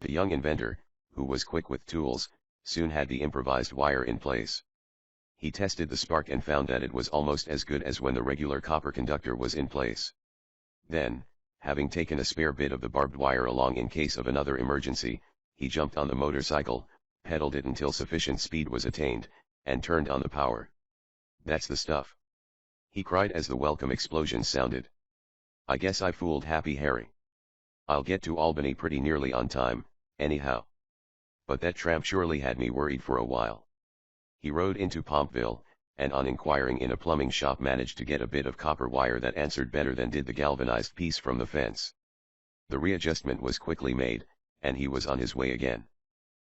The young inventor, who was quick with tools, soon had the improvised wire in place. He tested the spark and found that it was almost as good as when the regular copper conductor was in place. Then, having taken a spare bit of the barbed wire along in case of another emergency, he jumped on the motorcycle, pedaled it until sufficient speed was attained, and turned on the power. "That's the stuff!" he cried as the welcome explosion sounded. "I guess I fooled Happy Harry. I'll get to Albany pretty nearly on time, anyhow. But that tramp surely had me worried for a while." He rode into Pompville, and on inquiring in a plumbing shop managed to get a bit of copper wire that answered better than did the galvanized piece from the fence. The readjustment was quickly made, and he was on his way again.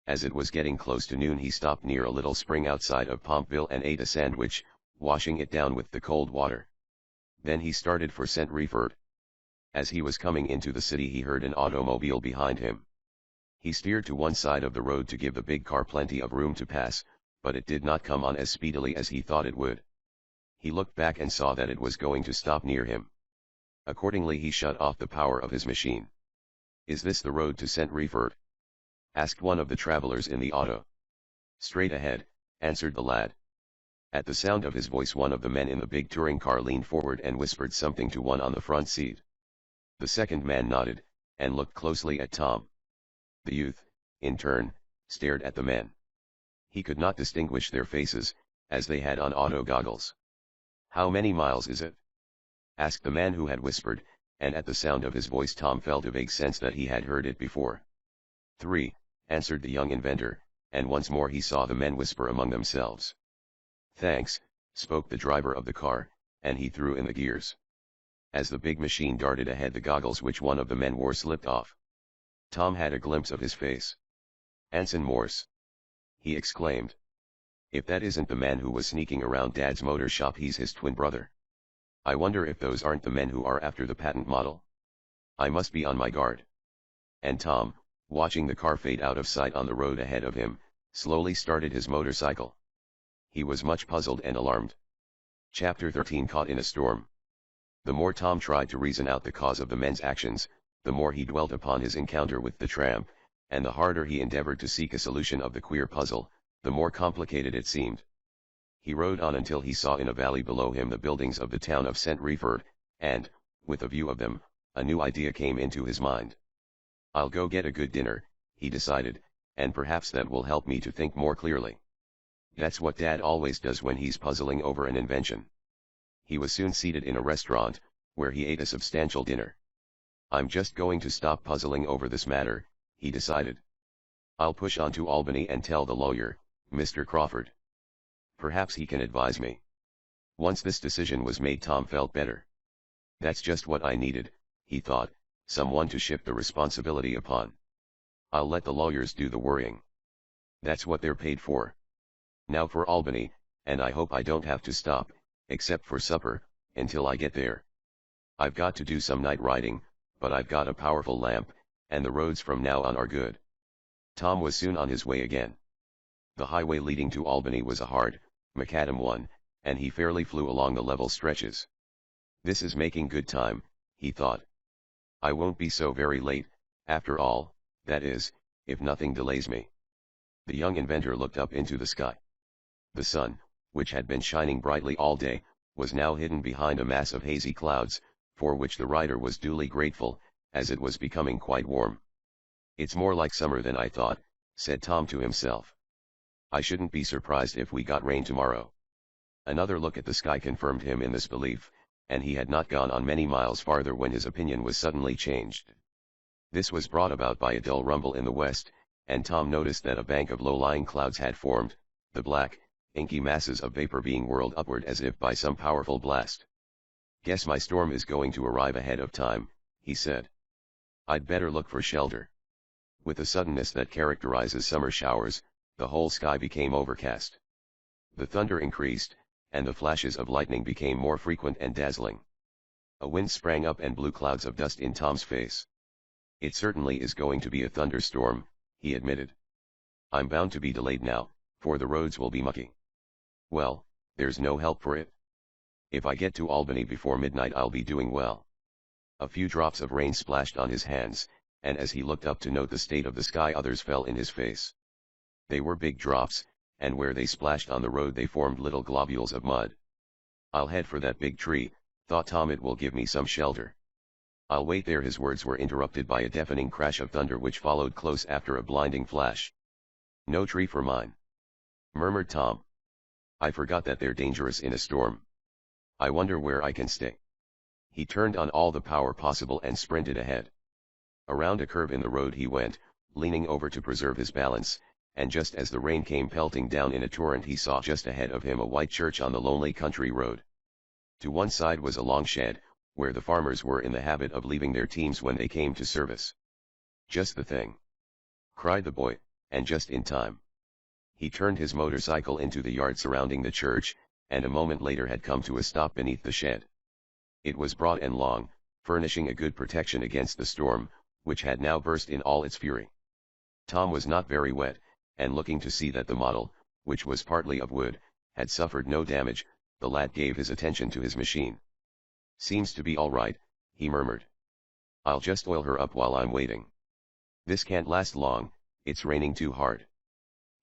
As it was getting close to noon he stopped near a little spring outside of Pompville and ate a sandwich, washing it down with the cold water. Then he started for St. Reford. As he was coming into the city he heard an automobile behind him. He steered to one side of the road to give the big car plenty of room to pass, but it did not come on as speedily as he thought it would. He looked back and saw that it was going to stop near him. Accordingly he shut off the power of his machine. "Is this the road to St. Reford?" asked one of the travelers in the auto. "Straight ahead," answered the lad. At the sound of his voice one of the men in the big touring car leaned forward and whispered something to one on the front seat. The second man nodded, and looked closely at Tom. The youth, in turn, stared at the men. He could not distinguish their faces, as they had on auto goggles. "How many miles is it?" asked the man who had whispered, and at the sound of his voice Tom felt a vague sense that he had heard it before. "3, answered the young inventor, and once more he saw the men whisper among themselves. "Thanks," spoke the driver of the car, and he threw in the gears. As the big machine darted ahead the goggles which one of the men wore slipped off. Tom had a glimpse of his face. "Anson Morse!" he exclaimed. "If that isn't the man who was sneaking around Dad's motor shop, he's his twin brother. I wonder if those aren't the men who are after the patent model. I must be on my guard." And Tom, watching the car fade out of sight on the road ahead of him, slowly started his motorcycle. He was much puzzled and alarmed. Chapter 13 Caught in a Storm. The more Tom tried to reason out the cause of the men's actions, the more he dwelt upon his encounter with the tramp, and the harder he endeavored to seek a solution of the queer puzzle, the more complicated it seemed. He rode on until he saw in a valley below him the buildings of the town of St. Reford, and, with a view of them, a new idea came into his mind. "I'll go get a good dinner," he decided, "and perhaps that will help me to think more clearly." That's what Dad always does when he's puzzling over an invention. He was soon seated in a restaurant, where he ate a substantial dinner. I'm just going to stop puzzling over this matter, he decided. I'll push on to Albany and tell the lawyer, Mr. Crawford. Perhaps he can advise me. Once this decision was made, Tom felt better. That's just what I needed, he thought, someone to shift the responsibility upon. I'll let the lawyers do the worrying. That's what they're paid for. Now for Albany, and I hope I don't have to stop, except for supper, until I get there. I've got to do some night riding, but I've got a powerful lamp, and the roads from now on are good. Tom was soon on his way again. The highway leading to Albany was a hard, macadam one, and he fairly flew along the level stretches. This is making good time, he thought. I won't be so very late, after all, that is, if nothing delays me. The young inventor looked up into the sky. The sun, which had been shining brightly all day, was now hidden behind a mass of hazy clouds, for which the rider was duly grateful, as it was becoming quite warm. It's more like summer than I thought, said Tom to himself. I shouldn't be surprised if we got rain tomorrow. Another look at the sky confirmed him in this belief, and he had not gone on many miles farther when his opinion was suddenly changed. This was brought about by a dull rumble in the west, and Tom noticed that a bank of low-lying clouds had formed, the black, inky masses of vapor being whirled upward as if by some powerful blast. Guess my storm is going to arrive ahead of time, he said. I'd better look for shelter. With the suddenness that characterizes summer showers, the whole sky became overcast. The thunder increased, and the flashes of lightning became more frequent and dazzling. A wind sprang up and blew clouds of dust in Tom's face. It certainly is going to be a thunderstorm, he admitted. I'm bound to be delayed now, for the roads will be mucky. Well, there's no help for it. If I get to Albany before midnight I'll be doing well. A few drops of rain splashed on his hands, and as he looked up to note the state of the sky others fell in his face. They were big drops, and where they splashed on the road they formed little globules of mud. I'll head for that big tree, thought Tom, it will give me some shelter. I'll wait there. His words were interrupted by a deafening crash of thunder which followed close after a blinding flash. No tree for mine, murmured Tom. I forgot that they're dangerous in a storm. I wonder where I can stay. He turned on all the power possible and sprinted ahead. Around a curve in the road he went, leaning over to preserve his balance, and just as the rain came pelting down in a torrent he saw just ahead of him a white church on the lonely country road. To one side was a long shed, where the farmers were in the habit of leaving their teams when they came to service. Just the thing, cried the boy, and just in time. He turned his motorcycle into the yard surrounding the church, and a moment later had come to a stop beneath the shed. It was broad and long, furnishing a good protection against the storm, which had now burst in all its fury. Tom was not very wet, and looking to see that the model, which was partly of wood, had suffered no damage, the lad gave his attention to his machine. Seems to be all right, he murmured. I'll just oil her up while I'm waiting. This can't last long, it's raining too hard.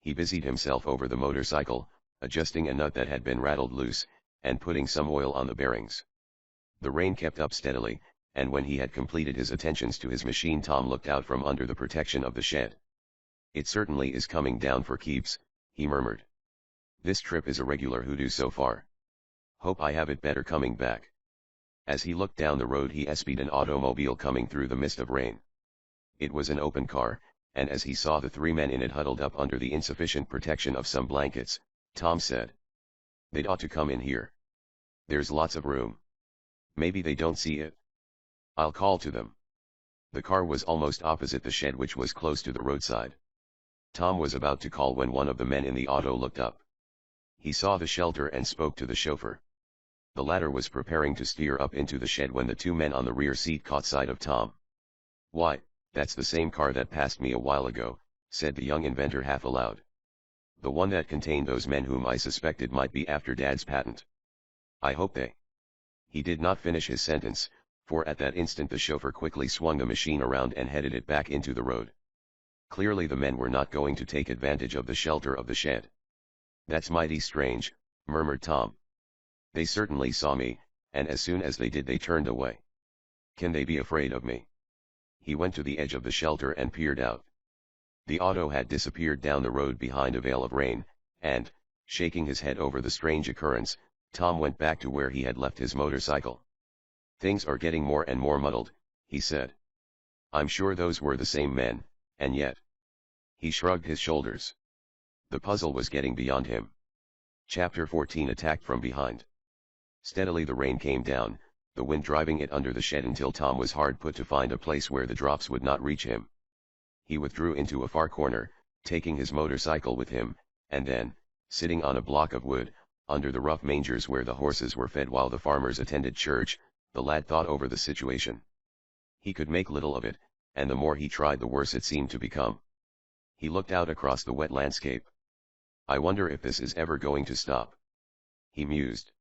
He busied himself over the motorcycle, adjusting a nut that had been rattled loose, and putting some oil on the bearings. The rain kept up steadily, and when he had completed his attentions to his machine Tom looked out from under the protection of the shed. It certainly is coming down for keeps, he murmured. This trip is a regular hoodoo so far. Hope I have it better coming back. As he looked down the road he espied an automobile coming through the mist of rain. It was an open car, and as he saw the three men in it huddled up under the insufficient protection of some blankets, Tom said, "They'd ought to come in here. There's lots of room. Maybe they don't see it. I'll call to them." The car was almost opposite the shed, which was close to the roadside. Tom was about to call when one of the men in the auto looked up. He saw the shelter and spoke to the chauffeur. The latter was preparing to steer up into the shed when the two men on the rear seat caught sight of Tom. "Why, that's the same car that passed me a while ago," said the young inventor half aloud. "The one that contained those men whom I suspected might be after Dad's patent. I hope they—" He did not finish his sentence, for at that instant the chauffeur quickly swung the machine around and headed it back into the road. Clearly the men were not going to take advantage of the shelter of the shed. "That's mighty strange," murmured Tom. "They certainly saw me, and as soon as they did they turned away. Can they be afraid of me?" He went to the edge of the shelter and peered out. The auto had disappeared down the road behind a veil of rain, and, Shaking his head over the strange occurrence, Tom went back to where he had left his motorcycle. "Things are getting more and more muddled," he said. "I'm sure those were the same men, and yet..." He shrugged his shoulders. The puzzle was getting beyond him. Chapter 14 Attacked from Behind. Steadily the rain came down, the wind driving it under the shed until Tom was hard put to find a place where the drops would not reach him. He withdrew into a far corner, taking his motorcycle with him, and then, sitting on a block of wood, under the rough mangers where the horses were fed while the farmers attended church, the lad thought over the situation. He could make little of it, and the more he tried the worse it seemed to become. He looked out across the wet landscape. "I wonder if this is ever going to stop," he mused.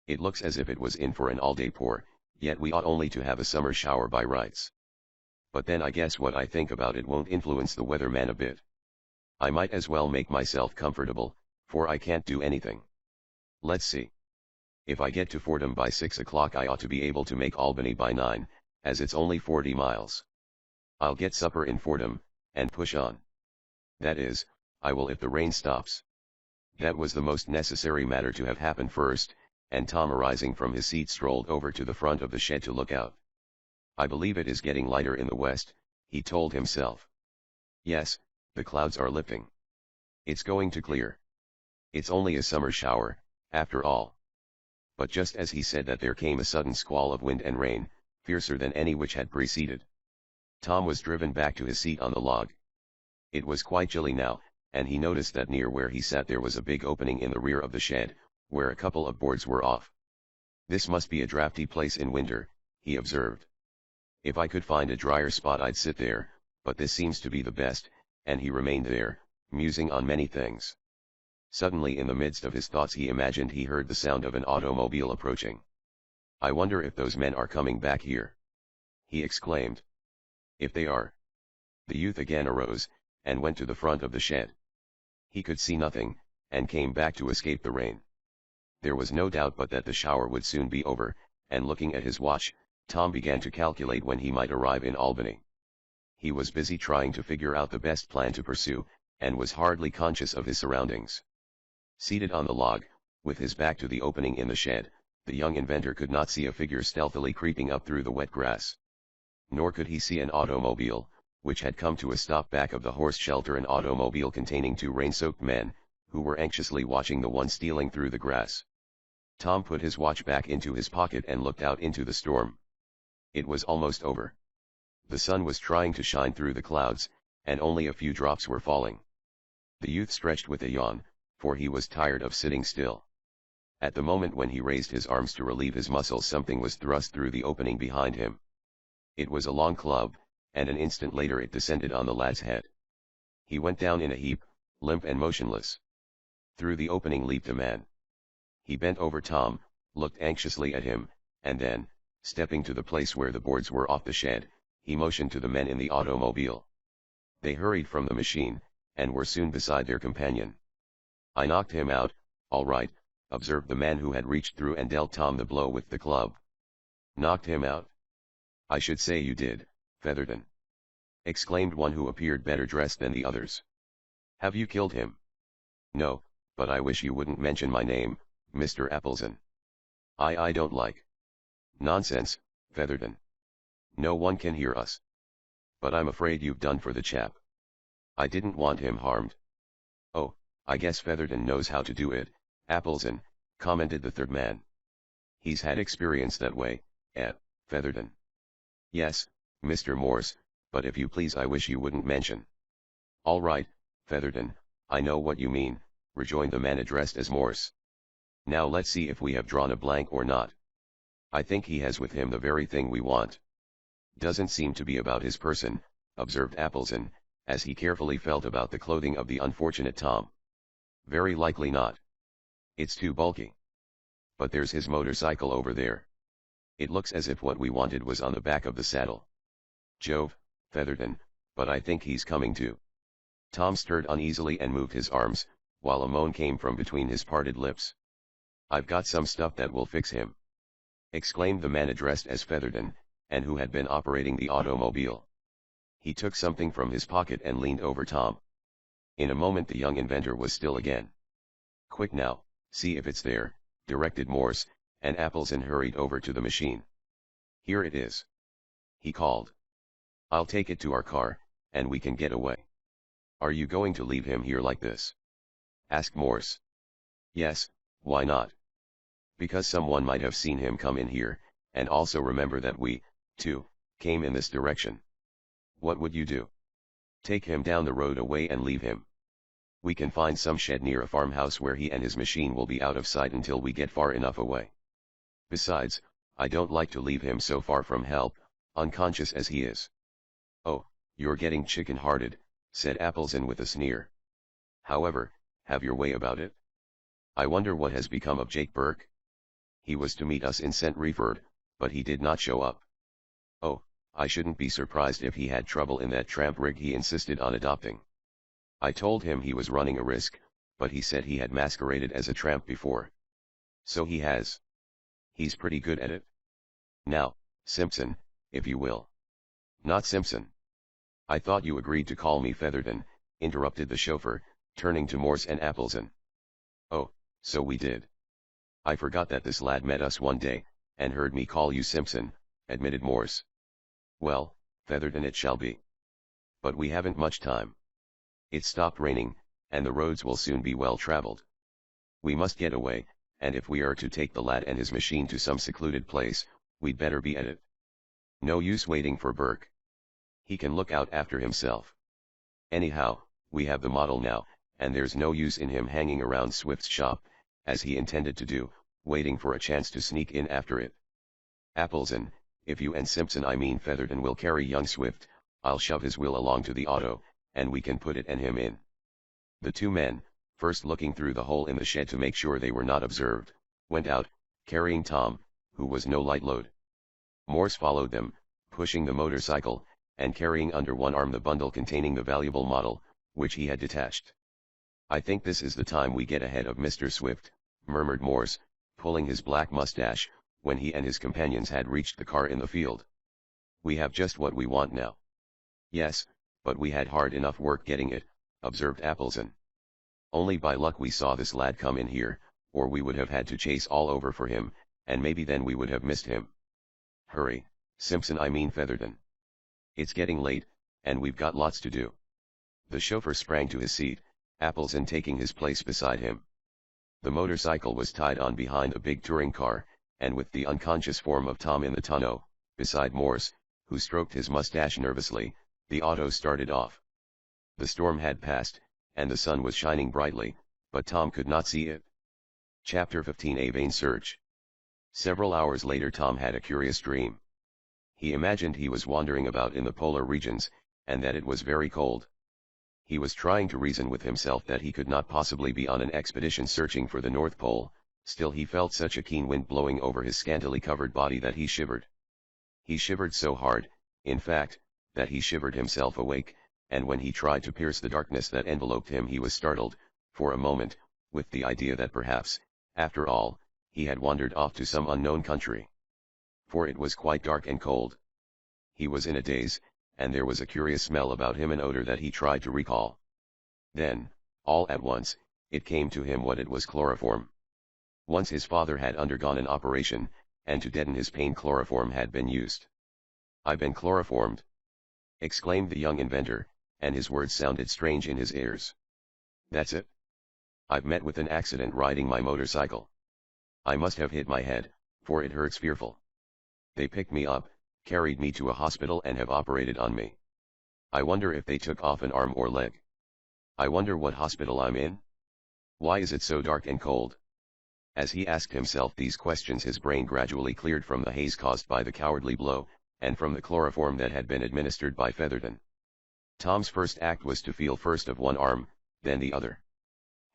"It looks as if it was in for an all-day pour, yet we ought only to have a summer shower by rights. But then I guess what I think about it won't influence the weatherman a bit. I might as well make myself comfortable, for I can't do anything. Let's see. If I get to Fordham by 6 o'clock I ought to be able to make Albany by 9, as it's only 40 miles. I'll get supper in Fordham, and push on. That is, I will if the rain stops." That was the most necessary matter to have happened first, and Tom, arising from his seat, strolled over to the front of the shed to look out. "I believe it is getting lighter in the west," he told himself. "Yes, the clouds are lifting. It's going to clear. It's only a summer shower, after all." But just as he said that there came a sudden squall of wind and rain, fiercer than any which had preceded. Tom was driven back to his seat on the log. It was quite chilly now, and he noticed that near where he sat there was a big opening in the rear of the shed, where a couple of boards were off. "This must be a drafty place in winter," he observed. "If I could find a drier spot I'd sit there, but this seems to be the best," and he remained there, musing on many things. Suddenly, in the midst of his thoughts, he imagined he heard the sound of an automobile approaching. "I wonder if those men are coming back here," he exclaimed. "If they are..." The youth again arose, and went to the front of the shed. He could see nothing, and came back to escape the rain. There was no doubt but that the shower would soon be over, and looking at his watch, Tom began to calculate when he might arrive in Albany. He was busy trying to figure out the best plan to pursue, and was hardly conscious of his surroundings. Seated on the log, with his back to the opening in the shed, the young inventor could not see a figure stealthily creeping up through the wet grass. Nor could he see an automobile, which had come to a stop back of the horse shelter, an automobile containing two rain-soaked men, who were anxiously watching the one stealing through the grass. Tom put his watch back into his pocket and looked out into the storm. It was almost over. The sun was trying to shine through the clouds, and only a few drops were falling. The youth stretched with a yawn, for he was tired of sitting still. At the moment when he raised his arms to relieve his muscles, something was thrust through the opening behind him. It was a long club, and an instant later it descended on the lad's head. He went down in a heap, limp and motionless. Through the opening leaped a man. He bent over Tom, looked anxiously at him, and then, stepping to the place where the boards were off the shed, he motioned to the men in the automobile. They hurried from the machine, and were soon beside their companion. "I knocked him out, all right," observed the man who had reached through and dealt Tom the blow with the club. "Knocked him out? I should say you did, Featherton," exclaimed one who appeared better dressed than the others. "Have you killed him?" "No, but I wish you wouldn't mention my name, Mr. Appleson. I don't like..." "Nonsense, Featherton. No one can hear us. But I'm afraid you've done for the chap." "I didn't want him harmed." "Oh, I guess Featherton knows how to do it, Appleson," commented the third man. "He's had experience that way, Featherton." "Yes, Mr. Morse, but if you please I wish you wouldn't mention." "All right, Featherton, I know what you mean," rejoined the man addressed as Morse. "Now let's see if we have drawn a blank or not. I think he has with him the very thing we want." "Doesn't seem to be about his person," observed Appleson, as he carefully felt about the clothing of the unfortunate Tom. "Very likely not. It's too bulky. But there's his motorcycle over there. It looks as if what we wanted was on the back of the saddle. Jove, Featherton, but I think he's coming to." Tom stirred uneasily and moved his arms, while a moan came from between his parted lips. "I've got some stuff that will fix him," exclaimed the man addressed as Featherton, and who had been operating the automobile. He took something from his pocket and leaned over Tom. In a moment the young inventor was still again. Quick now, see if it's there, directed Morse, and Appleton hurried over to the machine. Here it is, he called. I'll take it to our car, and we can get away. Are you going to leave him here like this? Asked Morse. Yes, why not? Because someone might have seen him come in here, and also remember that we, too, came in this direction. What would you do? Take him down the road away and leave him. We can find some shed near a farmhouse where he and his machine will be out of sight until we get far enough away. Besides, I don't like to leave him so far from help, unconscious as he is. Oh, you're getting chicken-hearted, said Appleton with a sneer. However, have your way about it. I wonder what has become of Jake Burke. He was to meet us in St. Reford, but he did not show up. Oh, I shouldn't be surprised if he had trouble in that tramp rig he insisted on adopting. I told him he was running a risk, but he said he had masqueraded as a tramp before. So he has. He's pretty good at it. Now, Simpson, if you will. Not Simpson. I thought you agreed to call me Featherton, interrupted the chauffeur, turning to Morse and Appleton. Oh, so we did. I forgot that this lad met us one day, and heard me call you Simpson, admitted Morse. Well, Featherton it shall be. But we haven't much time. It stopped raining, and the roads will soon be well traveled. We must get away, and if we are to take the lad and his machine to some secluded place, we'd better be at it. No use waiting for Burke. He can look out after himself. Anyhow, we have the model now, and there's no use in him hanging around Swift's shop, as he intended to do, waiting for a chance to sneak in after it. Appleton, if you and Simpson I mean Featherton will carry young Swift, I'll shove his wheel along to the auto, and we can put it and him in. The two men, first looking through the hole in the shed to make sure they were not observed, went out, carrying Tom, who was no light load. Morse followed them, pushing the motorcycle, and carrying under one arm the bundle containing the valuable model, which he had detached. I think this is the time we get ahead of Mr. Swift, murmured Morse, pulling his black mustache, when he and his companions had reached the car in the field. We have just what we want now. Yes, but we had hard enough work getting it, observed Appleton. Only by luck we saw this lad come in here, or we would have had to chase all over for him, and maybe then we would have missed him. Hurry, Simpson I mean Featherton. It's getting late, and we've got lots to do. The chauffeur sprang to his seat, Appleton taking his place beside him. The motorcycle was tied on behind a big touring car, and with the unconscious form of Tom in the tonneau, beside Morse, who stroked his mustache nervously, the auto started off. The storm had passed, and the sun was shining brightly, but Tom could not see it. Chapter 15 A Vain Search. Several hours later Tom had a curious dream. He imagined he was wandering about in the polar regions, and that it was very cold. He was trying to reason with himself that he could not possibly be on an expedition searching for the North Pole, still he felt such a keen wind blowing over his scantily covered body that he shivered. He shivered so hard, in fact, that he shivered himself awake, and when he tried to pierce the darkness that enveloped him he was startled, for a moment, with the idea that perhaps, after all, he had wandered off to some unknown country. For it was quite dark and cold. He was in a daze, and there was a curious smell about him, an odor that he tried to recall. Then, all at once, it came to him what it was: chloroform. Once his father had undergone an operation, and to deaden his pain chloroform had been used. "I've been chloroformed," exclaimed the young inventor, and his words sounded strange in his ears. "That's it. I've met with an accident riding my motorcycle. I must have hit my head, for it hurts fearful. They picked me up, carried me to a hospital and have operated on me. I wonder if they took off an arm or leg. I wonder what hospital I'm in? Why is it so dark and cold?" As he asked himself these questions his brain gradually cleared from the haze caused by the cowardly blow, and from the chloroform that had been administered by Featherton. Tom's first act was to feel first of one arm, then the other.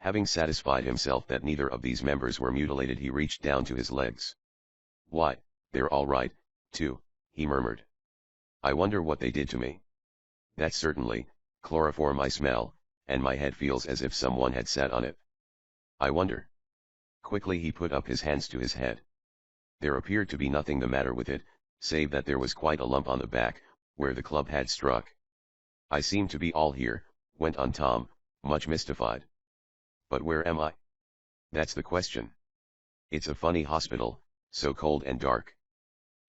Having satisfied himself that neither of these members were mutilated he reached down to his legs. "Why, they're all right, too," he murmured. "I wonder what they did to me. That's certainly chloroform I smell, and my head feels as if someone had sat on it. I wonder." Quickly he put up his hands to his head. There appeared to be nothing the matter with it, save that there was quite a lump on the back, where the club had struck. "I seem to be all here," went on Tom, much mystified. "But where am I? That's the question. It's a funny hospital, so cold and dark.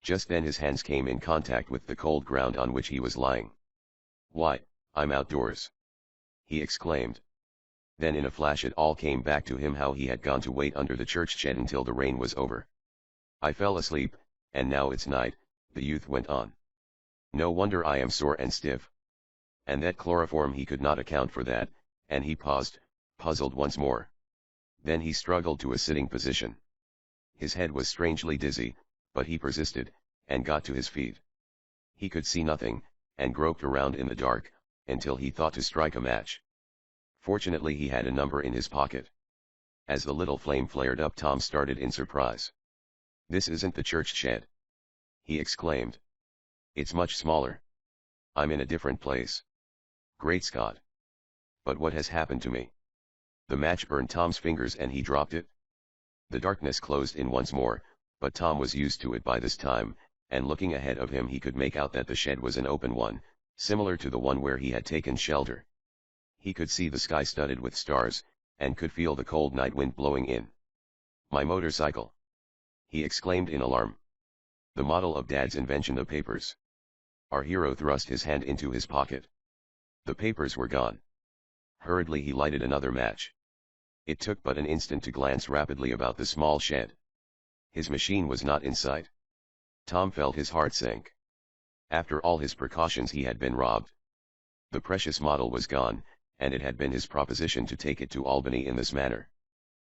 Just then his hands came in contact with the cold ground on which he was lying. Why, I'm outdoors! He exclaimed. Then in a flash it all came back to him how he had gone to wait under the church shed until the rain was over. I fell asleep, and now it's night, the youth went on. No wonder I am sore and stiff. And that chloroform, he could not account for that, and he paused, puzzled once more. Then he struggled to a sitting position. His head was strangely dizzy, but he persisted, and got to his feet. He could see nothing, and groped around in the dark, until he thought to strike a match. Fortunately he had a number in his pocket. As the little flame flared up, Tom started in surprise. "This isn't the church shed," he exclaimed. "It's much smaller. I'm in a different place. Great Scott! But what has happened to me?" The match burned Tom's fingers and he dropped it. The darkness closed in once more, but Tom was used to it by this time, and looking ahead of him he could make out that the shed was an open one, similar to the one where he had taken shelter. He could see the sky studded with stars, and could feel the cold night wind blowing in. "My motorcycle!" he exclaimed in alarm. "The model of Dad's invention, the papers." Our hero thrust his hand into his pocket. The papers were gone. Hurriedly he lighted another match. It took but an instant to glance rapidly about the small shed. His machine was not in sight. Tom felt his heart sink. After all his precautions he had been robbed. The precious model was gone, and it had been his proposition to take it to Albany in this manner.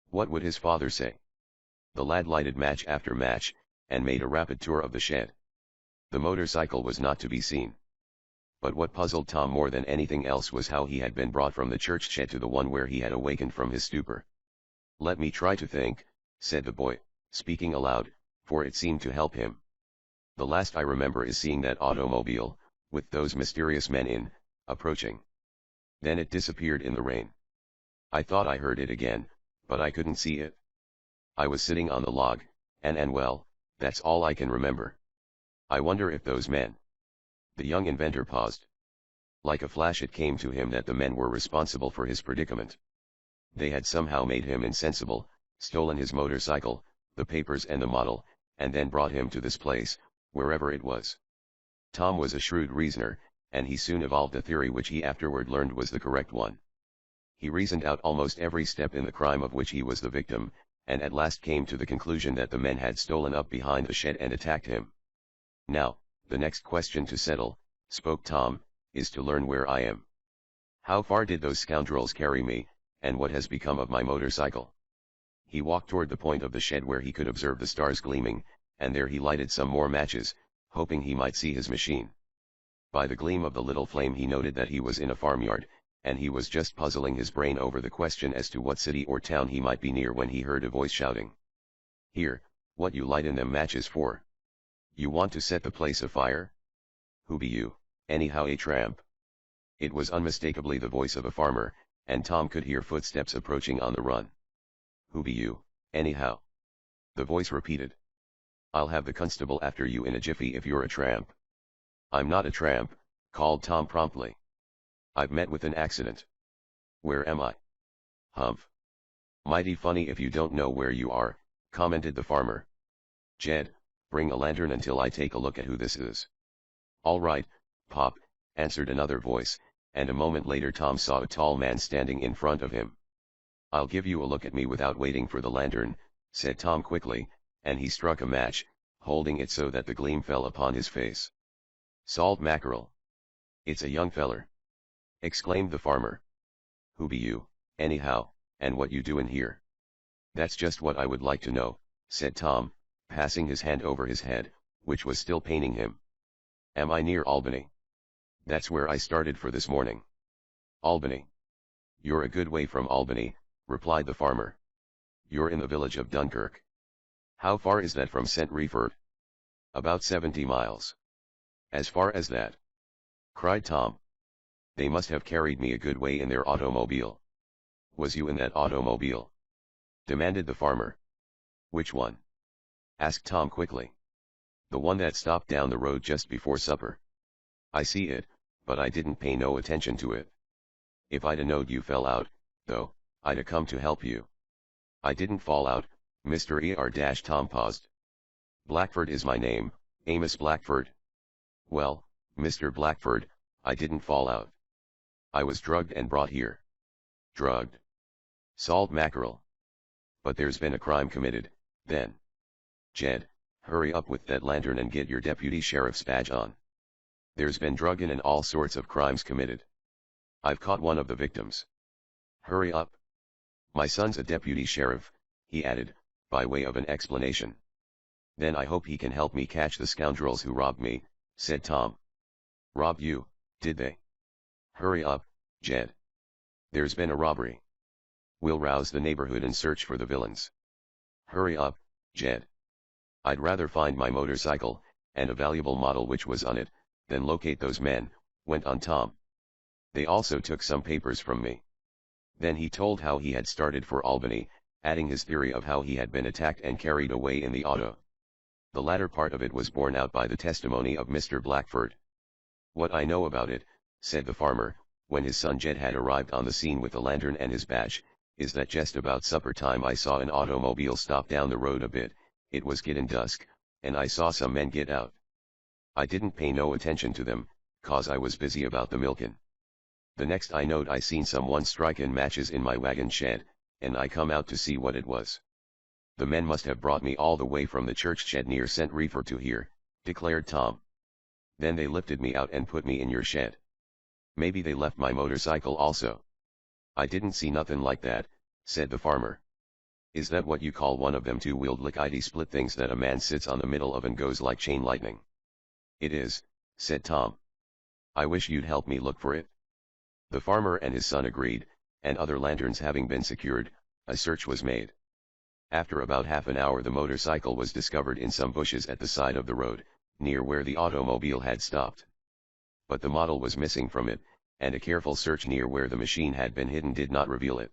What would his father say? The lad lighted match after match, and made a rapid tour of the shed. The motorcycle was not to be seen. But what puzzled Tom more than anything else was how he had been brought from the church shed to the one where he had awakened from his stupor. "Let me try to think," said the boy, speaking aloud, for it seemed to help him. "The last I remember is seeing that automobile, with those mysterious men in, approaching. Then it disappeared in the rain. I thought I heard it again, but I couldn't see it. I was sitting on the log, and well, that's all I can remember. I wonder if those men—" The young inventor paused. Like a flash it came to him that the men were responsible for his predicament. They had somehow made him insensible, stolen his motorcycle, the papers and the model, and then brought him to this place, wherever it was. Tom was a shrewd reasoner, and he soon evolved a theory which he afterward learned was the correct one. He reasoned out almost every step in the crime of which he was the victim, and at last came to the conclusion that the men had stolen up behind the shed and attacked him. "Now, the next question to settle," spoke Tom, "is to learn where I am. How far did those scoundrels carry me, and what has become of my motorcycle?" He walked toward the point of the shed where he could observe the stars gleaming, and there he lighted some more matches, hoping he might see his machine. By the gleam of the little flame he noted that he was in a farmyard, and he was just puzzling his brain over the question as to what city or town he might be near when he heard a voice shouting. "Here, what you lightin' them matches for? You want to set the place afire? Who be you, anyhow, a tramp?" It was unmistakably the voice of a farmer, and Tom could hear footsteps approaching on the run. "Who be you, anyhow?" the voice repeated. "I'll have the constable after you in a jiffy if you're a tramp." "I'm not a tramp," called Tom promptly. "I've met with an accident." "Where am I?" "Humph. Mighty funny if you don't know where you are," commented the farmer. "Jed, bring a lantern until I take a look at who this is." "All right, Pop," answered another voice, and a moment later Tom saw a tall man standing in front of him. "I'll give you a look at me without waiting for the lantern," said Tom quickly, and he struck a match, holding it so that the gleam fell upon his face. "Salt mackerel! It's a young feller!" exclaimed the farmer. "Who be you, anyhow, and what you doin' here?" "That's just what I would like to know," said Tom, passing his hand over his head, which was still paining him. "Am I near Albany?" "That's where I started for this morning." "Albany? You're a good way from Albany," replied the farmer. "You're in the village of Dunkirk. How far is that from St. Reford?" "About 70 miles. "As far as that?" cried Tom. "They must have carried me a good way in their automobile." "Was you in that automobile?" demanded the farmer. "Which one?" asked Tom quickly. "The one that stopped down the road just before supper. I see it, but I didn't pay no attention to it. If I'd a knowed you fell out, though, I'd a come to help you." I didn't fall out, Mr. Tom paused. Blackford is my name, Amos Blackford. Well, Mr. Blackford, I didn't fall out. I was drugged and brought here. Drugged? Salt mackerel. But there's been a crime committed, then. Jed, hurry up with that lantern and get your deputy sheriff's badge on. There's been drugging and all sorts of crimes committed. I've caught one of the victims. Hurry up. My son's a deputy sheriff, he added, by way of an explanation. Then I hope he can help me catch the scoundrels who robbed me, said Tom. Robbed you, did they? Hurry up, Jed. There's been a robbery. We'll rouse the neighborhood and search for the villains. Hurry up, Jed. I'd rather find my motorcycle, and a valuable model which was on it, than locate those men, went on Tom. They also took some papers from me. Then he told how he had started for Albany, adding his theory of how he had been attacked and carried away in the auto. The latter part of it was borne out by the testimony of Mr. Blackford. What I know about it, said the farmer, when his son Jed had arrived on the scene with the lantern and his badge, is that just about supper time I saw an automobile stop down the road a bit. It was getting dusk, and I saw some men get out. I didn't pay no attention to them, 'cause I was busy about the milkin'. The next I knowed I seen someone strikin' matches in my wagon shed, and I come out to see what it was. The men must have brought me all the way from the church shed near St. Reefer to here, declared Tom. Then they lifted me out and put me in your shed. Maybe they left my motorcycle also. I didn't see nothing like that, said the farmer. Is that what you call one of them two-wheeled lickety-split things that a man sits on the middle of and goes like chain lightning? It is, said Tom. I wish you'd help me look for it. The farmer and his son agreed, and other lanterns having been secured, a search was made. After about half an hour the motorcycle was discovered in some bushes at the side of the road, near where the automobile had stopped. But the model was missing from it, and a careful search near where the machine had been hidden did not reveal it.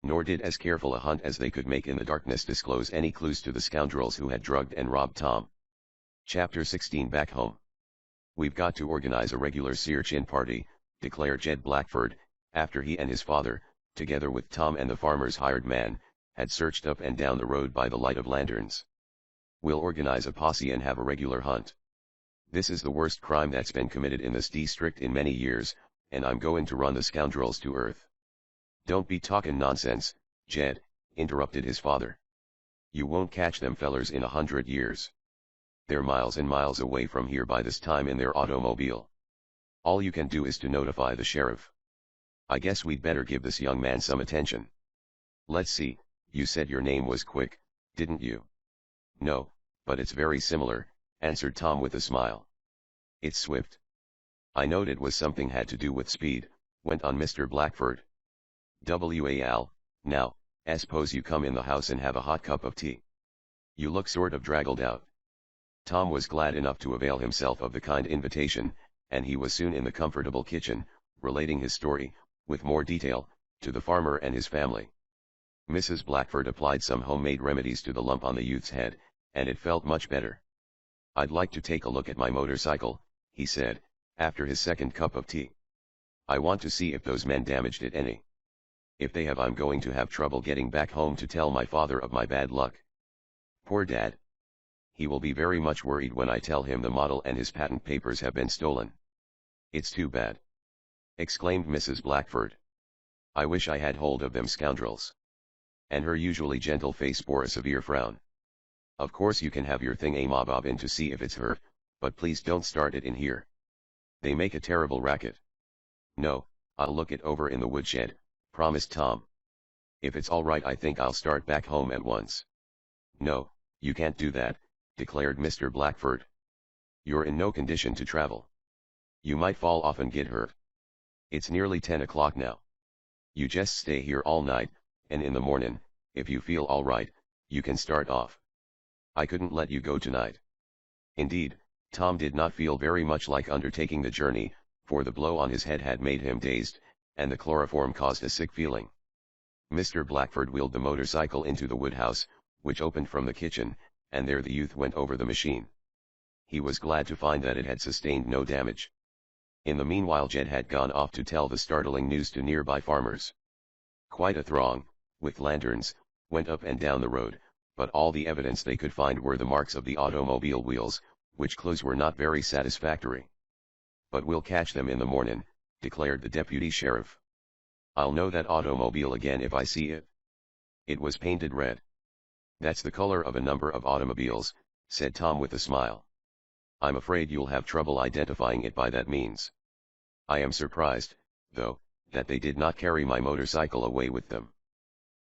Nor did as careful a hunt as they could make in the darkness disclose any clues to the scoundrels who had drugged and robbed Tom. Chapter 16 Back home. We've got to organize a regular search-in party, declared Jed Blackford, after he and his father, together with Tom and the farmer's hired man, had searched up and down the road by the light of lanterns. We'll organize a posse and have a regular hunt. This is the worst crime that's been committed in this district in many years, and I'm going to run the scoundrels to earth. Don't be talkin' nonsense, Jed, interrupted his father. You won't catch them fellers in 100 years. They're miles and miles away from here by this time in their automobile. All you can do is to notify the sheriff. I guess we'd better give this young man some attention. Let's see, you said your name was Quick, didn't you? No, but it's very similar, answered Tom with a smile. It's Swift. I knowed it was something had to do with speed, went on Mr. Blackford. Wal, now, suppose you come in the house and have a hot cup of tea. You look sort of draggled out. Tom was glad enough to avail himself of the kind invitation, and he was soon in the comfortable kitchen, relating his story, with more detail, to the farmer and his family. Mrs. Blackford applied some homemade remedies to the lump on the youth's head, and it felt much better. I'd like to take a look at my motorcycle, he said, after his second cup of tea. I want to see if those men damaged it any. If they have, I'm going to have trouble getting back home to tell my father of my bad luck. Poor Dad. He will be very much worried when I tell him the model and his patent papers have been stolen. It's too bad, exclaimed Mrs. Blackford. I wish I had hold of them scoundrels. And her usually gentle face bore a severe frown. Of course you can have your thing bob in to see if it's hurt, but please don't start it in here. They make a terrible racket. No, I'll look it over in the woodshed, promised Tom. If it's all right I think I'll start back home at once. No, you can't do that, declared Mr. Blackford. You're in no condition to travel. You might fall off and get hurt. It's nearly 10 o'clock now. You just stay here all night, and in the morning, if you feel all right, you can start off. I couldn't let you go tonight. Indeed, Tom did not feel very much like undertaking the journey, for the blow on his head had made him dazed, and the chloroform caused a sick feeling. Mr. Blackford wheeled the motorcycle into the woodhouse, which opened from the kitchen, and there the youth went over the machine. He was glad to find that it had sustained no damage. In the meanwhile Jed had gone off to tell the startling news to nearby farmers. Quite a throng, with lanterns, went up and down the road, but all the evidence they could find were the marks of the automobile wheels, which clues were not very satisfactory. "But we'll catch them in the mornin'," declared the deputy sheriff. "I'll know that automobile again if I see it." It was painted red. "That's the color of a number of automobiles," said Tom with a smile. "I'm afraid you'll have trouble identifying it by that means. I am surprised, though, that they did not carry my motorcycle away with them.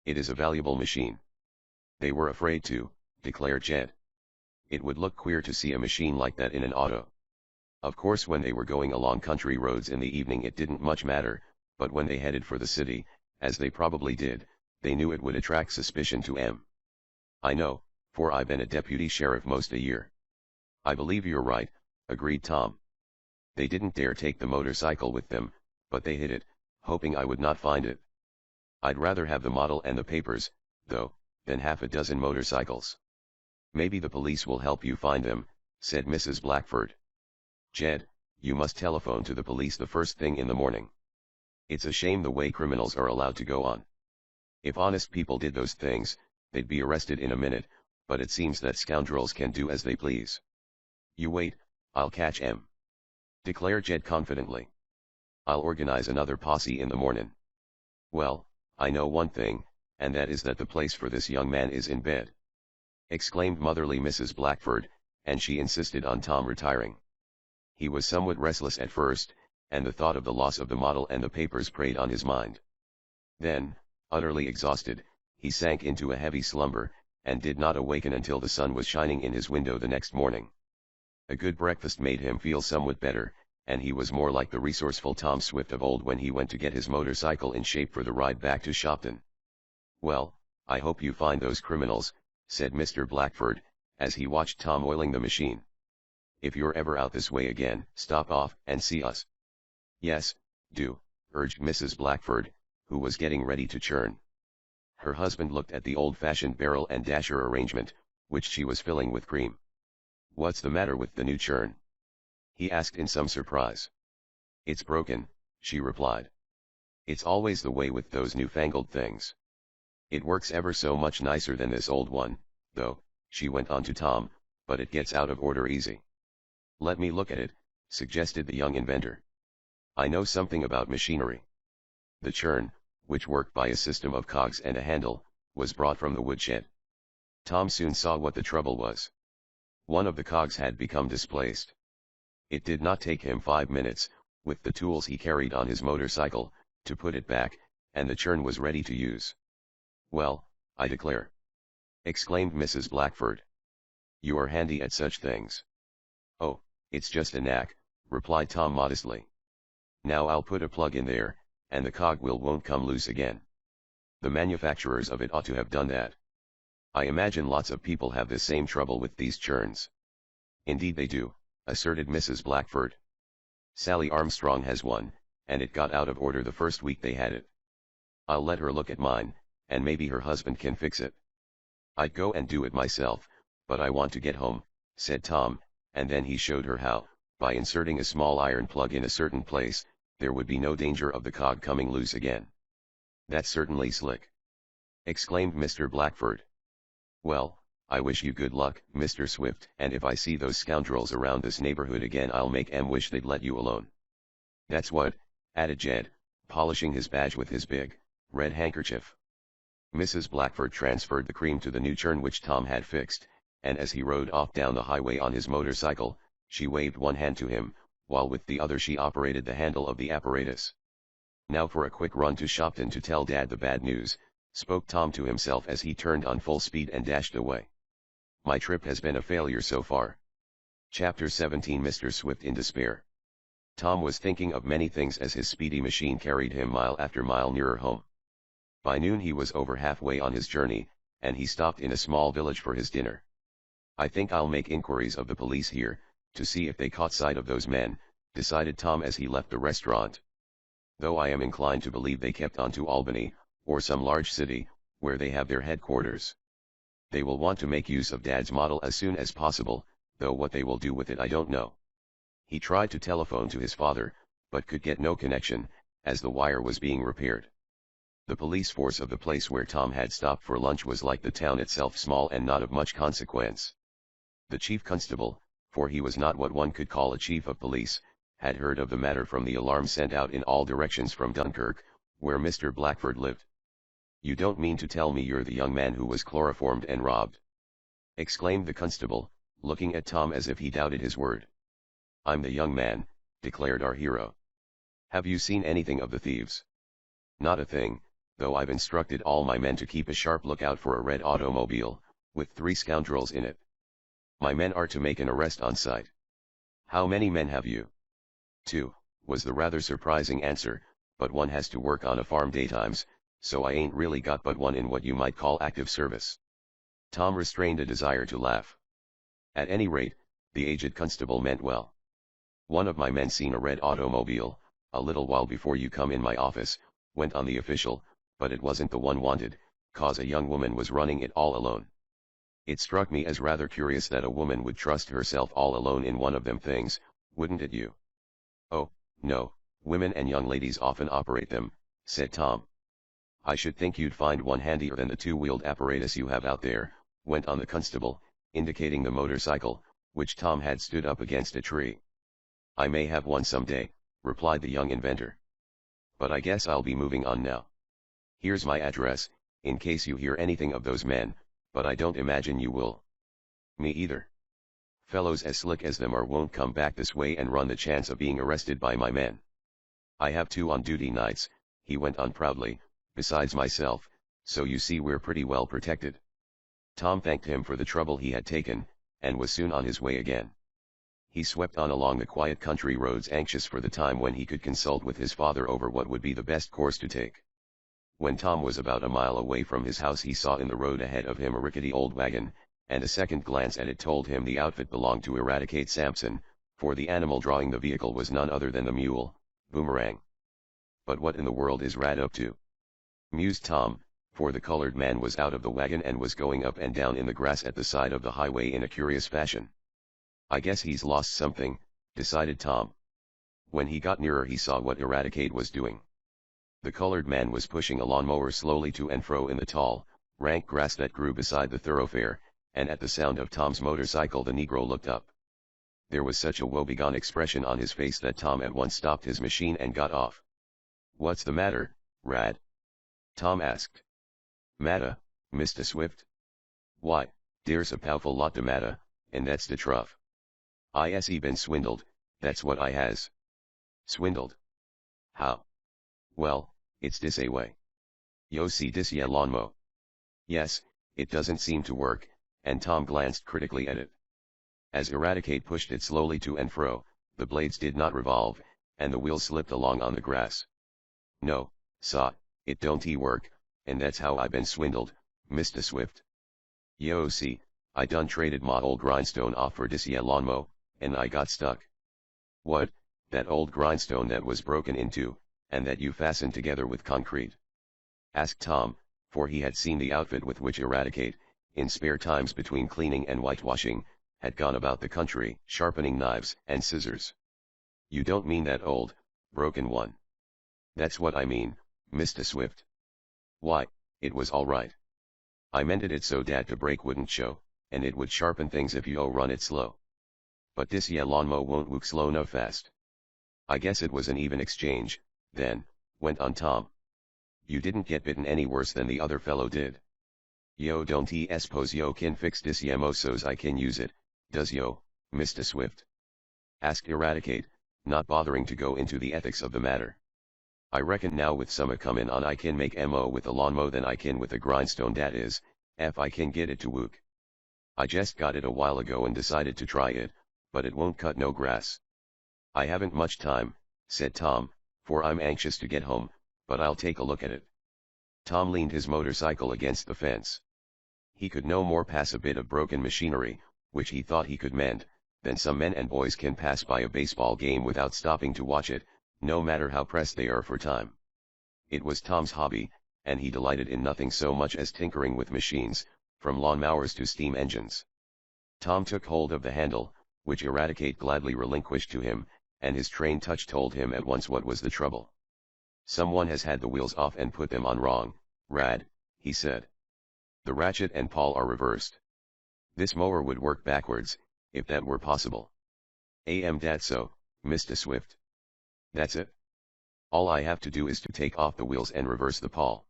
It is a valuable machine." "They were afraid to," declared Jed. "It would look queer to see a machine like that in an auto. Of course when they were going along country roads in the evening it didn't much matter, but when they headed for the city, as they probably did, they knew it would attract suspicion to 'em. "I know, for I've been a deputy sheriff most a year." "I believe you're right," agreed Tom. "They didn't dare take the motorcycle with them, but they hid it, hoping I would not find it. I'd rather have the model and the papers, though, than half a dozen motorcycles." "Maybe the police will help you find them," said Mrs. Blackford. "Jed, you must telephone to the police the first thing in the morning. It's a shame the way criminals are allowed to go on. If honest people did those things, they'd be arrested in a minute, but it seems that scoundrels can do as they please." "You wait, I'll catch 'em," declared Jed confidently. "I'll organize another posse in the morning. Well, I know one thing, and that is that the place for this young man is in bed," exclaimed motherly Mrs. Blackford, and she insisted on Tom retiring. He was somewhat restless at first, and the thought of the loss of the model and the papers preyed on his mind. Then, utterly exhausted, he sank into a heavy slumber, and did not awaken until the sun was shining in his window the next morning. A good breakfast made him feel somewhat better, and he was more like the resourceful Tom Swift of old when he went to get his motorcycle in shape for the ride back to Shopton. "Well, I hope you find those criminals," said Mr. Blackford, as he watched Tom oiling the machine. "If you're ever out this way again, stop off and see us." "Yes, do," urged Mrs. Blackford, who was getting ready to churn. Her husband looked at the old-fashioned barrel and dasher arrangement, which she was filling with cream. "What's the matter with the new churn?" he asked in some surprise. "It's broken," she replied. "It's always the way with those newfangled things. It works ever so much nicer than this old one, though," she went on to Tom, "but it gets out of order easy." "Let me look at it," suggested the young inventor. "I know something about machinery." The churn, which worked by a system of cogs and a handle, was brought from the woodshed. Tom soon saw what the trouble was. One of the cogs had become displaced. It did not take him 5 minutes, with the tools he carried on his motorcycle, to put it back, and the churn was ready to use. "Well, I declare!" exclaimed Mrs. Blackford. "You are handy at such things." "Oh, it's just a knack," replied Tom modestly. "Now I'll put a plug in there, and the cog won't come loose again. The manufacturers of it ought to have done that. I imagine lots of people have the same trouble with these churns." "Indeed they do," asserted Mrs. Blackford. "Sally Armstrong has one, and it got out of order the first week they had it. I'll let her look at mine, and maybe her husband can fix it." "I'd go and do it myself, but I want to get home," said Tom, and then he showed her how, by inserting a small iron plug in a certain place, there would be no danger of the cog coming loose again. "That's certainly slick," exclaimed Mr. Blackford. "Well, I wish you good luck, Mr. Swift, and if I see those scoundrels around this neighborhood again I'll make 'em wish they'd let you alone." "That's what," added Jed, polishing his badge with his big, red handkerchief. Mrs. Blackford transferred the cream to the new churn which Tom had fixed, and as he rode off down the highway on his motorcycle, she waved one hand to him, while with the other she operated the handle of the apparatus. "Now for a quick run to Shopton to tell Dad the bad news," spoke Tom to himself as he turned on full speed and dashed away. "My trip has been a failure so far." Chapter 17 Mr. Swift in despair. Tom was thinking of many things as his speedy machine carried him mile after mile nearer home. By noon he was over halfway on his journey, and he stopped in a small village for his dinner. "I think I'll make inquiries of the police here, to see if they caught sight of those men," decided Tom as he left the restaurant. "Though I am inclined to believe they kept on to Albany, or some large city, where they have their headquarters. They will want to make use of Dad's model as soon as possible, though what they will do with it I don't know." He tried to telephone to his father, but could get no connection, as the wire was being repaired. The police force of the place where Tom had stopped for lunch was like the town itself, small and not of much consequence. The chief constable, for he was not what one could call a chief of police, had heard of the matter from the alarm sent out in all directions from Dunkirk, where Mr. Blackford lived. "You don't mean to tell me you're the young man who was chloroformed and robbed?" exclaimed the constable, looking at Tom as if he doubted his word. "I'm the young man," declared our hero. "Have you seen anything of the thieves?" "Not a thing, though I've instructed all my men to keep a sharp lookout for a red automobile, with 3 scoundrels in it. My men are to make an arrest on sight." "How many men have you?" "2, was the rather surprising answer, but one has to work on a farm daytimes, so I ain't really got but one in what you might call active service." Tom restrained a desire to laugh. At any rate, the aged constable meant well. "One of my men seen a red automobile, a little while before you come in my office," went on the official, "but it wasn't the one wanted, 'cause a young woman was running it all alone. It struck me as rather curious that a woman would trust herself all alone in one of them things, wouldn't it you?" "Oh, no, women and young ladies often operate them," said Tom. "I should think you'd find one handier than the 2-wheeled apparatus you have out there," went on the constable, indicating the motorcycle, which Tom had stood up against a tree. "I may have one some day," replied the young inventor. "But I guess I'll be moving on now. Here's my address, in case you hear anything of those men, but I don't imagine you will." "Me either. Fellows as slick as them are won't come back this way and run the chance of being arrested by my men. I have 2 on-duty nights," he went on proudly, "besides myself, so you see we're pretty well protected." Tom thanked him for the trouble he had taken, and was soon on his way again. He swept on along the quiet country roads, anxious for the time when he could consult with his father over what would be the best course to take. When Tom was about a mile away from his house, he saw in the road ahead of him a rickety old wagon, and a second glance at it told him the outfit belonged to Eradicate Sampson, for the animal drawing the vehicle was none other than the mule, Boomerang. "But what in the world is Rad up to?" mused Tom, for the colored man was out of the wagon and was going up and down in the grass at the side of the highway in a curious fashion. "I guess he's lost something," decided Tom. When he got nearer, he saw what Eradicate was doing. The colored man was pushing a lawnmower slowly to and fro in the tall, rank grass that grew beside the thoroughfare, and at the sound of Tom's motorcycle the Negro looked up. There was such a woebegone expression on his face that Tom at once stopped his machine and got off. "What's the matter, Rad?" Tom asked. "Matter, Mr. Swift? Why, dere's a powerful lot de matter, and that's de truff. I has been swindled, that's what I has." "Swindled? How?" "Well, it's dis a way. Yo see dis ya lawnmow?" "Yes, it doesn't seem to work," and Tom glanced critically at it. As Eradicate pushed it slowly to and fro, the blades did not revolve, and the wheels slipped along on the grass. "No, sah, it don't work, and that's how I been swindled, Mr. Swift. Yo see, I done traded my old grindstone off for dis ya lawnmow, and I got stuck." "What, that old grindstone that was broken into, and that you fastened together with concrete?" asked Tom, for he had seen the outfit with which Eradicate, in spare times between cleaning and whitewashing, had gone about the country, sharpening knives and scissors. "You don't mean that old, broken one?" "That's what I mean, Mr. Swift. Why, it was all right. I mended it so dat the break wouldn't show, and it would sharpen things if you run it slow. But dis ya lawnmow won't work slow no fast." "I guess it was an even exchange, then," went on Tom. "You didn't get bitten any worse than the other fellow did." "Yo don't suppose yo can fix dis ya mo so's I can use it, does yo, Mr. Swift?" asked Eradicate, not bothering to go into the ethics of the matter. "I reckon now with some comin' on I can make mo with a lawnmow than I can with a grindstone, dat is, if I can get it to work. I jest got it a while ago and decided to try it, but it won't cut no grass." "I haven't much time," said Tom, "for I'm anxious to get home, but I'll take a look at it." Tom leaned his motorcycle against the fence. He could no more pass a bit of broken machinery, which he thought he could mend, than some men and boys can pass by a baseball game without stopping to watch it, no matter how pressed they are for time. It was Tom's hobby, and he delighted in nothing so much as tinkering with machines, from lawn mowers to steam engines. Tom took hold of the handle, which Eradicate gladly relinquished to him, and his trained touch told him at once what was the trouble. Someone has had the wheels off and put them on wrong, Rad, he said. The ratchet and pawl are reversed. This mower would work backwards, if that were possible. That's so, Mr. Swift. That's it? All I have to do is to take off the wheels and reverse the pawl.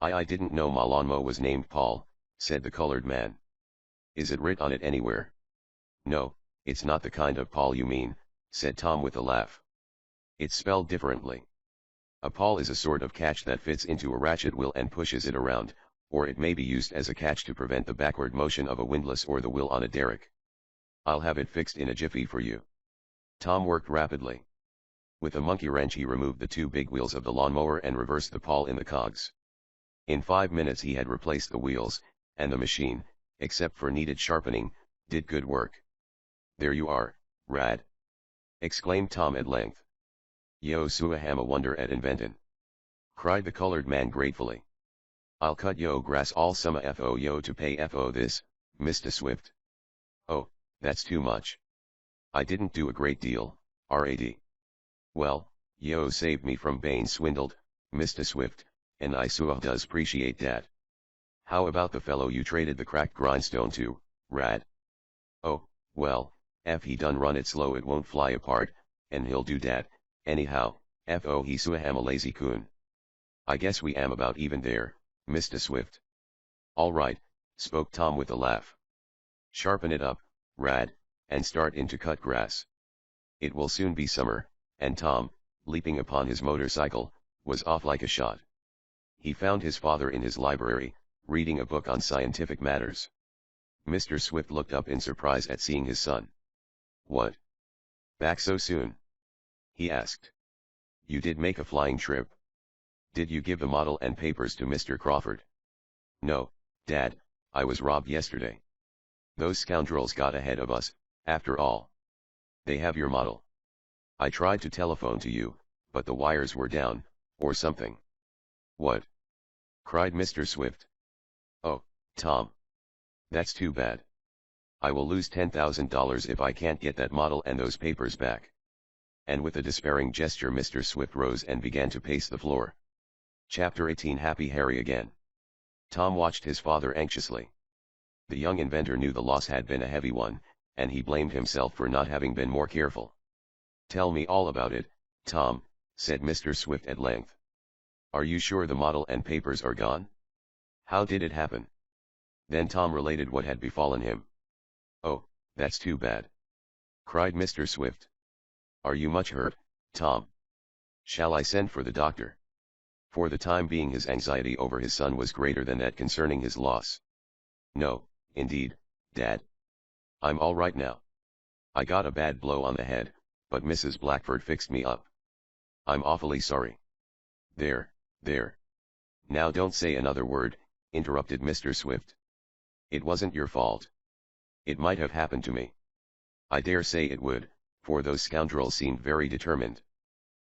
I didn't know my lawnmower was named Paul, said the colored man. Is it writ on it anywhere? No, it's not the kind of pawl you mean, said Tom with a laugh. It's spelled differently. A pawl is a sort of catch that fits into a ratchet wheel and pushes it around, or it may be used as a catch to prevent the backward motion of a windlass or the wheel on a derrick. I'll have it fixed in a jiffy for you. Tom worked rapidly. With a monkey wrench he removed the two big wheels of the lawnmower and reversed the pawl in the cogs. In 5 minutes he had replaced the wheels, and the machine, except for needed sharpening, did good work. There you are, Rad! Exclaimed Tom at length. Yo suaham a wonder at inventin'! Cried the colored man gratefully. I'll cut yo grass all summer fo yo to pay fo this, Mr. Swift. Oh, that's too much. I didn't do a great deal, Rad. Well, yo saved me from being swindled, Mr. Swift, and I does appreciate that. How about the fellow you traded the cracked grindstone to, Rad? Oh, well, if he done run it slow it won't fly apart, and he'll do dat, anyhow, fo he am a lazy coon. I guess we am about even there, Mr. Swift. All right, spoke Tom with a laugh. Sharpen it up, Rad, and start in to cut grass. It will soon be summer, and Tom, leaping upon his motorcycle, was off like a shot. He found his father in his library, reading a book on scientific matters. Mr. Swift looked up in surprise at seeing his son. What? Back so soon? He asked. You did make a flying trip? Did you give the model and papers to Mr. Crawford? No, Dad, I was robbed yesterday. Those scoundrels got ahead of us, after all. They have your model. I tried to telephone to you, but the wires were down, or something. What? Cried Mr. Swift. Oh, Tom. That's too bad. I will lose $10,000 if I can't get that model and those papers back. And with a despairing gesture Mr. Swift rose and began to pace the floor. Chapter 18 Happy Harry again. Tom watched his father anxiously. The young inventor knew the loss had been a heavy one, and he blamed himself for not having been more careful. Tell me all about it, Tom, said Mr. Swift at length. Are you sure the model and papers are gone? How did it happen? Then Tom related what had befallen him. Oh, that's too bad, cried Mr. Swift. Are you much hurt, Tom? Shall I send for the doctor? For the time being his anxiety over his son was greater than that concerning his loss. No, indeed, Dad. I'm all right now. I got a bad blow on the head, but Mrs. Blackford fixed me up. I'm awfully sorry. There. Now don't say another word, interrupted Mr. Swift. It wasn't your fault. It might have happened to me. I dare say it would, for those scoundrels seemed very determined.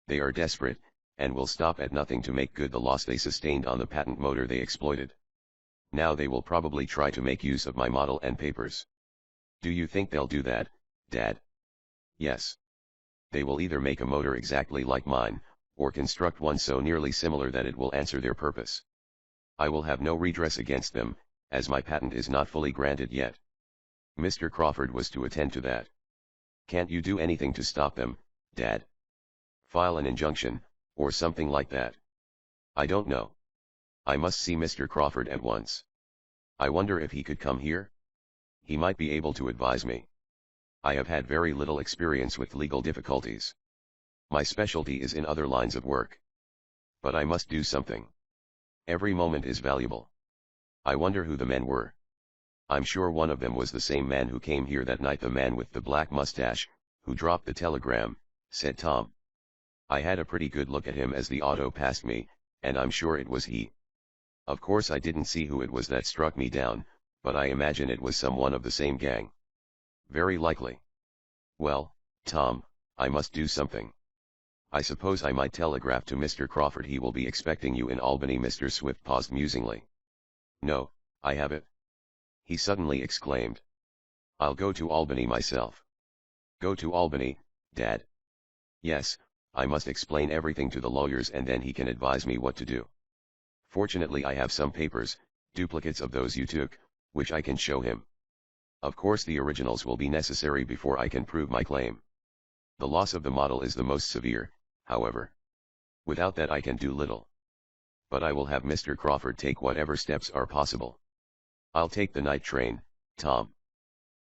They are desperate, and will stop at nothing to make good the loss they sustained on the patent motor they exploited. Now they will probably try to make use of my model and papers. Do you think they'll do that, Dad? Yes. They will either make a motor exactly like mine, or construct one so nearly similar that it will answer their purpose. I will have no redress against them, as my patent is not fully granted yet. Mr. Crawford was to attend to that. Can't you do anything to stop them, Dad? File an injunction, or something like that. I don't know. I must see Mr. Crawford at once. I wonder if he could come here? He might be able to advise me. I have had very little experience with legal difficulties. My specialty is in other lines of work. But I must do something. Every moment is valuable. I wonder who the men were. I'm sure one of them was the same man who came here that night, the man with the black mustache, who dropped the telegram, said Tom. I had a pretty good look at him as the auto passed me, and I'm sure it was he. Of course I didn't see who it was that struck me down, but I imagine it was someone of the same gang. Very likely. Well, Tom, I must do something. I suppose I might telegraph to Mr. Crawford he will be expecting you in Albany. Mr. Swift paused musingly. No, I have it. He suddenly exclaimed. I'll go to Albany myself. Go to Albany, Dad? Yes, I must explain everything to the lawyers and then he can advise me what to do. Fortunately I have some papers, duplicates of those you took, which I can show him. Of course the originals will be necessary before I can prove my claim. The loss of the model is the most severe, however. Without that I can do little. But I will have Mr. Crawford take whatever steps are possible. I'll take the night train, Tom.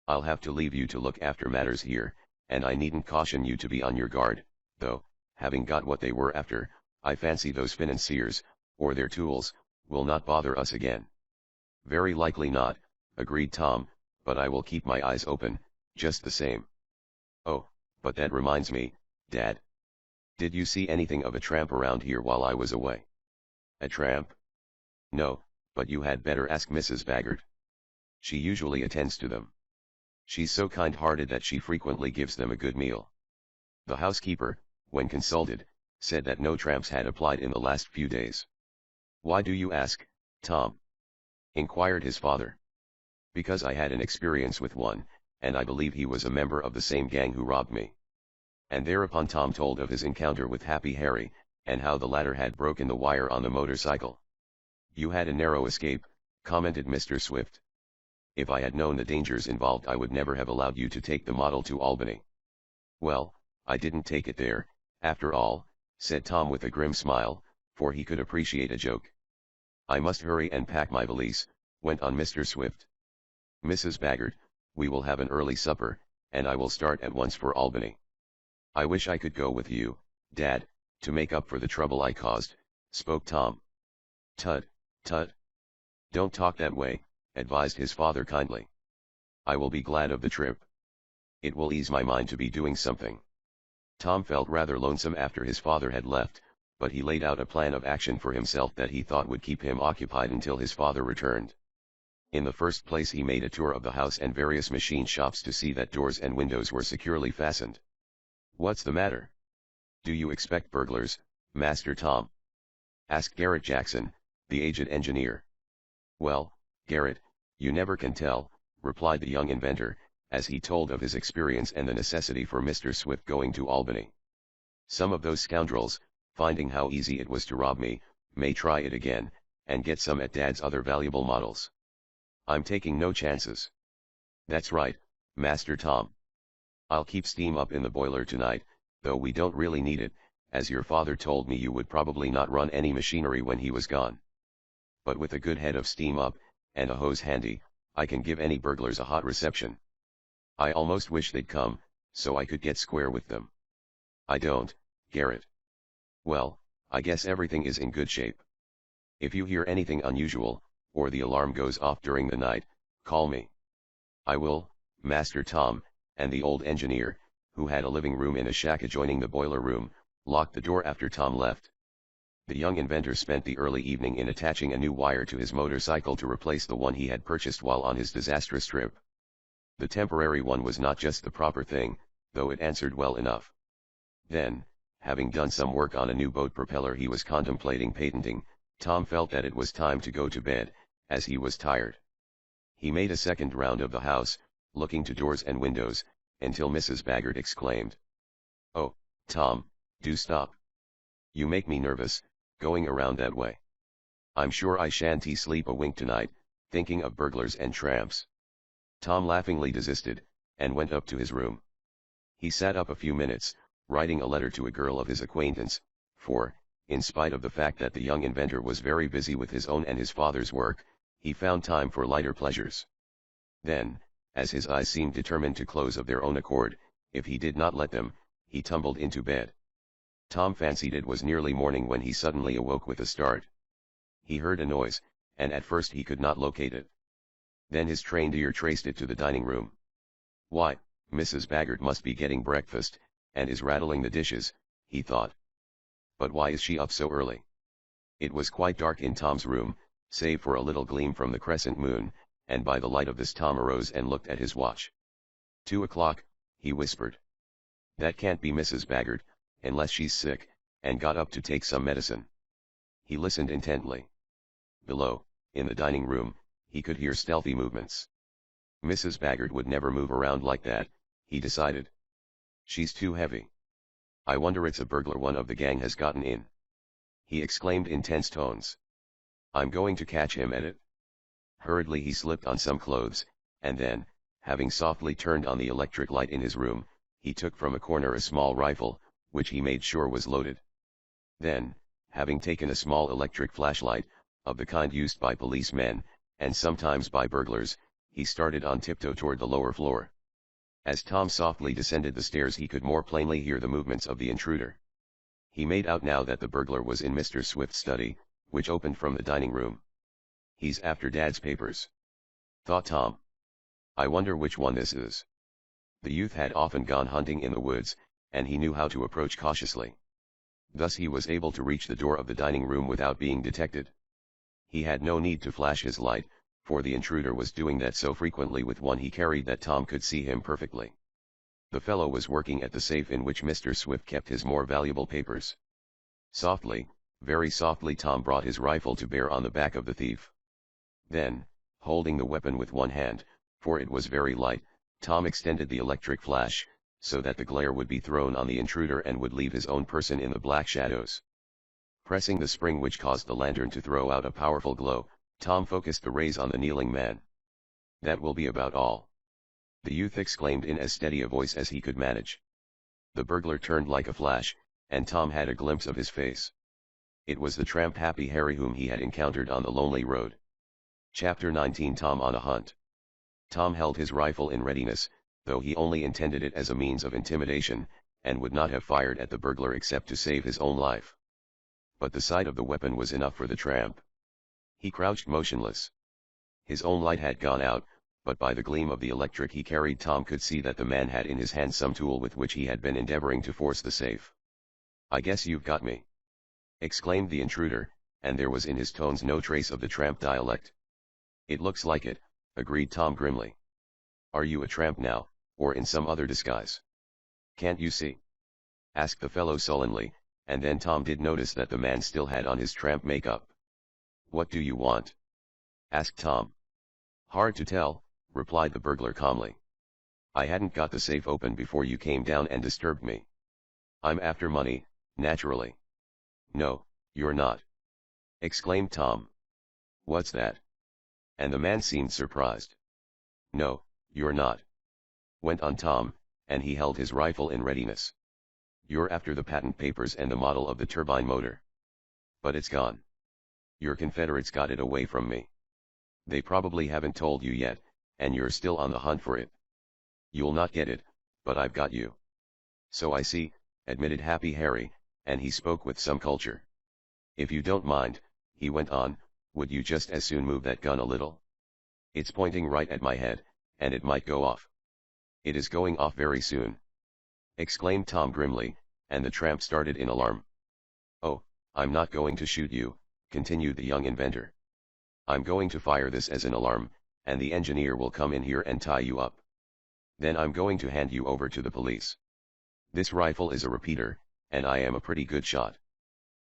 I'll have to leave you to look after matters here, and I needn't caution you to be on your guard, though, having got what they were after, I fancy those financiers, or their tools, will not bother us again. Very likely not, agreed Tom, but I will keep my eyes open, just the same. Oh, but that reminds me, Dad. Did you see anything of a tramp around here while I was away? A tramp? No, but you had better ask Mrs. Baggert. She usually attends to them. She's so kind-hearted that she frequently gives them a good meal. The housekeeper, when consulted, said that no tramps had applied in the last few days. Why do you ask, Tom? Inquired his father. Because I had an experience with one, and I believe he was a member of the same gang who robbed me. And thereupon Tom told of his encounter with Happy Harry, and how the latter had broken the wire on the motorcycle. You had a narrow escape, commented Mr. Swift. If I had known the dangers involved I would never have allowed you to take the model to Albany. Well, I didn't take it there, after all, said Tom with a grim smile, for he could appreciate a joke. I must hurry and pack my valise, went on Mr. Swift. Mrs. Baggert, we will have an early supper, and I will start at once for Albany. I wish I could go with you, Dad, to make up for the trouble I caused, spoke Tom. Tut, tut. Don't talk that way, advised his father kindly. I will be glad of the trip. It will ease my mind to be doing something. Tom felt rather lonesome after his father had left, but he laid out a plan of action for himself that he thought would keep him occupied until his father returned. In the first place he made a tour of the house and various machine shops to see that doors and windows were securely fastened. What's the matter? Do you expect burglars, Master Tom? Asked Garrett Jackson, the aged engineer. Well, Garrett, you never can tell, replied the young inventor, as he told of his experience and the necessity for Mr. Swift going to Albany. Some of those scoundrels, finding how easy it was to rob me, may try it again, and get some at Dad's other valuable models. I'm taking no chances. That's right, Master Tom. I'll keep steam up in the boiler tonight, though we don't really need it, as your father told me you would probably not run any machinery when he was gone. But with a good head of steam up, and a hose handy, I can give any burglars a hot reception. I almost wish they'd come, so I could get square with them. I don't, Garrett. Well, I guess everything is in good shape. If you hear anything unusual, or the alarm goes off during the night, call me. I will, Master Tom, and the old engineer, who had a living room in a shack adjoining the boiler room, locked the door after Tom left. The young inventor spent the early evening in attaching a new wire to his motorcycle to replace the one he had purchased while on his disastrous trip. The temporary one was not just the proper thing, though it answered well enough. Then, having done some work on a new boat propeller he was contemplating patenting, Tom felt that it was time to go to bed, as he was tired. He made a second round of the house, looking to doors and windows, until Mrs. Baggert exclaimed, "Oh, Tom, do stop. You make me nervous, going around that way. I'm sure I shan't sleep a wink tonight, thinking of burglars and tramps." Tom laughingly desisted, and went up to his room. He sat up a few minutes, writing a letter to a girl of his acquaintance, for, in spite of the fact that the young inventor was very busy with his own and his father's work, he found time for lighter pleasures. Then, as his eyes seemed determined to close of their own accord, if he did not let them, he tumbled into bed. Tom fancied it was nearly morning when he suddenly awoke with a start. He heard a noise, and at first he could not locate it. Then his trained ear traced it to the dining room. Why, Mrs. Baggert must be getting breakfast, and is rattling the dishes, he thought. But why is she up so early? It was quite dark in Tom's room, save for a little gleam from the crescent moon, and by the light of this Tom arose and looked at his watch. 2 o'clock, he whispered. That can't be Mrs. Baggert, unless she's sick, and got up to take some medicine. He listened intently. Below, in the dining room, he could hear stealthy movements. Mrs. Baggert would never move around like that, he decided. She's too heavy. "I wonder it's a burglar one of the gang has gotten in," he exclaimed in tense tones. "I'm going to catch him at it." Hurriedly he slipped on some clothes, and then, having softly turned on the electric light in his room, he took from a corner a small rifle, which he made sure was loaded. Then, having taken a small electric flashlight, of the kind used by policemen, and sometimes by burglars, he started on tiptoe toward the lower floor. As Tom softly descended the stairs he could more plainly hear the movements of the intruder. He made out now that the burglar was in Mr. Swift's study, which opened from the dining room. "He's after Dad's papers," thought Tom. "I wonder which one this is." The youth had often gone hunting in the woods, and he knew how to approach cautiously. Thus he was able to reach the door of the dining room without being detected. He had no need to flash his light, for the intruder was doing that so frequently with one he carried that Tom could see him perfectly. The fellow was working at the safe in which Mr. Swift kept his more valuable papers. Softly, very softly, Tom brought his rifle to bear on the back of the thief. Then, holding the weapon with one hand, for it was very light, Tom extended the electric flash, so that the glare would be thrown on the intruder and would leave his own person in the black shadows. Pressing the spring which caused the lantern to throw out a powerful glow, Tom focused the rays on the kneeling man. "That will be about all," the youth exclaimed in as steady a voice as he could manage. The burglar turned like a flash, and Tom had a glimpse of his face. It was the tramp Happy Harry whom he had encountered on the lonely road. Chapter 19 Tom on a Hunt. Tom held his rifle in readiness, though he only intended it as a means of intimidation, and would not have fired at the burglar except to save his own life. But the sight of the weapon was enough for the tramp. He crouched motionless. His own light had gone out, but by the gleam of the electric he carried Tom could see that the man had in his hand some tool with which he had been endeavoring to force the safe. "I guess you've got me," exclaimed the intruder, and there was in his tones no trace of the tramp dialect. "It looks like it," agreed Tom grimly. "Are you a tramp now, or in some other disguise?" "Can't you see?" asked the fellow sullenly, and then Tom did notice that the man still had on his tramp makeup. "What do you want?" asked Tom. "Hard to tell," replied the burglar calmly. "I hadn't got the safe open before you came down and disturbed me. I'm after money, naturally." "No, you're not," exclaimed Tom. "What's that?" and the man seemed surprised. "No, you're not," went on Tom, and he held his rifle in readiness. "You're after the patent papers and the model of the turbine motor. But it's gone. Your Confederates got it away from me. They probably haven't told you yet, and you're still on the hunt for it. You'll not get it, but I've got you." "So I see," admitted Happy Harry, and he spoke with some culture. "If you don't mind," he went on, "would you just as soon move that gun a little? It's pointing right at my head, and it might go off." "It is going off very soon," exclaimed Tom grimly, and the tramp started in alarm. "Oh, I'm not going to shoot you," continued the young inventor. "I'm going to fire this as an alarm, and the engineer will come in here and tie you up. Then I'm going to hand you over to the police. This rifle is a repeater, and I am a pretty good shot.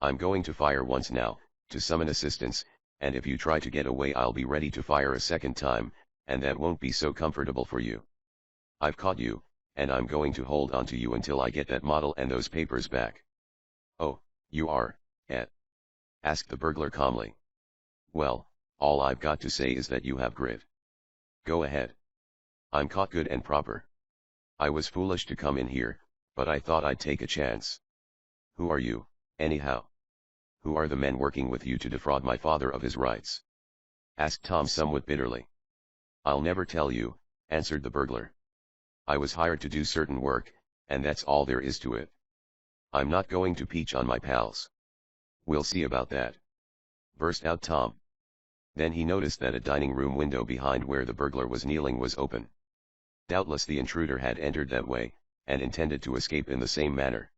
I'm going to fire once now, to summon assistance, and if you try to get away I'll be ready to fire a second time, and that won't be so comfortable for you. I've caught you, and I'm going to hold on to you until I get that model and those papers back." "Oh, you are, eh?" asked the burglar calmly. "Well, all I've got to say is that you have grit. Go ahead. I'm caught good and proper. I was foolish to come in here, but I thought I'd take a chance. Who are you, anyhow? Who are the men working with you to defraud my father of his rights?" asked Tom somewhat bitterly. "I'll never tell you," answered the burglar. "I was hired to do certain work, and that's all there is to it. I'm not going to peach on my pals." "We'll see about that," burst out Tom. Then he noticed that a dining room window behind where the burglar was kneeling was open. Doubtless the intruder had entered that way, and intended to escape in the same manner.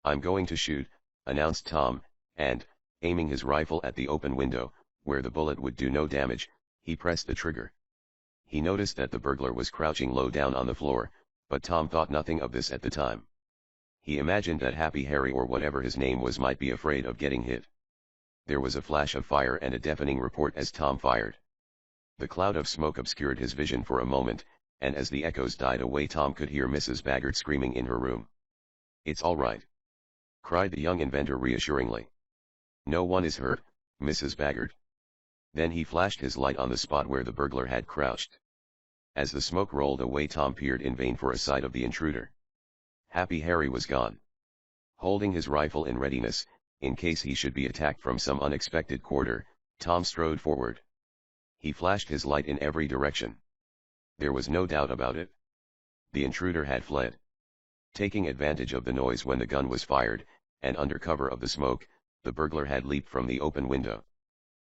"I'm going to shoot," announced Tom, and, aiming his rifle at the open window, where the bullet would do no damage, he pressed the trigger. He noticed that the burglar was crouching low down on the floor, but Tom thought nothing of this at the time. He imagined that Happy Harry or whatever his name was might be afraid of getting hit. There was a flash of fire and a deafening report as Tom fired. The cloud of smoke obscured his vision for a moment, and as the echoes died away Tom could hear Mrs. Baggert screaming in her room. It's all right," cried the young inventor reassuringly. "No one is hurt, Mrs. Baggert." Then he flashed his light on the spot where the burglar had crouched. As the smoke rolled away, Tom peered in vain for a sight of the intruder. Happy Harry was gone. Holding his rifle in readiness, in case he should be attacked from some unexpected quarter, Tom strode forward. He flashed his light in every direction. There was no doubt about it. The intruder had fled. Taking advantage of the noise when the gun was fired, and under cover of the smoke, the burglar had leaped from the open window.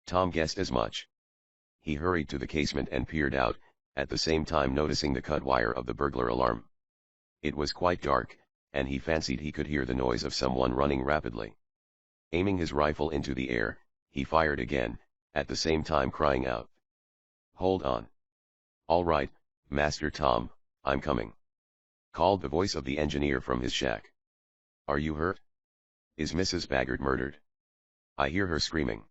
Tom guessed as much. He hurried to the casement and peered out, at the same time noticing the cut wire of the burglar alarm. It was quite dark, and he fancied he could hear the noise of someone running rapidly. Aiming his rifle into the air, he fired again, at the same time crying out, "Hold on." "All right, Master Tom, I'm coming," called the voice of the engineer from his shack. "Are you hurt? Is Mrs. Baggert murdered? I hear her screaming."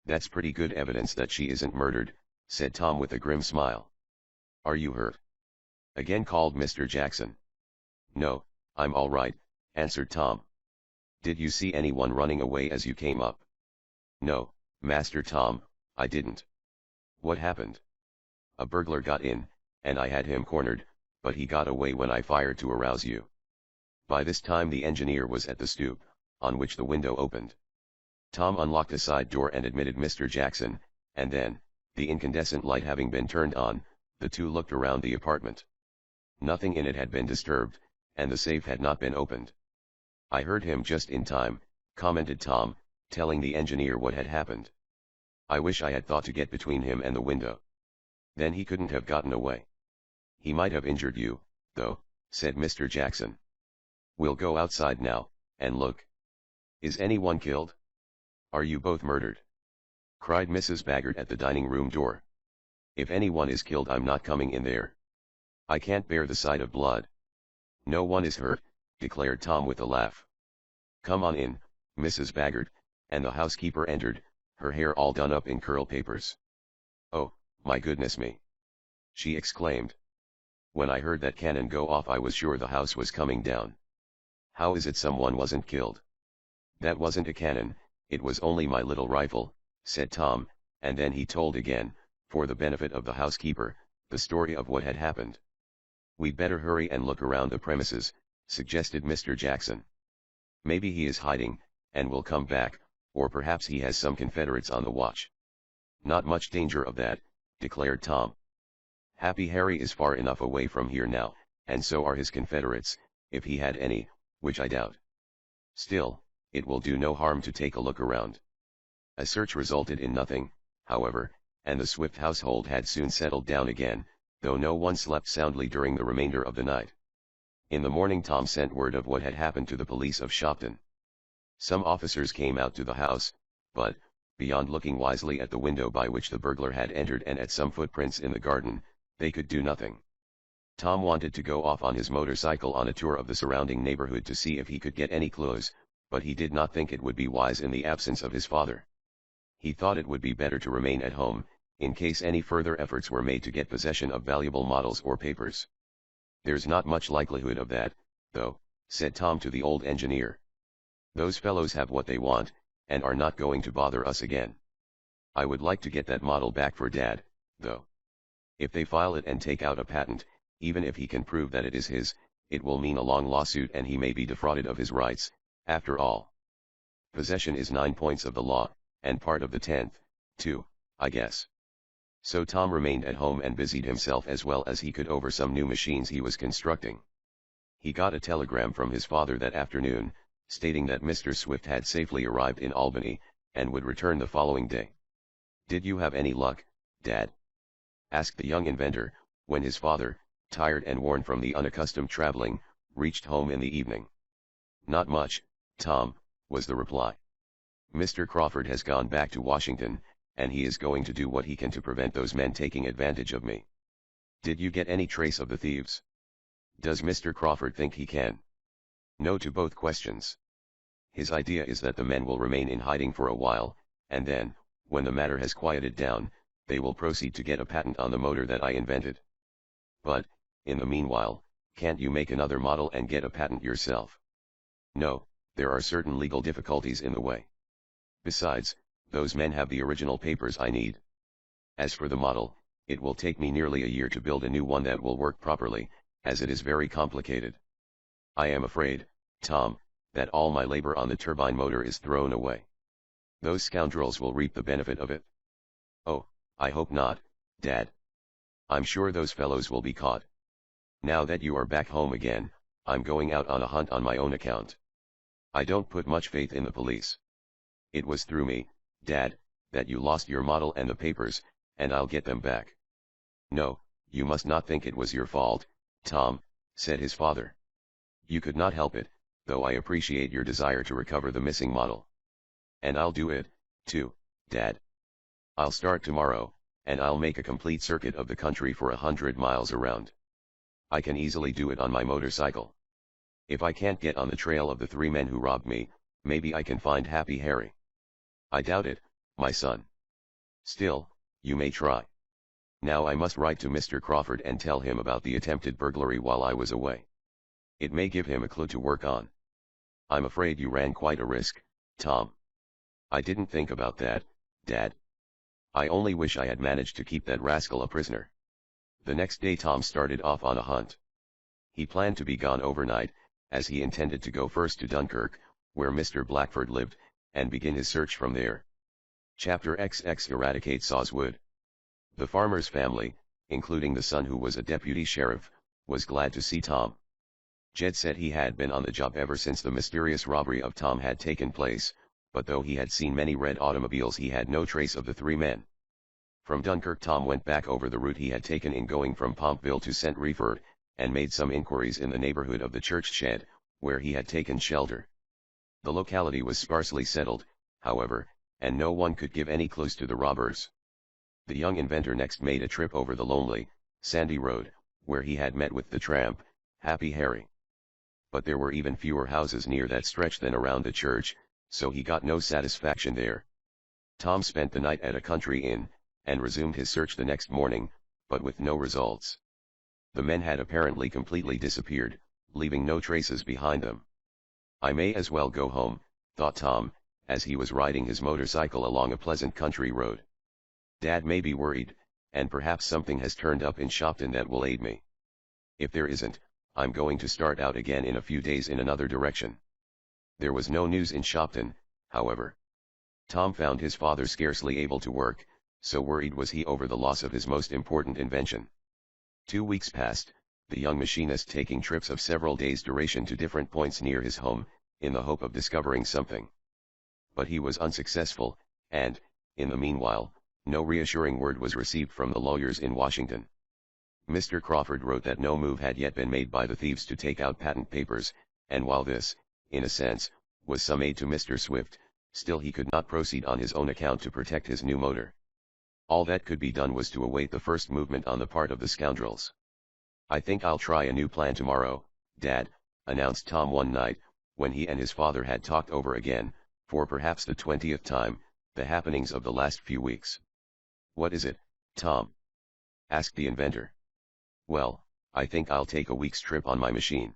"That's pretty good evidence that she isn't murdered," said Tom with a grim smile. "Are you hurt?" again called Mr. Jackson. "No, I'm all right," answered Tom. "Did you see anyone running away as you came up?" "No, Master Tom, I didn't." "What happened?" "A burglar got in, and I had him cornered, but he got away when I fired to arouse you." By this time the engineer was at the stoop, on which the window opened. Tom unlocked a side door and admitted Mr. Jackson, and then, the incandescent light having been turned on, the two looked around the apartment. Nothing in it had been disturbed, and the safe had not been opened. "I heard him just in time," commented Tom, telling the engineer what had happened. "I wish I had thought to get between him and the window. Then he couldn't have gotten away." "He might have injured you, though," said Mr. Jackson. "We'll go outside now, and look. Is anyone killed? Are you both murdered?" cried Mrs. Baggert at the dining room door. "If anyone is killed, I'm not coming in there. I can't bear the sight of blood." "No one is hurt," declared Tom with a laugh. "Come on in, Mrs. Baggert," and the housekeeper entered, her hair all done up in curl papers. "Oh, my goodness me!" she exclaimed. "When I heard that cannon go off, I was sure the house was coming down. How is it someone wasn't killed?" "That wasn't a cannon, it was only my little rifle," said Tom, and then he told again, for the benefit of the housekeeper, the story of what had happened. "We'd better hurry and look around the premises," suggested Mr. Jackson. "Maybe he is hiding, and will come back, or perhaps he has some Confederates on the watch." "Not much danger of that," declared Tom. "Happy Harry is far enough away from here now, and so are his Confederates, if he had any, which I doubt. Still, it will do no harm to take a look around." A search resulted in nothing, however, and the Swift household had soon settled down again, though no one slept soundly during the remainder of the night. In the morning Tom sent word of what had happened to the police of Shopton. Some officers came out to the house, but, beyond looking wisely at the window by which the burglar had entered and at some footprints in the garden, they could do nothing. Tom wanted to go off on his motorcycle on a tour of the surrounding neighborhood to see if he could get any clues, but he did not think it would be wise in the absence of his father. He thought it would be better to remain at home, in case any further efforts were made to get possession of valuable models or papers. "There's not much likelihood of that, though," said Tom to the old engineer. "Those fellows have what they want, and are not going to bother us again. I would like to get that model back for Dad, though. If they file it and take out a patent, even if he can prove that it is his, it will mean a long lawsuit and he may be defrauded of his rights, after all. Possession is 9 points of the law, and part of the 10th, too, I guess." So Tom remained at home and busied himself as well as he could over some new machines he was constructing. He got a telegram from his father that afternoon, stating that Mr. Swift had safely arrived in Albany, and would return the following day. "Did you have any luck, Dad?" asked the young inventor, when his father, tired and worn from the unaccustomed traveling, reached home in the evening. "Not much, Tom," was the reply. "Mr. Crawford has gone back to Washington, and he is going to do what he can to prevent those men taking advantage of me." "Did you get any trace of the thieves?" "Does Mr. Crawford think he can?" "No to both questions. His idea is that the men will remain in hiding for a while, and then, when the matter has quieted down, they will proceed to get a patent on the motor that I invented." "But, in the meanwhile, can't you make another model and get a patent yourself?" No, there are certain legal difficulties in the way. Besides, those men have the original papers I need. As for the model, it will take me nearly a year to build a new one that will work properly, as it is very complicated. I am afraid, Tom, that all my labor on the turbine motor is thrown away. Those scoundrels will reap the benefit of it. Oh, I hope not, Dad. I'm sure those fellows will be caught. Now that you are back home again, I'm going out on a hunt on my own account. I don't put much faith in the police. It was through me, Dad, that you lost your model and the papers, and I'll get them back. No, you must not think it was your fault, Tom, said his father. You could not help it, though I appreciate your desire to recover the missing model. And I'll do it, too, Dad. I'll start tomorrow, and I'll make a complete circuit of the country for 100 miles around. I can easily do it on my motorcycle. If I can't get on the trail of the 3 men who robbed me, maybe I can find Happy Harry. I doubt it, my son. Still, you may try. Now I must write to Mr. Crawford and tell him about the attempted burglary while I was away. It may give him a clue to work on. I'm afraid you ran quite a risk, Tom. I didn't think about that, Dad. I only wish I had managed to keep that rascal a prisoner. The next day Tom started off on a hunt. He planned to be gone overnight, as he intended to go first to Dunkirk, where Mr. Blackford lived, and begin his search from there. Chapter XX Eradicate Sawswood. The farmer's family, including the son who was a deputy sheriff, was glad to see Tom. Jed said he had been on the job ever since the mysterious robbery of Tom had taken place, but though he had seen many red automobiles he had no trace of the 3 men. From Dunkirk Tom went back over the route he had taken in going from Pompville to St. Reford, and made some inquiries in the neighborhood of the church shed, where he had taken shelter. The locality was sparsely settled, however, and no one could give any clues to the robbers. The young inventor next made a trip over the lonely, sandy road, where he had met with the tramp, Happy Harry. But there were even fewer houses near that stretch than around the church, so he got no satisfaction there. Tom spent the night at a country inn, and resumed his search the next morning, but with no results. The men had apparently completely disappeared, leaving no traces behind them. I may as well go home, thought Tom, as he was riding his motorcycle along a pleasant country road. Dad may be worried, and perhaps something has turned up in Shopton that will aid me. If there isn't, I'm going to start out again in a few days in another direction. There was no news in Shopton, however. Tom found his father scarcely able to work, so worried was he over the loss of his most important invention. 2 weeks passed, the young machinist taking trips of several days' duration to different points near his home, in the hope of discovering something. But he was unsuccessful, and, in the meanwhile, no reassuring word was received from the lawyers in Washington. Mr. Crawford wrote that no move had yet been made by the thieves to take out patent papers, and while this, in a sense, was some aid to Mr. Swift, still he could not proceed on his own account to protect his new motor. All that could be done was to await the first movement on the part of the scoundrels. I think I'll try a new plan tomorrow, Dad, announced Tom one night, when he and his father had talked over again, for perhaps the 20th time, the happenings of the last few weeks. What is it, Tom? Asked the inventor. Well, I think I'll take a week's trip on my machine.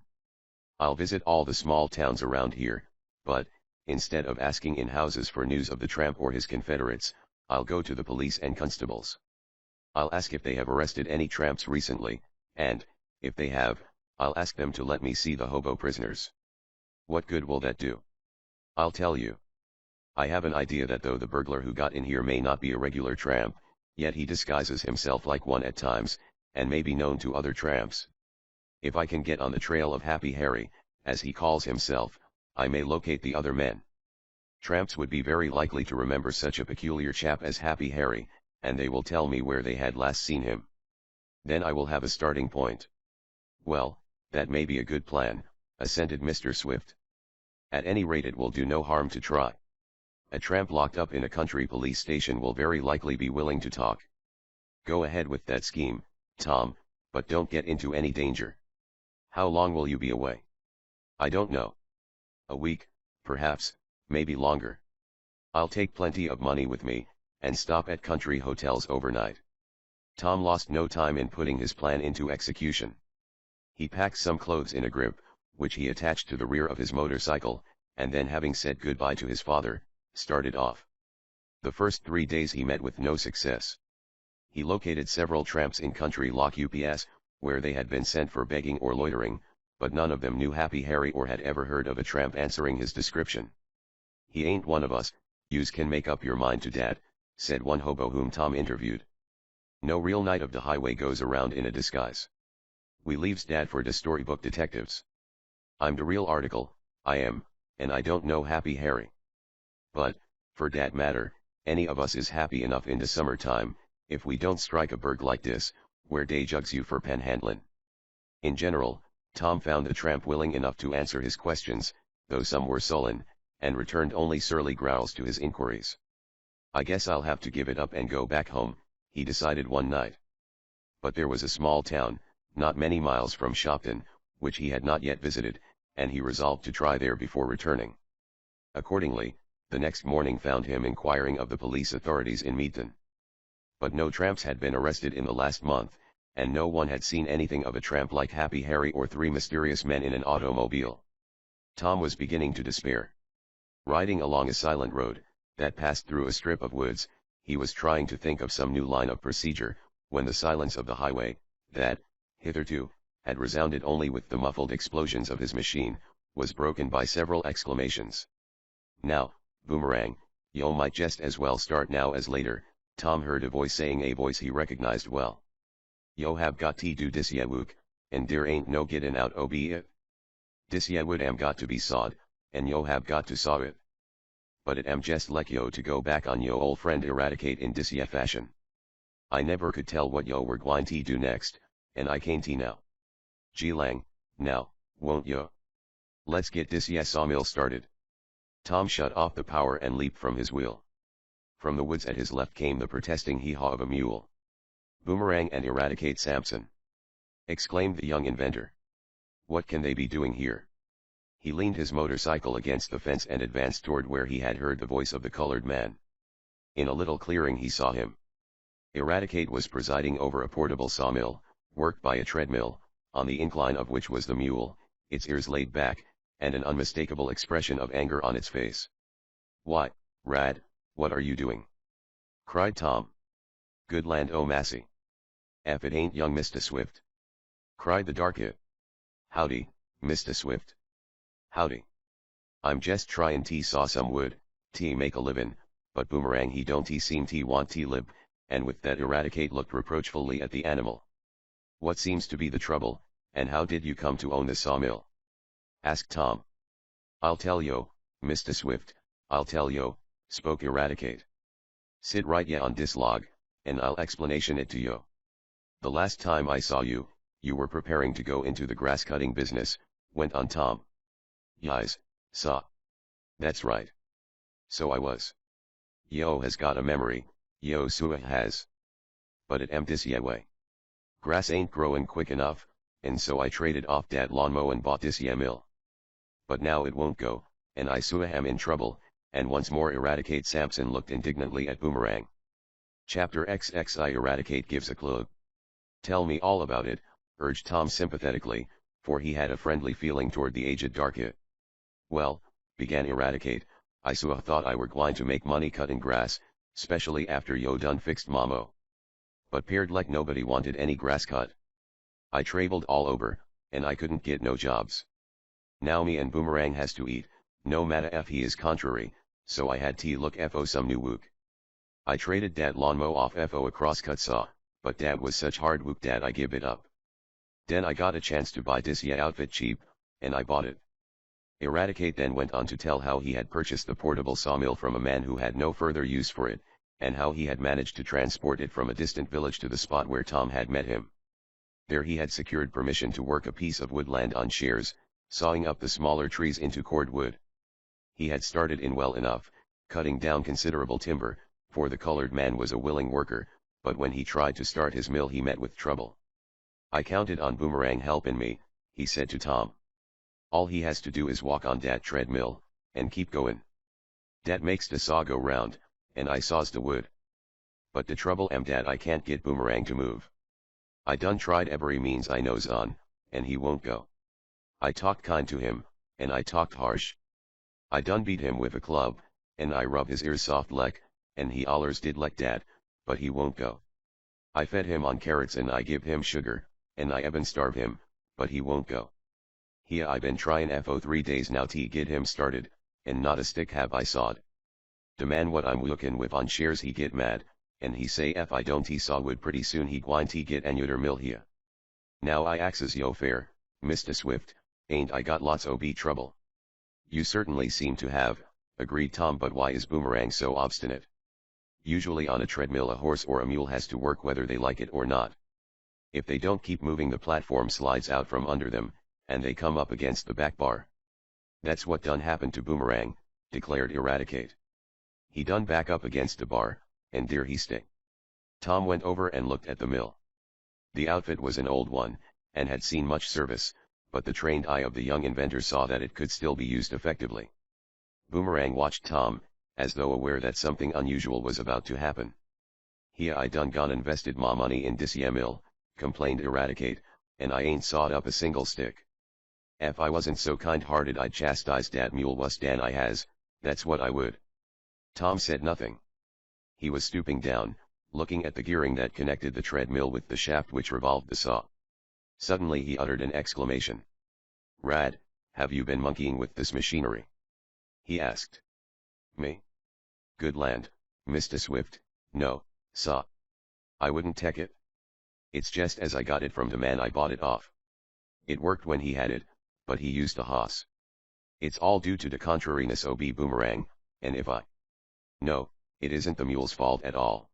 I'll visit all the small towns around here, but, instead of asking in houses for news of the tramp or his confederates, I'll go to the police and constables. I'll ask if they have arrested any tramps recently, and, if they have, I'll ask them to let me see the hobo prisoners. What good will that do? I'll tell you. I have an idea that though the burglar who got in here may not be a regular tramp, yet he disguises himself like one at times, and may be known to other tramps. If I can get on the trail of Happy Harry, as he calls himself, I may locate the other men. Tramps would be very likely to remember such a peculiar chap as Happy Harry, and they will tell me where they had last seen him. Then I will have a starting point. Well, that may be a good plan, assented Mr. Swift. At any rate it will do no harm to try. A tramp locked up in a country police station will very likely be willing to talk. Go ahead with that scheme, Tom, but don't get into any danger. How long will you be away? I don't know. A week, perhaps, maybe longer. I'll take plenty of money with me, and stop at country hotels overnight. Tom lost no time in putting his plan into execution. He packed some clothes in a grip, which he attached to the rear of his motorcycle, and then having said goodbye to his father, started off. The first 3 days he met with no success. He located several tramps in country lock UPS, where they had been sent for begging or loitering, but none of them knew Happy Harry or had ever heard of a tramp answering his description. "He ain't one of us, yous can make up your mind to dat," said one hobo whom Tom interviewed. "No real knight of the highway goes around in a disguise. We leaves dat for de storybook detectives. I'm de real article, I am, and I don't know Happy Harry. But, for dat matter, any of us is happy enough in de summertime, if we don't strike a burg like dis, where dey jugs you for panhandlin'." In general, Tom found the tramp willing enough to answer his questions, though some were sullen, and returned only surly growls to his inquiries. "I guess I'll have to give it up and go back home," he decided one night. But there was a small town, not many miles from Shopton, which he had not yet visited, and he resolved to try there before returning. Accordingly, the next morning found him inquiring of the police authorities in Meaton. But no tramps had been arrested in the last month, and no one had seen anything of a tramp like Happy Harry or 3 mysterious men in an automobile. Tom was beginning to despair. Riding along a silent road, that passed through a strip of woods, he was trying to think of some new line of procedure, when the silence of the highway, that, hitherto, had resounded only with the muffled explosions of his machine, was broken by several exclamations. "Now, Boomerang, yo might just as well start now as later," Tom heard a voice saying, a voice he recognized well. "Yo have got to do dis wook, and there ain't no gettin' out obe it. Dis wood am got to be sawed, and yo have got to saw it. But it am jest like yo to go back on yo old friend Eradicate in dis fashion. I never could tell what yo were gwine to do next, and I can't now. Gee lang, now, won't yo? Let's get dis sawmill started." Tom shut off the power and leaped from his wheel. From the woods at his left came the protesting hee-haw of a mule. "Boomerang and Eradicate Sampson!" exclaimed the young inventor. "What can they be doing here?" He leaned his motorcycle against the fence and advanced toward where he had heard the voice of the colored man. In a little clearing he saw him. Eradicate was presiding over a portable sawmill, worked by a treadmill, on the incline of which was the mule, its ears laid back, and an unmistakable expression of anger on its face. "Why, Rad, what are you doing?" cried Tom. "Good land oh massy! Ef it ain't young Mista Swift!" cried the darkit. "Howdy, Mista Swift." "Howdy. I'm jest tryin' to saw some wood, to make a livin', but Boomerang he don't seem to want to lib," and with that Eradicate looked reproachfully at the animal. "What seems to be the trouble, and how did you come to own the sawmill?" asked Tom. "I'll tell yo, Mista Swift, I'll tell yo," spoke Eradicate. "Sit right ya on dis log, and I'll explanation it to yo. The last time I saw you, you were preparing to go into the grass-cutting business," went on Tom. "Yis, saw. That's right. So I was. Yo has got a memory, yo suah has. But it am dis way. Grass ain't growin' quick enough, and so I traded off dat lawnmow and bought dis mill. But now it won't go, and I suah am in trouble," and once more Eradicate Sampson looked indignantly at Boomerang. Chapter XXI Eradicate gives a clue. "Tell me all about it," urged Tom sympathetically, for he had a friendly feeling toward the aged darkit. "Well," began Eradicate, "I suah thought I were gwine to make money cutting grass, specially after yo done fixed Mamo. But 'peared like nobody wanted any grass cut. I traveled all over, and I couldn't get no jobs. Now me and Boomerang has to eat, no matter if he is contrary, so I had to look for some new wook. I traded dat lawnmow off for a crosscut saw, but dat was such hard wook dat I give it up. Den I got a chance to buy dis outfit cheap, and I bought it." Eradicate then went on to tell how he had purchased the portable sawmill from a man who had no further use for it, and how he had managed to transport it from a distant village to the spot where Tom had met him. There he had secured permission to work a piece of woodland on shears, sawing up the smaller trees into cordwood. He had started in well enough, cutting down considerable timber, for the colored man was a willing worker, but when he tried to start his mill he met with trouble. "I counted on Boomerang helpin' me," he said to Tom. "All he has to do is walk on dat treadmill, and keep goin'. Dat makes de saw go round, and I saws de wood. But de trouble am dat I can't get Boomerang to move. I done tried every means I knows on, and he won't go. I talked kind to him, and I talked harsh. I done beat him with a club, and I rub his ears soft like, and he allers did like dat, but he won't go. I fed him on carrots and I give him sugar, and I even starve him, but he won't go. Here I been tryin' for 3 days now to get him started, and not a stick have I sawed. The man what I'm lookin' with on shares he get mad, and he say if I don't he saw wood pretty soon he gwine to get another mill here. Now I axes yo fair, Mr. Swift, ain't I got lots ob trouble? You certainly seem to have, agreed Tom, but why is Boomerang so obstinate? Usually on a treadmill a horse or a mule has to work whether they like it or not. If they don't keep moving the platform slides out from under them, and they come up against the back bar. That's what done happened to Boomerang, declared Eradicate. He done back up against the bar, and there he stay. Tom went over and looked at the mill. The outfit was an old one, and had seen much service, but the trained eye of the young inventor saw that it could still be used effectively. Boomerang watched Tom, as though aware that something unusual was about to happen. "Here I done gone invested my money in dis yeh mill," complained Eradicate, "and I ain't sawed up a single stick. Ef I wasn't so kind-hearted I'd chastise dat mule wuss dan I has, that's what I would." Tom said nothing. He was stooping down, looking at the gearing that connected the treadmill with the shaft which revolved the saw. Suddenly he uttered an exclamation. "Rad, have you been monkeying with this machinery?" he asked. "Me? Good land, Mr. Swift, no, saw. I wouldn't take it. It's just as I got it from the man I bought it off. It worked when he had it, but he used a hoss. It's all due to the contrariness ob Boomerang, and if I... No, it isn't the mule's fault at all,"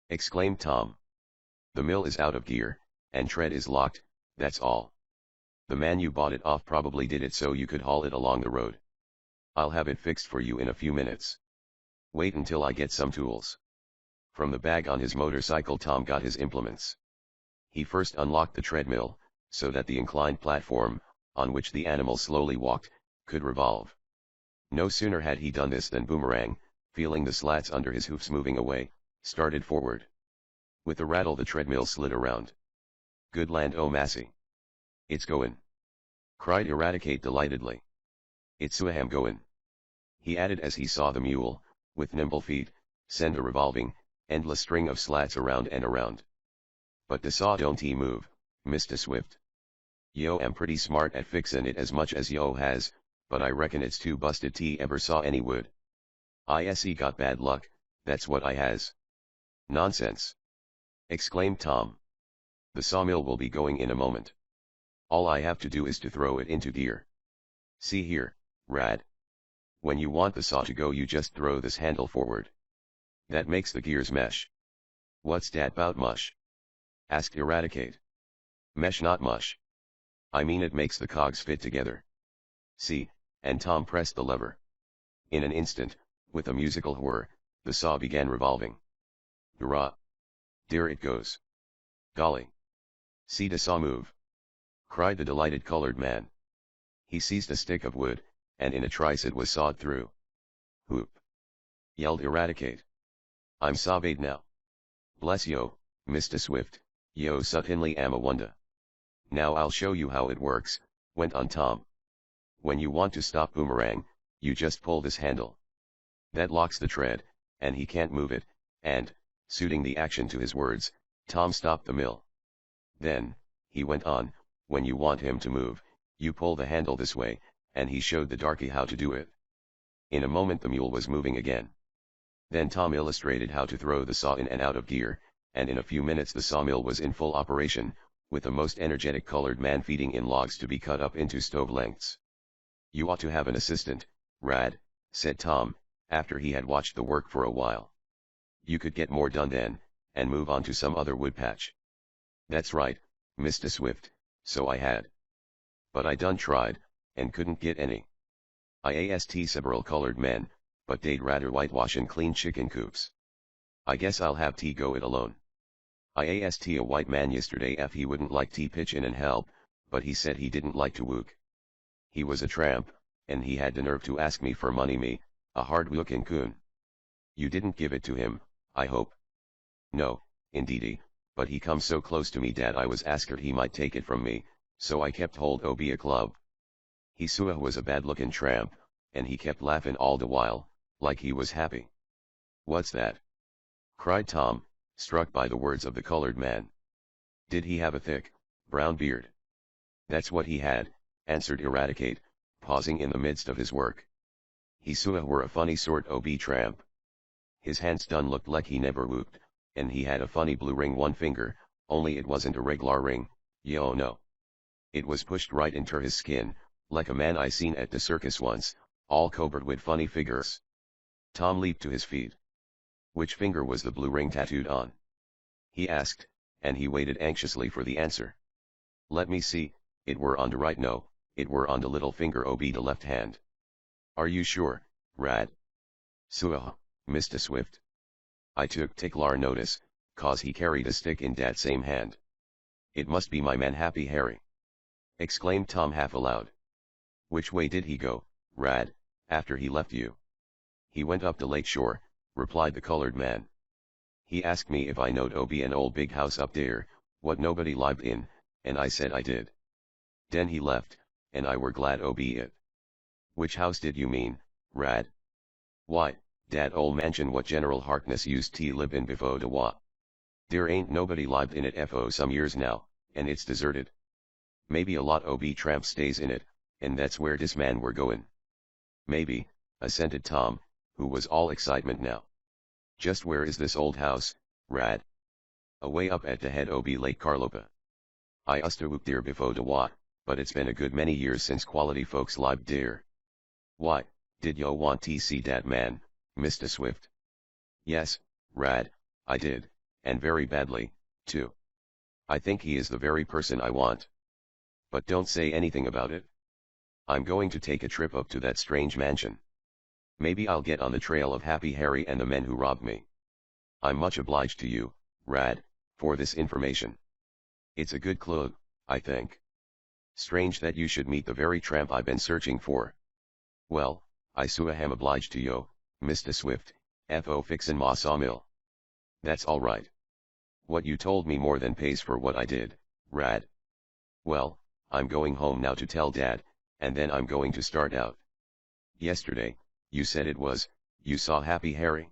exclaimed Tom. "The mill is out of gear, and tread is locked, that's all. The man you bought it off probably did it so you could haul it along the road. I'll have it fixed for you in a few minutes. Wait until I get some tools." From the bag on his motorcycle Tom got his implements. He first unlocked the treadmill, so that the inclined platform, on which the animal slowly walked, could revolve. No sooner had he done this than Boomerang, feeling the slats under his hoofs moving away, started forward. With a rattle the treadmill slid around. "Good land oh massy! It's goin'!" cried Eradicate delightedly. "It's so goin'!" he added as he saw the mule, with nimble feet, send a revolving, endless string of slats around and around. "But the saw don't move, Mr. Swift. Yo am pretty smart at fixin' it as much as yo has, but I reckon it's too busted to ever saw any wood. I got bad luck, that's what I has." "Nonsense!" exclaimed Tom. "The sawmill will be going in a moment. All I have to do is to throw it into gear. See here, Rad. When you want the saw to go you just throw this handle forward. That makes the gears mesh." "What's dat 'bout mush?" asked Eradicate. "Mesh not mush. I mean it makes the cogs fit together. See," and Tom pressed the lever. In an instant, with a musical whir, the saw began revolving. "Hurrah! There it goes. Golly! See the saw move!" cried the delighted colored man. He seized a stick of wood, and in a trice it was sawed through. "Whoop!" yelled Eradicate. "I'm sawbade now. Bless yo, Mr. Swift, yo suttinly am a wonder." "Now I'll show you how it works," went on Tom. "When you want to stop Boomerang, you just pull this handle. That locks the tread, and he can't move it, and," suiting the action to his words, Tom stopped the mill. "Then," he went on, "when you want him to move, you pull the handle this way," and he showed the darky how to do it. In a moment the mule was moving again. Then Tom illustrated how to throw the saw in and out of gear, and in a few minutes the sawmill was in full operation, with the most energetic colored man feeding in logs to be cut up into stove lengths. "You ought to have an assistant, Rad," said Tom, after he had watched the work for a while. "You could get more done then, and move on to some other wood patch." "That's right, Mr. Swift, so I had. But I done tried, and couldn't get any. I asked several colored men, but they'd rather whitewash and clean chicken coops. I guess I'll have to go it alone. I asked a white man yesterday if he wouldn't like to pitch in and help, but he said he didn't like to work. He was a tramp, and he had the nerve to ask me for money, me, a hard-looking coon. You didn't give it to him, I hope?" "No, indeedy, but he come so close to me dat I was askered he might take it from me, so I kept hold ob a club." He Sua was a bad-looking tramp, and he kept laughing all the while, like he was happy. "What's that?" cried Tom, struck by the words of the colored man. "Did he have a thick, brown beard?" "That's what he had," answered Eradicate, pausing in the midst of his work. "He Sua were a funny sort ob tramp. His hands done looked like he never whooped, and he had a funny blue ring one finger, only it wasn't a regular ring, yo no. It was pushed right inter his skin, like a man I seen at the circus once, all covered with funny figures." Tom leaped to his feet. "Which finger was the blue ring tattooed on?" he asked, and he waited anxiously for the answer. "Let me see, it were on the right, no, it were on the little finger ob the left hand." "Are you sure, Rad?" "Sua, Mr. Swift. I took ticklar notice, 'cause he carried a stick in dat same hand." "It must be my man Happy Harry," exclaimed Tom half aloud. "Which way did he go, Rad, after he left you?" "He went up the lake shore," replied the colored man. "He asked me if I knowed ob an old big house up there, what nobody lived in, and I said I did. Den he left, and I were glad ob it." "Which house did you mean, Rad?" "Why, dat old mansion what General Harkness used to live in before the war. There ain't nobody lived in it for some years now, and it's deserted. Maybe a lot ob tramps stays in it, and that's where this man were going." "Maybe," assented Tom, who was all excitement now. "Just where is this old house, Rad?" "Away up at the head ob Lake Carlopa. I usta whoop there before the war, but it's been a good many years since quality folks lived there." "Why, did yo want to see dat man, Mr. Swift?" "Yes, Rad, I did, and very badly, too. I think he is the very person I want. But don't say anything about it. I'm going to take a trip up to that strange mansion. Maybe I'll get on the trail of Happy Harry and the men who robbed me. I'm much obliged to you, Rad, for this information. It's a good clue, I think. Strange that you should meet the very tramp I've been searching for. Well, I sua ham obliged to yo, Mr. Swift, fo fixin' ma sawmill." "That's all right. What you told me more than pays for what I did, Rad. Well, I'm going home now to tell Dad, and then I'm going to start out. Yesterday, you said it was, you saw Happy Harry?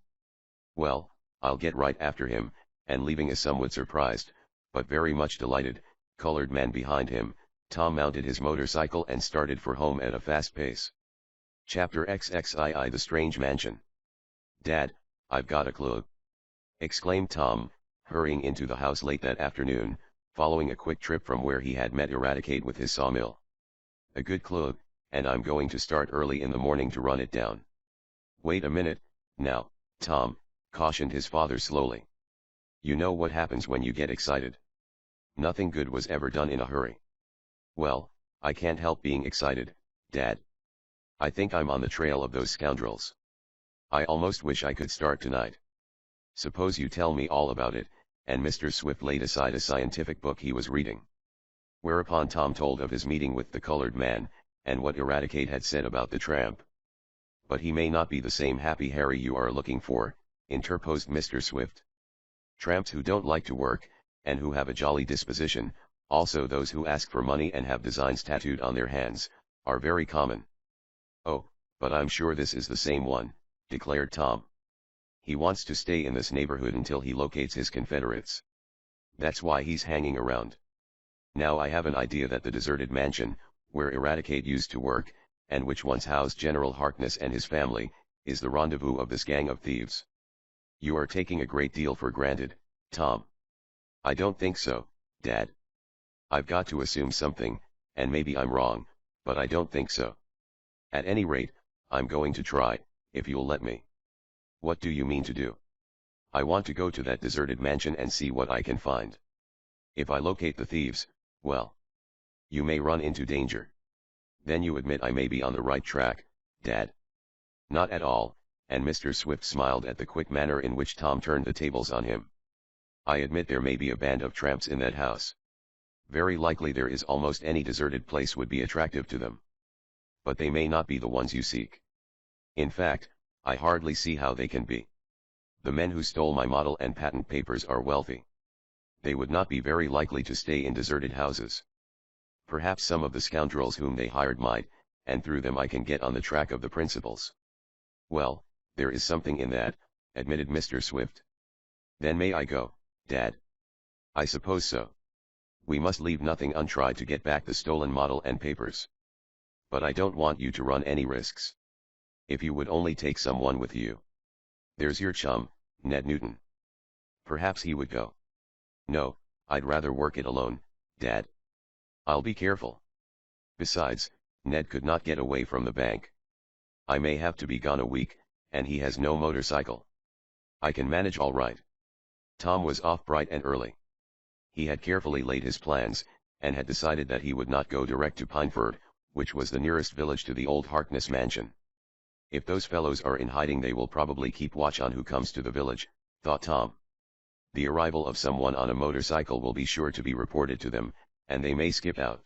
Well, I'll get right after him," and leaving a somewhat surprised, but very much delighted, colored man behind him, Tom mounted his motorcycle and started for home at a fast pace. Chapter XXII The Strange Mansion. "Dad, I've got a clue," exclaimed Tom, hurrying into the house late that afternoon, following a quick trip from where he had met Eradicate with his sawmill. "A good clue, and I'm going to start early in the morning to run it down." "Wait a minute, now, Tom," cautioned his father slowly. "You know what happens when you get excited. Nothing good was ever done in a hurry." "Well, I can't help being excited, Dad. I think I'm on the trail of those scoundrels. I almost wish I could start tonight. Suppose you tell me all about it," and Mr. Swift laid aside a scientific book he was reading. Whereupon Tom told of his meeting with the colored man, and what Eradicate had said about the tramp. "But he may not be the same Happy Harry you are looking for," interposed Mr. Swift. "Tramps who don't like to work, and who have a jolly disposition, also those who ask for money and have designs tattooed on their hands, are very common." "Oh, but I'm sure this is the same one," declared Tom. "He wants to stay in this neighborhood until he locates his Confederates. That's why he's hanging around. Now I have an idea that the deserted mansion, where Eradicate used to work, and which once housed General Harkness and his family, is the rendezvous of this gang of thieves." "You are taking a great deal for granted, Tom." "I don't think so, Dad. I've got to assume something, and maybe I'm wrong, but I don't think so. At any rate, I'm going to try, if you'll let me." "What do you mean to do?" "I want to go to that deserted mansion and see what I can find. If I locate the thieves, well, you may run into danger." "Then you admit I may be on the right track, Dad?" "Not at all," and Mr. Swift smiled at the quick manner in which Tom turned the tables on him. "I admit there may be a band of tramps in that house. Very likely there is almost any deserted place would be attractive to them. But they may not be the ones you seek. In fact, I hardly see how they can be. The men who stole my model and patent papers are wealthy. They would not be very likely to stay in deserted houses. Perhaps some of the scoundrels whom they hired might, and through them I can get on the track of the principals. Well, there is something in that, admitted Mr. Swift. Then may I go, Dad? I suppose so. We must leave nothing untried to get back the stolen model and papers. But I don't want you to run any risks. If you would only take someone with you. There's your chum, Ned Newton. Perhaps he would go. No, I'd rather work it alone, Dad. I'll be careful. Besides, Ned could not get away from the bank. I may have to be gone a week, and he has no motorcycle. I can manage all right. Tom was off bright and early. He had carefully laid his plans, and had decided that he would not go direct to Pineford, which was the nearest village to the old Harkness mansion. If those fellows are in hiding they will probably keep watch on who comes to the village, thought Tom. The arrival of someone on a motorcycle will be sure to be reported to them, and they may skip out.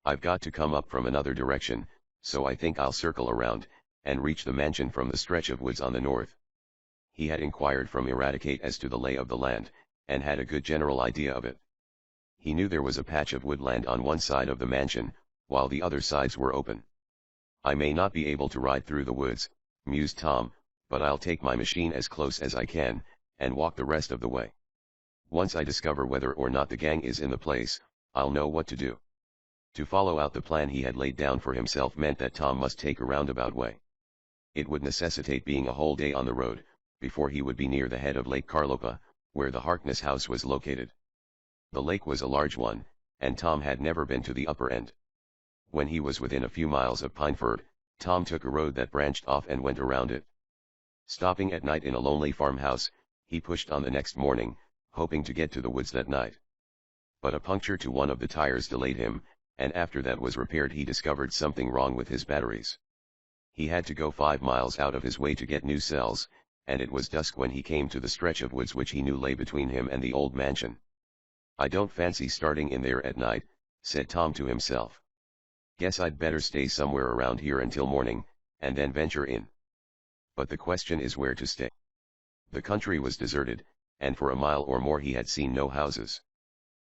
I've got to come up from another direction, so I think I'll circle around, and reach the mansion from the stretch of woods on the north. He had inquired from Eradicate as to the lay of the land, and had a good general idea of it. He knew there was a patch of woodland on one side of the mansion, while the other sides were open. I may not be able to ride through the woods, mused Tom, but I'll take my machine as close as I can, and walk the rest of the way. Once I discover whether or not the gang is in the place, I'll know what to do. To follow out the plan he had laid down for himself meant that Tom must take a roundabout way. It would necessitate being a whole day on the road, before he would be near the head of Lake Carlopa, where the Harkness house was located. The lake was a large one, and Tom had never been to the upper end. When he was within a few miles of Pineford, Tom took a road that branched off and went around it. Stopping at night in a lonely farmhouse, he pushed on the next morning, hoping to get to the woods that night. But a puncture to one of the tires delayed him, and after that was repaired he discovered something wrong with his batteries. He had to go 5 miles out of his way to get new cells, and it was dusk when he came to the stretch of woods which he knew lay between him and the old mansion. I don't fancy starting in there at night, said Tom to himself. Guess I'd better stay somewhere around here until morning, and then venture in. But the question is where to stay. The country was deserted, and for a mile or more he had seen no houses.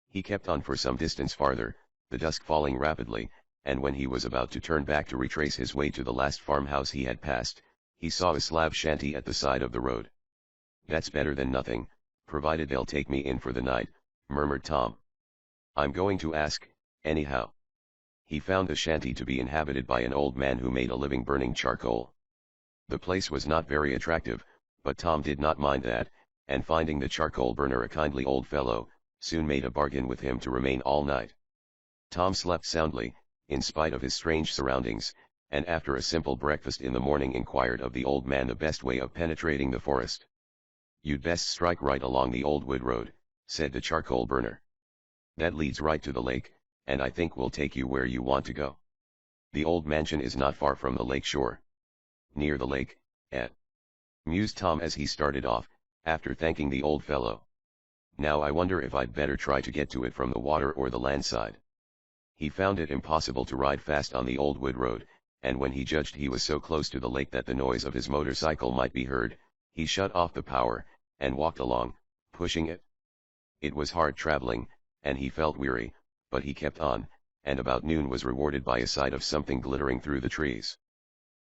He kept on for some distance farther, the dusk falling rapidly, and when he was about to turn back to retrace his way to the last farmhouse he had passed, he saw a slab shanty at the side of the road. That's better than nothing, provided they'll take me in for the night, murmured Tom. I'm going to ask, anyhow. He found the shanty to be inhabited by an old man who made a living burning charcoal. The place was not very attractive, but Tom did not mind that, and finding the charcoal burner a kindly old fellow, soon made a bargain with him to remain all night. Tom slept soundly, in spite of his strange surroundings, and after a simple breakfast in the morning inquired of the old man the best way of penetrating the forest. You'd best strike right along the old wood road, said the charcoal burner. That leads right to the lake, and I think will take you where you want to go. The old mansion is not far from the lake shore. Near the lake, mused Tom as he started off, after thanking the old fellow. Now I wonder if I'd better try to get to it from the water or the land side. He found it impossible to ride fast on the old wood road, and when he judged he was so close to the lake that the noise of his motorcycle might be heard, he shut off the power, and walked along, pushing it. It was hard traveling, and he felt weary, but he kept on, and about noon was rewarded by a sight of something glittering through the trees.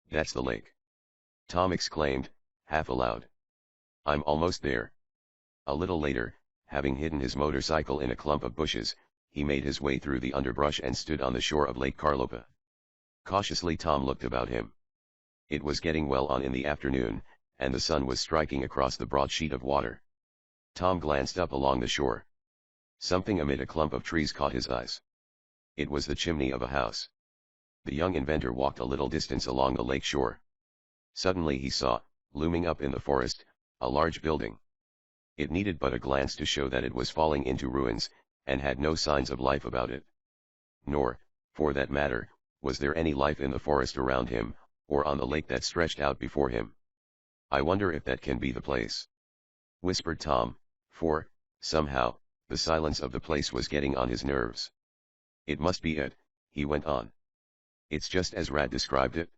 That's the lake, Tom exclaimed, half aloud. I'm almost there. A little later, having hidden his motorcycle in a clump of bushes, he made his way through the underbrush and stood on the shore of Lake Carlopa. Cautiously Tom looked about him. It was getting well on in the afternoon, and the sun was striking across the broad sheet of water. Tom glanced up along the shore. Something amid a clump of trees caught his eyes. It was the chimney of a house. The young inventor walked a little distance along the lake shore. Suddenly he saw, looming up in the forest, a large building. It needed but a glance to show that it was falling into ruins, and had no signs of life about it. Nor, for that matter, was there any life in the forest around him, or on the lake that stretched out before him. I wonder if that can be the place, whispered Tom, for, somehow, the silence of the place was getting on his nerves. It must be it, he went on. It's just as Rad described it.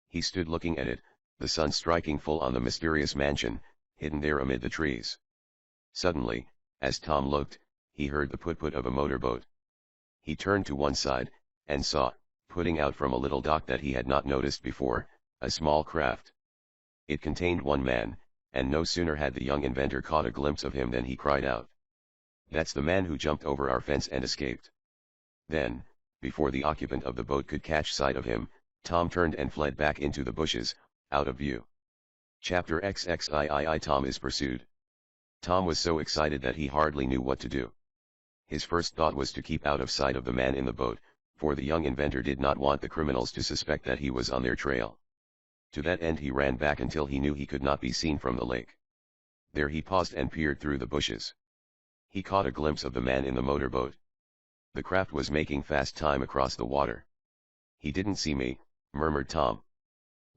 He stood looking at it, the sun striking full on the mysterious mansion, hidden there amid the trees. Suddenly, as Tom looked, he heard the put-put of a motorboat. He turned to one side, and saw, putting out from a little dock that he had not noticed before, a small craft. It contained one man, and no sooner had the young inventor caught a glimpse of him than he cried out, "That's the man who jumped over our fence and escaped." Then, before the occupant of the boat could catch sight of him, Tom turned and fled back into the bushes, out of view. Chapter XXIII Tom is pursued. Tom was so excited that he hardly knew what to do. His first thought was to keep out of sight of the man in the boat, for the young inventor did not want the criminals to suspect that he was on their trail. To that end he ran back until he knew he could not be seen from the lake. There he paused and peered through the bushes. He caught a glimpse of the man in the motorboat. The craft was making fast time across the water. "He didn't see me," murmured Tom.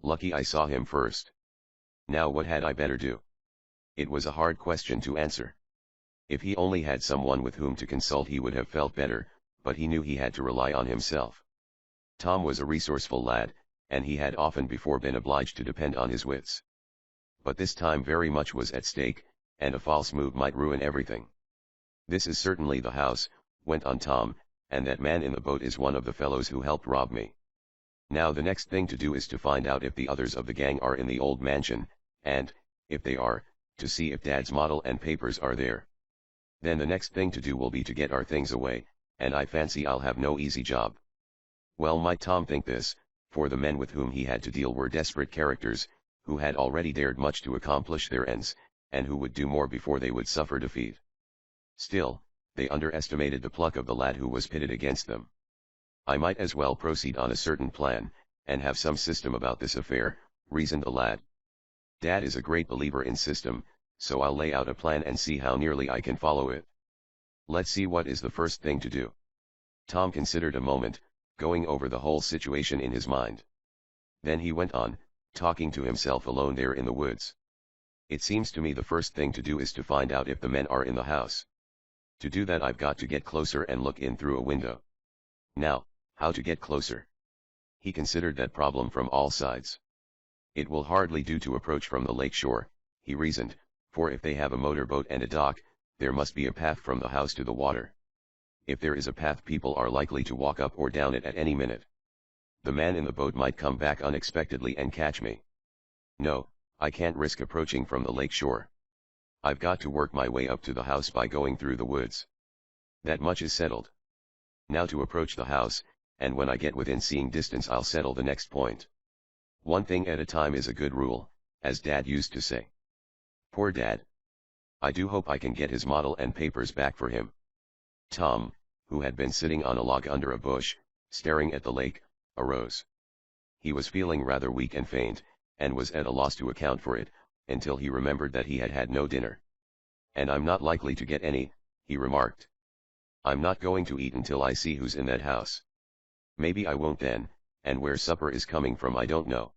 "Lucky I saw him first. Now what had I better do?" It was a hard question to answer. If he only had someone with whom to consult he would have felt better, but he knew he had to rely on himself. Tom was a resourceful lad, and he had often before been obliged to depend on his wits. But this time very much was at stake, and a false move might ruin everything. "This is certainly the house," went on Tom, "and that man in the boat is one of the fellows who helped rob me. Now the next thing to do is to find out if the others of the gang are in the old mansion, and, if they are, to see if Dad's model and papers are there. Then the next thing to do will be to get our things away, and I fancy I'll have no easy job." Well might Tom think this, for the men with whom he had to deal were desperate characters, who had already dared much to accomplish their ends, and who would do more before they would suffer defeat. Still, they underestimated the pluck of the lad who was pitted against them. "I might as well proceed on a certain plan, and have some system about this affair," reasoned the lad. "Dad is a great believer in system, so I'll lay out a plan and see how nearly I can follow it. Let's see what is the first thing to do." Tom considered a moment, going over the whole situation in his mind. Then he went on, talking to himself alone there in the woods. "It seems to me the first thing to do is to find out if the men are in the house. To do that I've got to get closer and look in through a window. Now, how to get closer?" He considered that problem from all sides. "It will hardly do to approach from the lake shore," he reasoned, "for if they have a motorboat and a dock, there must be a path from the house to the water. If there is a path people are likely to walk up or down it at any minute. The man in the boat might come back unexpectedly and catch me. No, I can't risk approaching from the lake shore. I've got to work my way up to the house by going through the woods. That much is settled. Now to approach the house, and when I get within seeing distance I'll settle the next point. One thing at a time is a good rule, as Dad used to say. Poor Dad. I do hope I can get his model and papers back for him." Tom, who had been sitting on a log under a bush, staring at the lake, arose. He was feeling rather weak and faint, and was at a loss to account for it, until he remembered that he had had no dinner. "And I'm not likely to get any," he remarked. "I'm not going to eat until I see who's in that house. Maybe I won't then, and where supper is coming from I don't know.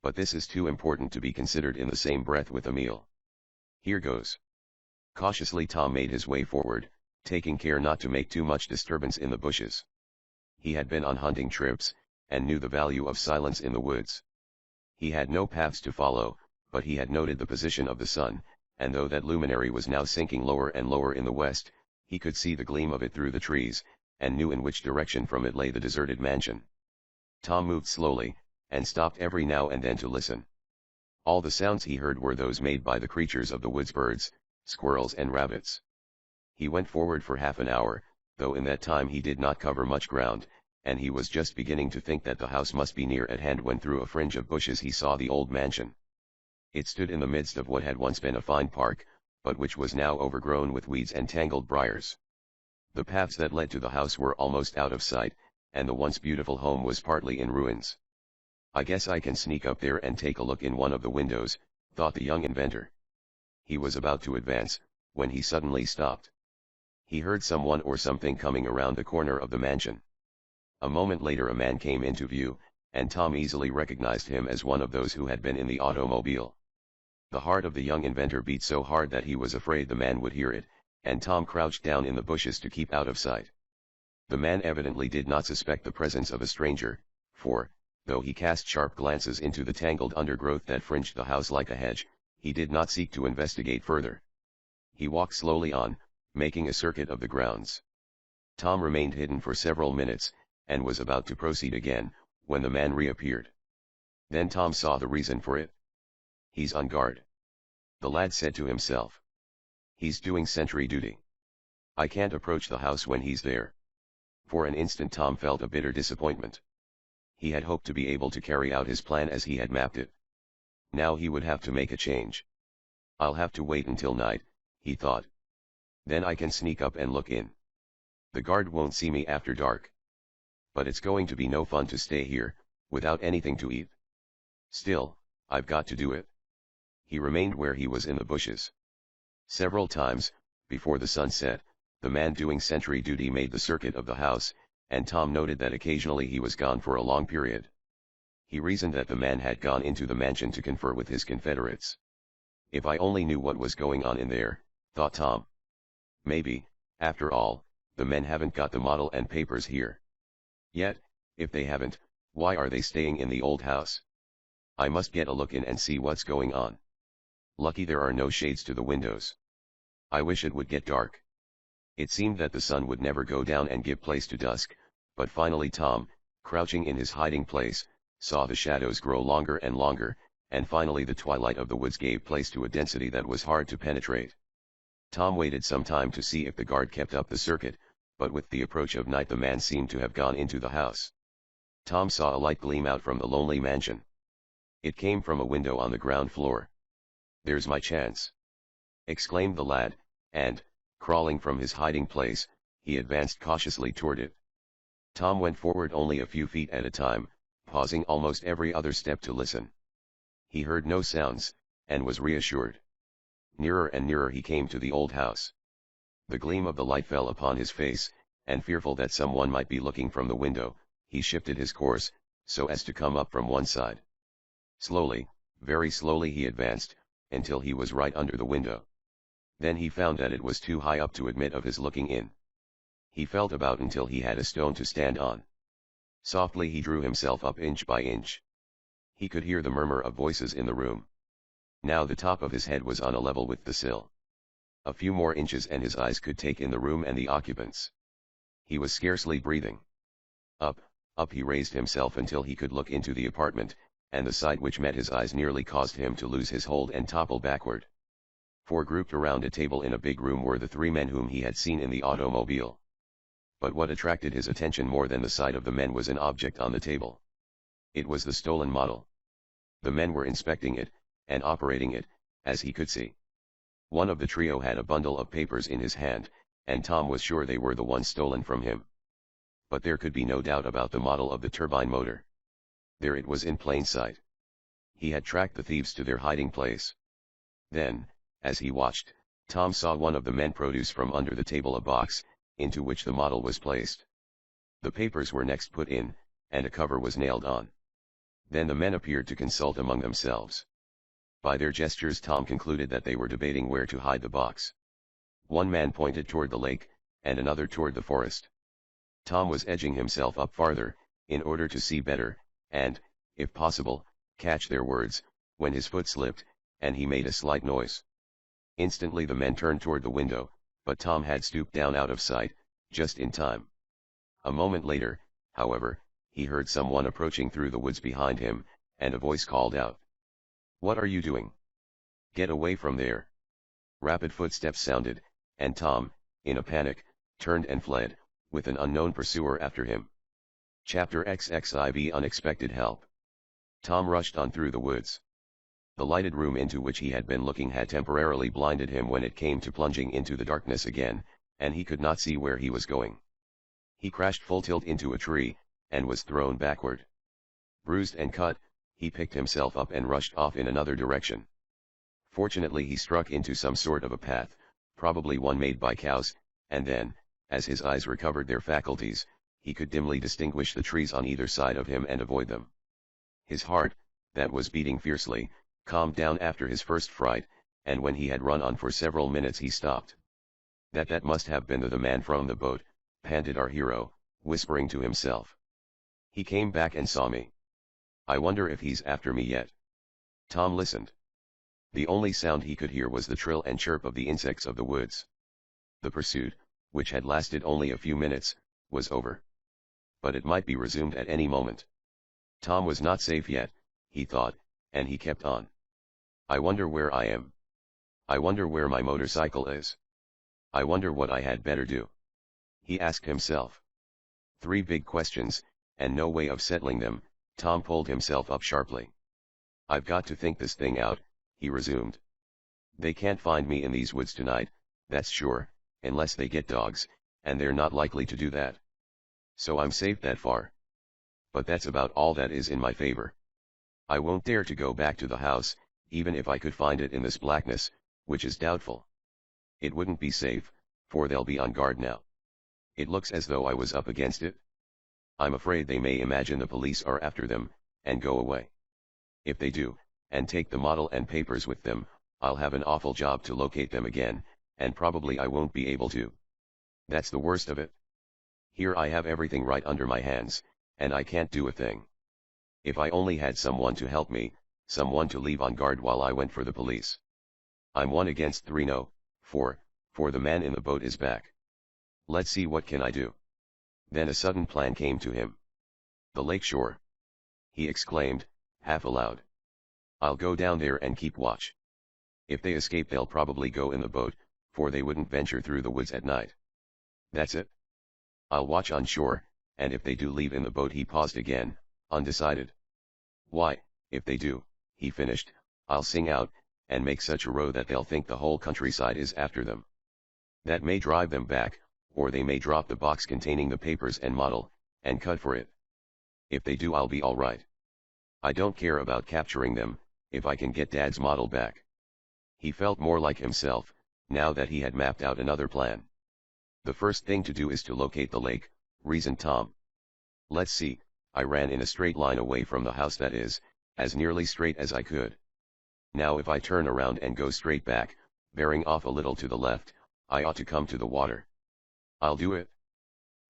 But this is too important to be considered in the same breath with a meal. Here goes." Cautiously Tom made his way forward, taking care not to make too much disturbance in the bushes. He had been on hunting trips, and knew the value of silence in the woods. He had no paths to follow, but he had noted the position of the sun, and though that luminary was now sinking lower and lower in the west, he could see the gleam of it through the trees, and knew in which direction from it lay the deserted mansion. Tom moved slowly, and stopped every now and then to listen. All the sounds he heard were those made by the creatures of the woods, birds, squirrels and rabbits. He went forward for half an hour, though in that time he did not cover much ground, and he was just beginning to think that the house must be near at hand when through a fringe of bushes he saw the old mansion. It stood in the midst of what had once been a fine park, but which was now overgrown with weeds and tangled briars. The paths that led to the house were almost out of sight, and the once beautiful home was partly in ruins. "I guess I can sneak up there and take a look in one of the windows," thought the young inventor. He was about to advance, when he suddenly stopped. He heard someone or something coming around the corner of the mansion. A moment later a man came into view, and Tom easily recognized him as one of those who had been in the automobile. The heart of the young inventor beat so hard that he was afraid the man would hear it, and Tom crouched down in the bushes to keep out of sight. The man evidently did not suspect the presence of a stranger, for, though he cast sharp glances into the tangled undergrowth that fringed the house like a hedge, he did not seek to investigate further. He walked slowly on, making a circuit of the grounds. Tom remained hidden for several minutes, and was about to proceed again, when the man reappeared. Then Tom saw the reason for it. "He's on guard," the lad said to himself. "He's doing sentry duty. I can't approach the house when he's there." For an instant Tom felt a bitter disappointment. He had hoped to be able to carry out his plan as he had mapped it. Now he would have to make a change. "I'll have to wait until night," he thought. "Then I can sneak up and look in. The guard won't see me after dark. But it's going to be no fun to stay here, without anything to eat. Still, I've got to do it." He remained where he was in the bushes. Several times, before the sun set, the man doing sentry duty made the circuit of the house, and Tom noted that occasionally he was gone for a long period. He reasoned that the man had gone into the mansion to confer with his confederates. "If I only knew what was going on in there," thought Tom. "Maybe, after all, the men haven't got the model and papers here. Yet, if they haven't, why are they staying in the old house? I must get a look in and see what's going on. Lucky there are no shades to the windows. I wish it would get dark." It seemed that the sun would never go down and give place to dusk, but finally Tom, crouching in his hiding place, saw the shadows grow longer and longer, and finally the twilight of the woods gave place to a density that was hard to penetrate. Tom waited some time to see if the guard kept up the circuit, but with the approach of night the man seemed to have gone into the house. Tom saw a light gleam out from the lonely mansion. It came from a window on the ground floor. "There's my chance," exclaimed the lad, and, crawling from his hiding place, he advanced cautiously toward it. Tom went forward only a few feet at a time, pausing almost every other step to listen. He heard no sounds, and was reassured. Nearer and nearer he came to the old house. The gleam of the light fell upon his face, and fearful that someone might be looking from the window, he shifted his course, so as to come up from one side. Slowly, very slowly he advanced, until he was right under the window. Then he found that it was too high up to admit of his looking in. He felt about until he had a stone to stand on. Softly he drew himself up inch by inch. He could hear the murmur of voices in the room. Now the top of his head was on a level with the sill. A few more inches and his eyes could take in the room and the occupants. He was scarcely breathing. Up he raised himself until he could look into the apartment, and the sight which met his eyes nearly caused him to lose his hold and topple backward. For grouped around a table in a big room were the three men whom he had seen in the automobile. But what attracted his attention more than the sight of the men was an object on the table. It was the stolen model. The men were inspecting it, and operating it, as he could see. One of the trio had a bundle of papers in his hand, and Tom was sure they were the ones stolen from him. But there could be no doubt about the model of the turbine motor. There it was in plain sight. He had tracked the thieves to their hiding place. Then, as he watched, Tom saw one of the men produce from under the table a box, into which the model was placed. The papers were next put in, and a cover was nailed on. Then the men appeared to consult among themselves. By their gestures Tom concluded that they were debating where to hide the box. One man pointed toward the lake, and another toward the forest. Tom was edging himself up farther, in order to see better, and, if possible, catch their words, when his foot slipped, and he made a slight noise. Instantly the men turned toward the window, but Tom had stooped down out of sight, just in time. A moment later, however, he heard someone approaching through the woods behind him, and a voice called out, "What are you doing? Get away from there!" Rapid footsteps sounded, and Tom, in a panic, turned and fled, with an unknown pursuer after him. Chapter XXIV Unexpected Help. Tom rushed on through the woods. The lighted room into which he had been looking had temporarily blinded him when it came to plunging into the darkness again, and he could not see where he was going. He crashed full tilt into a tree, and was thrown backward. Bruised and cut, he picked himself up and rushed off in another direction. Fortunately he struck into some sort of a path, probably one made by cows, and then, as his eyes recovered their faculties, he could dimly distinguish the trees on either side of him and avoid them. His heart, that was beating fiercely, calmed down after his first fright, and when he had run on for several minutes he stopped. That must have been the man from the boat," panted our hero, whispering to himself. "He came back and saw me. I wonder if he's after me yet." Tom listened. The only sound he could hear was the trill and chirp of the insects of the woods. The pursuit, which had lasted only a few minutes, was over. but it might be resumed at any moment. Tom was not safe yet, he thought, and he kept on. I wonder where I am. I wonder where my motorcycle is. I wonder what I had better do. He asked himself. 3 big questions, and no way of settling them. Tom pulled himself up sharply. I've got to think this thing out, he resumed. They can't find me in these woods tonight, that's sure, unless they get dogs, and they're not likely to do that. So I'm safe that far. But that's about all that is in my favor. I won't dare to go back to the house, even if I could find it in this blackness, which is doubtful. It wouldn't be safe, for they'll be on guard now. It looks as though I was up against it. I'm afraid they may imagine the police are after them, and go away. If they do, and take the model and papers with them, I'll have an awful job to locate them again, and probably I won't be able to. That's the worst of it. Here I have everything right under my hands, and I can't do a thing. If I only had someone to help me, someone to leave on guard while I went for the police. I'm 1 against 3, no, 4, for the man in the boat is back. Let's see what can I do. Then a sudden plan came to him. The lake shore. He exclaimed, half aloud. I'll go down there and keep watch. If they escape they'll probably go in the boat, for they wouldn't venture through the woods at night. That's it. I'll watch on shore, and if they do leave in the boat. He paused again, undecided. Why, if they do, he finished, I'll sing out, and make such a row that they'll think the whole countryside is after them. That may drive them back, or they may drop the box containing the papers and model, and cut for it. If they do I'll be all right. I don't care about capturing them, if I can get Dad's model back. He felt more like himself, now that he had mapped out another plan. The first thing to do is to locate the lake, reasoned Tom. Let's see, I ran in a straight line away from the house, that is, as nearly straight as I could. Now if I turn around and go straight back, bearing off a little to the left, I ought to come to the water. I'll do it.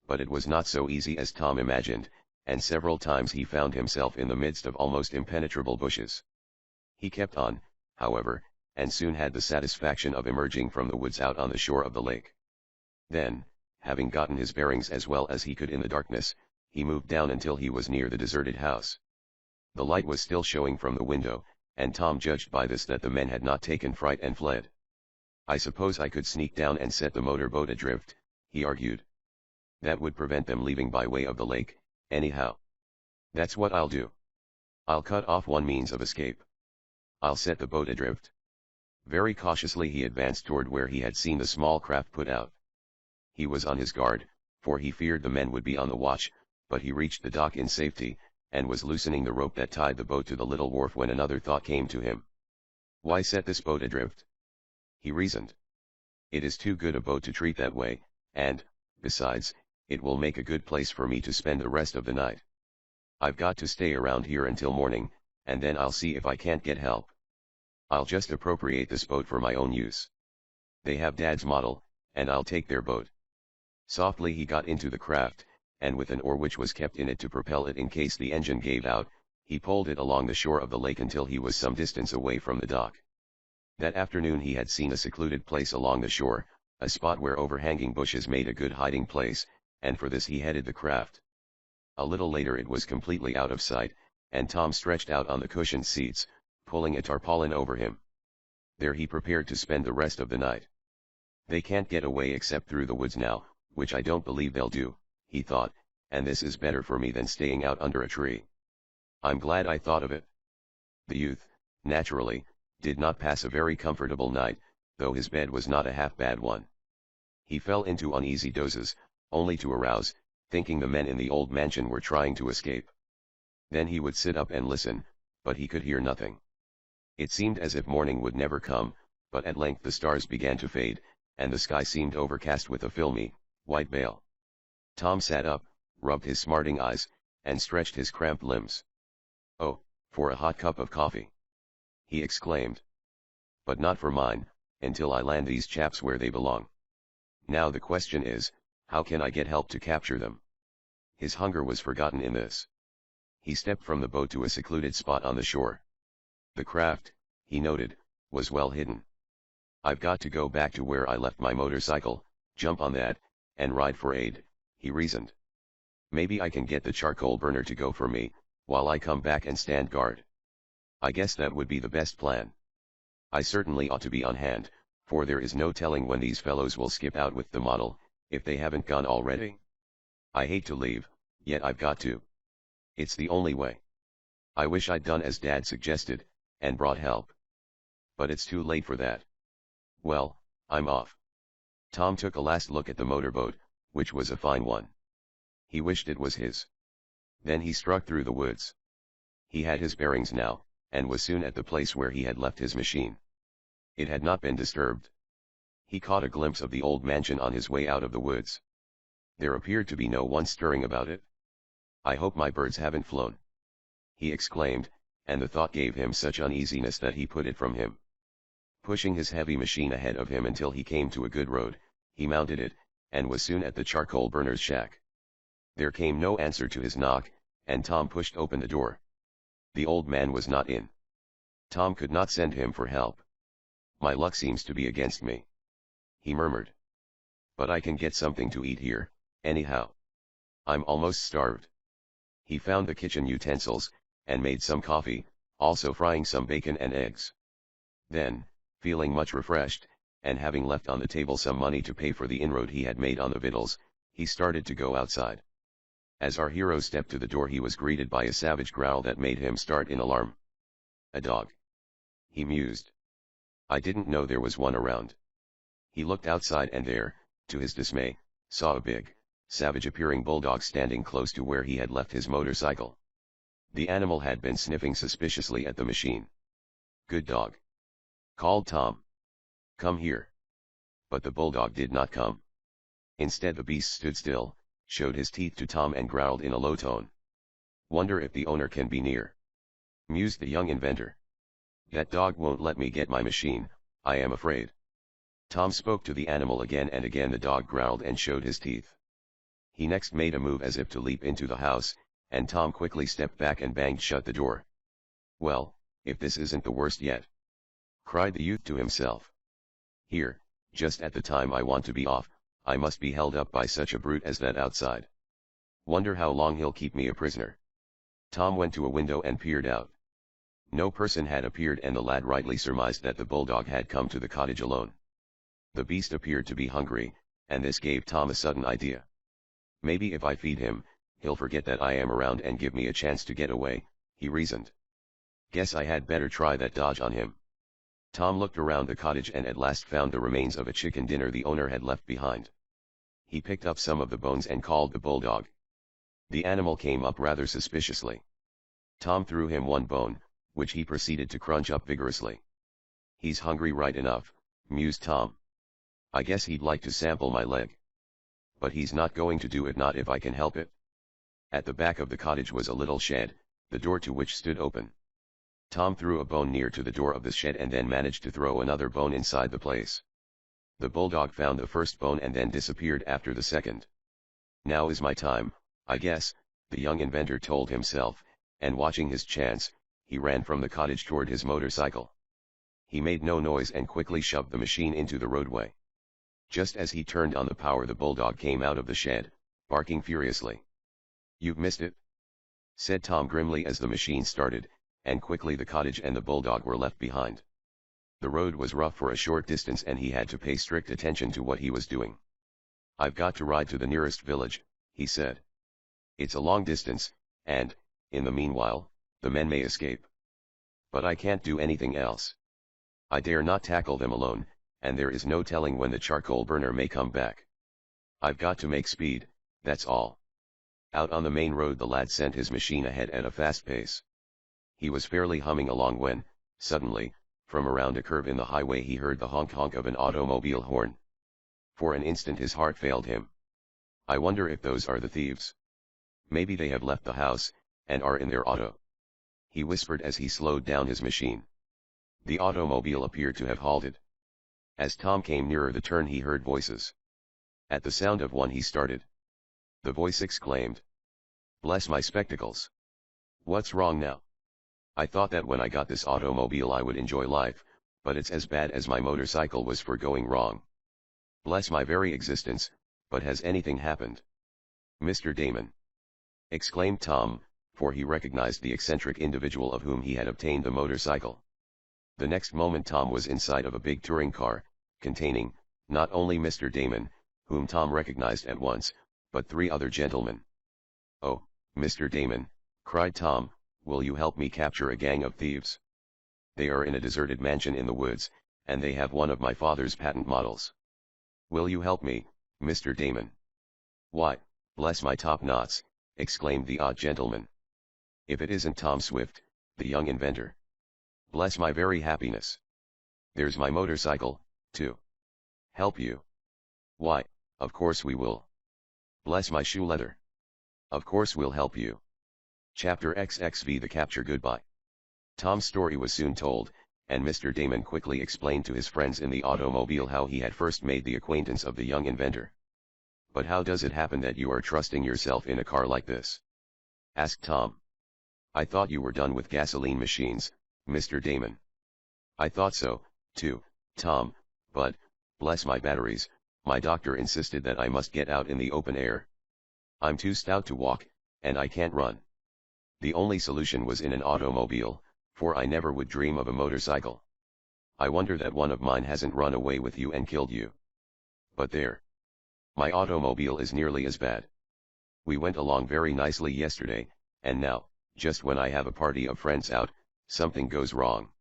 But it was not so easy as Tom imagined, and several times he found himself in the midst of almost impenetrable bushes. He kept on, however, and soon had the satisfaction of emerging from the woods out on the shore of the lake. Then, having gotten his bearings as well as he could in the darkness, he moved down until he was near the deserted house. The light was still showing from the window, and Tom judged by this that the men had not taken fright and fled. I suppose I could sneak down and set the motor boat adrift, he argued. That would prevent them leaving by way of the lake, anyhow. That's what I'll do. I'll cut off one means of escape. I'll set the boat adrift. Very cautiously he advanced toward where he had seen the small craft put out. He was on his guard, for he feared the men would be on the watch, but he reached the dock in safety, and was loosening the rope that tied the boat to the little wharf when another thought came to him. Why set this boat adrift? He reasoned. It is too good a boat to treat that way, and, besides, it will make a good place for me to spend the rest of the night. I've got to stay around here until morning, and then I'll see if I can't get help. I'll just appropriate this boat for my own use. They have Dad's model, and I'll take their boat. Softly he got into the craft, and with an oar which was kept in it to propel it in case the engine gave out, he pulled it along the shore of the lake until he was some distance away from the dock. That afternoon he had seen a secluded place along the shore, a spot where overhanging bushes made a good hiding place, and for this he headed the craft. A little later it was completely out of sight, and Tom stretched out on the cushioned seats, pulling a tarpaulin over him. There he prepared to spend the rest of the night. They can't get away except through the woods now, which I don't believe they'll do, he thought, and this is better for me than staying out under a tree. I'm glad I thought of it. The youth, naturally, did not pass a very comfortable night, though his bed was not a half-bad one. He fell into uneasy dozes, only to arouse, thinking the men in the old mansion were trying to escape. Then he would sit up and listen, but he could hear nothing. It seemed as if morning would never come, but at length the stars began to fade, and the sky seemed overcast with a filmy, white veil. Tom sat up, rubbed his smarting eyes, and stretched his cramped limbs. "Oh, for a hot cup of coffee!" he exclaimed. "But not for mine, until I land these chaps where they belong. Now the question is, how can I get help to capture them?" His hunger was forgotten in this. He stepped from the boat to a secluded spot on the shore. The craft, he noted, was well hidden. "I've got to go back to where I left my motorcycle, jump on that, and ride for aid," he reasoned. Maybe I can get the charcoal burner to go for me, while I come back and stand guard. I guess that would be the best plan. I certainly ought to be on hand, for there is no telling when these fellows will skip out with the model, if they haven't gone already. I hate to leave, yet I've got to. It's the only way. I wish I'd done as Dad suggested, and brought help. But it's too late for that. Well, I'm off. Tom took a last look at the motorboat, which was a fine one. He wished it was his. Then he struck through the woods. He had his bearings now, and was soon at the place where he had left his machine. It had not been disturbed. He caught a glimpse of the old mansion on his way out of the woods. There appeared to be no one stirring about it. I hope my birds haven't flown, he exclaimed, and the thought gave him such uneasiness that he put it from him. Pushing his heavy machine ahead of him until he came to a good road, he mounted it, and was soon at the charcoal burner's shack. There came no answer to his knock, and Tom pushed open the door. The old man was not in. Tom could not send him for help. My luck seems to be against me, he murmured. But I can get something to eat here, anyhow. I'm almost starved. He found the kitchen utensils, and made some coffee, also frying some bacon and eggs. Then, feeling much refreshed, and having left on the table some money to pay for the inroad he had made on the victuals, he started to go outside. As our hero stepped to the door, he was greeted by a savage growl that made him start in alarm. A dog, he mused. I didn't know there was one around. He looked outside and there, to his dismay, saw a big, savage-appearing bulldog standing close to where he had left his motorcycle. The animal had been sniffing suspiciously at the machine. Good dog, called Tom. Come here. But the bulldog did not come. Instead, the beast stood still, showed his teeth to Tom and growled in a low tone. Wonder if the owner can be near, mused the young inventor. That dog won't let me get my machine, I am afraid. Tom spoke to the animal again, and again the dog growled and showed his teeth. He next made a move as if to leap into the house, and Tom quickly stepped back and banged shut the door. Well, if this isn't the worst yet, cried the youth to himself. Here, just at the time I want to be off, I must be held up by such a brute as that outside. Wonder how long he'll keep me a prisoner. Tom went to a window and peered out. No person had appeared, and the lad rightly surmised that the bulldog had come to the cottage alone. The beast appeared to be hungry, and this gave Tom a sudden idea. Maybe if I feed him, he'll forget that I am around and give me a chance to get away, he reasoned. Guess I had better try that dodge on him. Tom looked around the cottage and at last found the remains of a chicken dinner the owner had left behind. He picked up some of the bones and called the bulldog. The animal came up rather suspiciously. Tom threw him one bone, which he proceeded to crunch up vigorously. He's hungry right enough, mused Tom. I guess he'd like to sample my leg. But he's not going to do it, not if I can help it. At the back of the cottage was a little shed, the door to which stood open. Tom threw a bone near to the door of the shed and then managed to throw another bone inside the place. The bulldog found the first bone and then disappeared after the second. Now is my time, I guess, the young inventor told himself, and watching his chance, he ran from the cottage toward his motorcycle. He made no noise and quickly shoved the machine into the roadway. Just as he turned on the power, the bulldog came out of the shed, barking furiously. You've missed it, said Tom grimly as the machine started, and quickly the cottage and the bulldog were left behind. The road was rough for a short distance and he had to pay strict attention to what he was doing. I've got to ride to the nearest village, he said. It's a long distance, and, in the meanwhile, the men may escape. But I can't do anything else. I dare not tackle them alone, and there is no telling when the charcoal burner may come back. I've got to make speed, that's all. Out on the main road the lad sent his machine ahead at a fast pace. He was fairly humming along when, suddenly, from around a curve in the highway he heard the honk-honk of an automobile horn. For an instant his heart failed him. I wonder if those are the thieves. Maybe they have left the house, and are in their auto, he whispered as he slowed down his machine. The automobile appeared to have halted. As Tom came nearer the turn he heard voices. At the sound of one he started. The voice exclaimed, "Bless my spectacles! What's wrong now? I thought that when I got this automobile I would enjoy life, but it's as bad as my motorcycle was for going wrong. Bless my very existence, but has anything happened? Mr. Damon." exclaimed Tom, for he recognized the eccentric individual of whom he had obtained the motorcycle. The next moment Tom was inside of a big touring car, containing, not only Mr. Damon, whom Tom recognized at once, but 3 other gentlemen. "Oh, Mr. Damon," cried Tom, "will you help me capture a gang of thieves? They are in a deserted mansion in the woods, and they have one of my father's patent models. Will you help me, Mr. Damon?" "Why, bless my top knots," exclaimed the odd gentleman. "If it isn't Tom Swift, the young inventor. Bless my very happiness. There's my motorcycle, too. Help you? Why, of course we will. Bless my shoe leather. Of course we'll help you." Chapter XXV The Capture Goodbye. Tom's story was soon told, and Mr. Damon quickly explained to his friends in the automobile how he had first made the acquaintance of the young inventor. "But how does it happen that you are trusting yourself in a car like this?" asked Tom. "I thought you were done with gasoline machines, Mr. Damon." "I thought so, too, Tom, but, bless my batteries, my doctor insisted that I must get out in the open air. I'm too stout to walk, and I can't run. The only solution was in an automobile, for I never would dream of a motorcycle. I wonder that one of mine hasn't run away with you and killed you. But there. My automobile is nearly as bad. We went along very nicely yesterday, and now, just when I have a party of friends out, something goes wrong.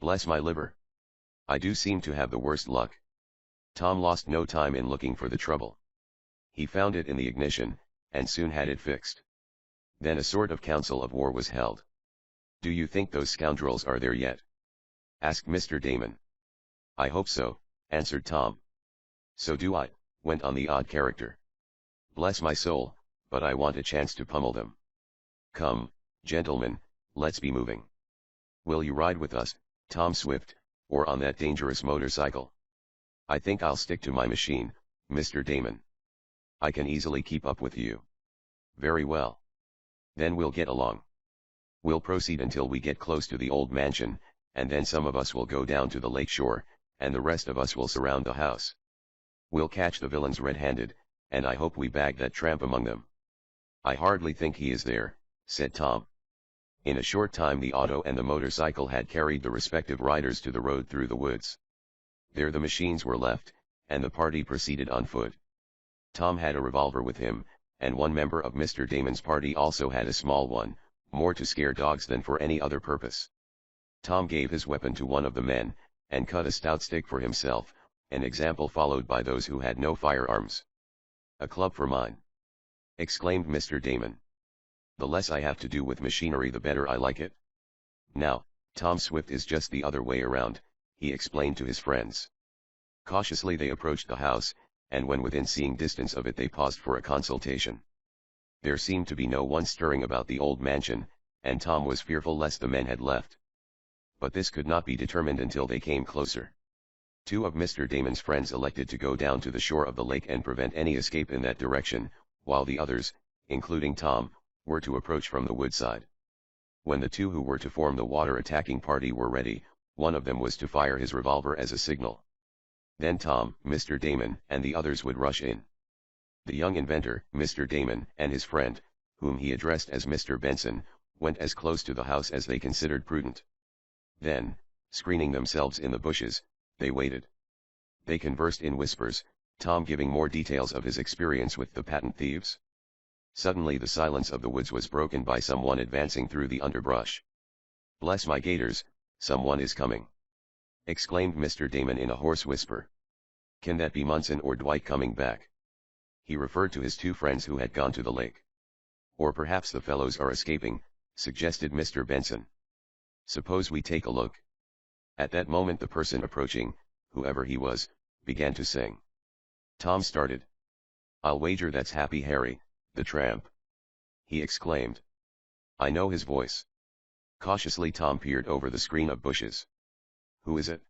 Bless my liver. I do seem to have the worst luck." Tom lost no time in looking for the trouble. He found it in the ignition, and soon had it fixed. Then a sort of council of war was held. "Do you think those scoundrels are there yet?" asked Mr. Damon. "I hope so," answered Tom. "So do I," went on the odd character. "Bless my soul, but I want a chance to pummel them. Come, gentlemen, let's be moving. Will you ride with us, Tom Swift, or on that dangerous motorcycle?" "I think I'll stick to my machine, Mr. Damon. I can easily keep up with you." "Very well. Then we'll get along. We'll proceed until we get close to the old mansion, and then some of us will go down to the lake shore, and the rest of us will surround the house. We'll catch the villains red-handed, and I hope we bag that tramp among them." "I hardly think he is there," said Tom. In a short time the auto and the motorcycle had carried the respective riders to the road through the woods. There the machines were left, and the party proceeded on foot. Tom had a revolver with him, and one member of Mr. Damon's party also had a small one, more to scare dogs than for any other purpose. Tom gave his weapon to one of the men, and cut a stout stick for himself, an example followed by those who had no firearms. "A club for mine," exclaimed Mr. Damon. "The less I have to do with machinery the better I like it. Now, Tom Swift is just the other way around," he explained to his friends. Cautiously they approached the house, and when within seeing distance of it they paused for a consultation. There seemed to be no one stirring about the old mansion, and Tom was fearful lest the men had left. But this could not be determined until they came closer. 2 of Mr. Damon's friends elected to go down to the shore of the lake and prevent any escape in that direction, while the others, including Tom, were to approach from the woodside. When the 2 who were to form the water-attacking party were ready, one of them was to fire his revolver as a signal. Then Tom, Mr. Damon, and the others would rush in. The young inventor, Mr. Damon, and his friend, whom he addressed as Mr. Benson, went as close to the house as they considered prudent. Then, screening themselves in the bushes, they waited. They conversed in whispers, Tom giving more details of his experience with the patent thieves. Suddenly the silence of the woods was broken by someone advancing through the underbrush. "Bless my gaiters, someone is coming!" exclaimed Mr. Damon in a hoarse whisper. "Can that be Munson or Dwight coming back?" He referred to his 2 friends who had gone to the lake. "Or perhaps the fellows are escaping," suggested Mr. Benson. "Suppose we take a look." At that moment the person approaching, whoever he was, began to sing. Tom started. "I'll wager that's Happy Harry, the tramp," he exclaimed. "I know his voice." Cautiously Tom peered over the screen of bushes. "Who is it?"